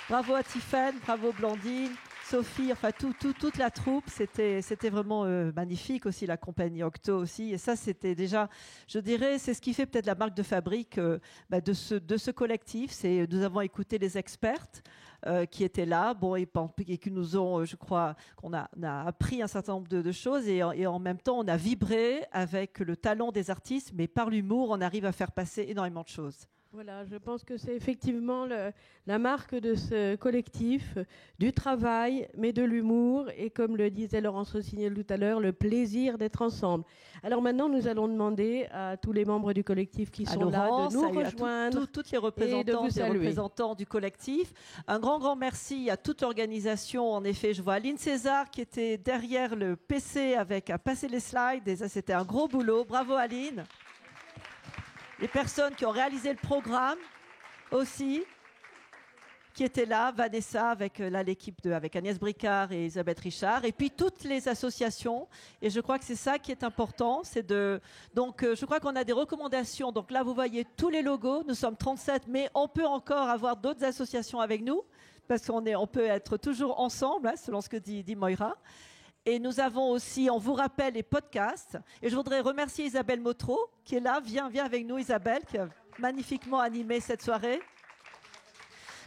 Bravo à Tiffany, bravo Blandine. Sophie, enfin toute la troupe, c'était vraiment magnifique aussi, la compagnie Octo aussi. Et ça, c'était déjà, je dirais, c'est ce qui fait peut-être la marque de fabrique de ce collectif. C'est nous avons écouté les expertes qui étaient là, et qui nous ont, je crois, qu'on a appris un certain nombre de choses et en même temps, on a vibré avec le talent des artistes, mais par l'humour, on arrive à faire passer énormément de choses. Voilà, je pense que c'est effectivement la marque de ce collectif, du travail, mais de l'humour, et comme le disait Laurence Rossignol tout à l'heure, le plaisir d'être ensemble. Alors maintenant, nous allons demander à tous les membres du collectif qui sont Laurence, là de nous rejoindre toutes les représentants du collectif. Un grand merci à toute l'organisation. En effet, je vois Aline César qui était derrière le PC à passer les slides, et ça, c'était un gros boulot. Bravo Aline. Les personnes qui ont réalisé le programme aussi, qui étaient là, Vanessa avec l'équipe avec Agnès Bricard et Elisabeth Richard, et puis toutes les associations. Et je crois que c'est ça qui est important. Donc je crois qu'on a des recommandations. Donc là, vous voyez tous les logos. Nous sommes 37, mais on peut encore avoir d'autres associations avec nous, parce qu'on peut être toujours ensemble, selon ce que dit Moira. Et nous avons aussi, on vous rappelle, les podcasts. Et je voudrais remercier Isabelle Motreau, qui est là. Viens avec nous, Isabelle, qui a magnifiquement animé cette soirée.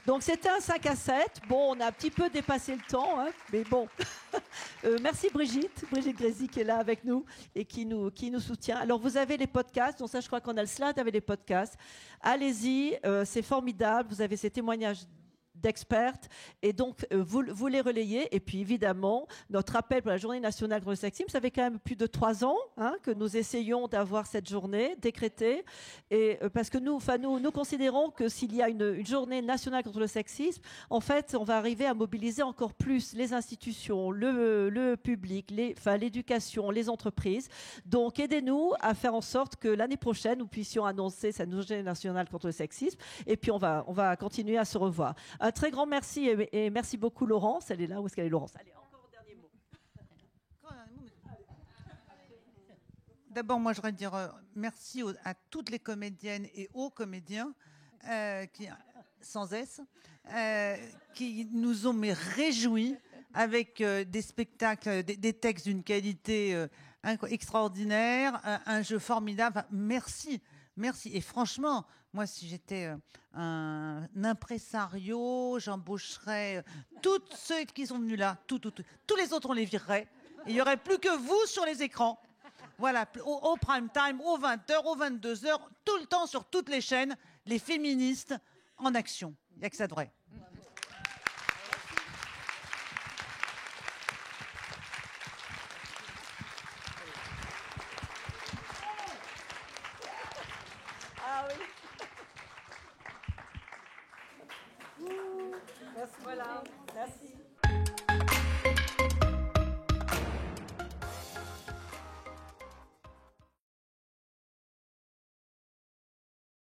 Donc, c'était un 5 à 7. Bon, on a un petit peu dépassé le temps, mais bon. Merci Brigitte Grézy, qui est là avec nous et qui nous soutient. Alors, vous avez les podcasts. Donc ça, je crois qu'on a le slide avec les podcasts. Allez-y, c'est formidable. Vous avez ces témoignages d'expertes, et donc vous les relayez. Et puis évidemment, notre appel pour la journée nationale contre le sexisme, ça fait quand même plus de 3 ans que nous essayons d'avoir cette journée décrétée, et parce que nous considérons que s'il y a une journée nationale contre le sexisme, en fait, on va arriver à mobiliser encore plus les institutions, le public, l'éducation, les entreprises. Donc aidez-nous à faire en sorte que l'année prochaine, nous puissions annoncer cette journée nationale contre le sexisme, et puis on va continuer à se revoir. Un très grand merci, et merci beaucoup Laurence. Elle est là. Où est-ce qu'elle est, Laurence? Allez, encore un dernier mot. D'abord, moi, je voudrais dire merci à toutes les comédiennes et aux comédiens, sans S, qui nous ont réjouis avec des spectacles, des textes d'une qualité extraordinaire, un jeu formidable. Enfin, merci. Et franchement, moi, si j'étais un impresario, j'embaucherais toutes ceux qui sont venus là. Tous les autres, on les virerait. Il n'y aurait plus que vous sur les écrans. Voilà, au prime time, aux 20h, aux 22h, tout le temps sur toutes les chaînes, les féministes en action. Il n'y a que ça de vrai. Merci. Voilà. Merci.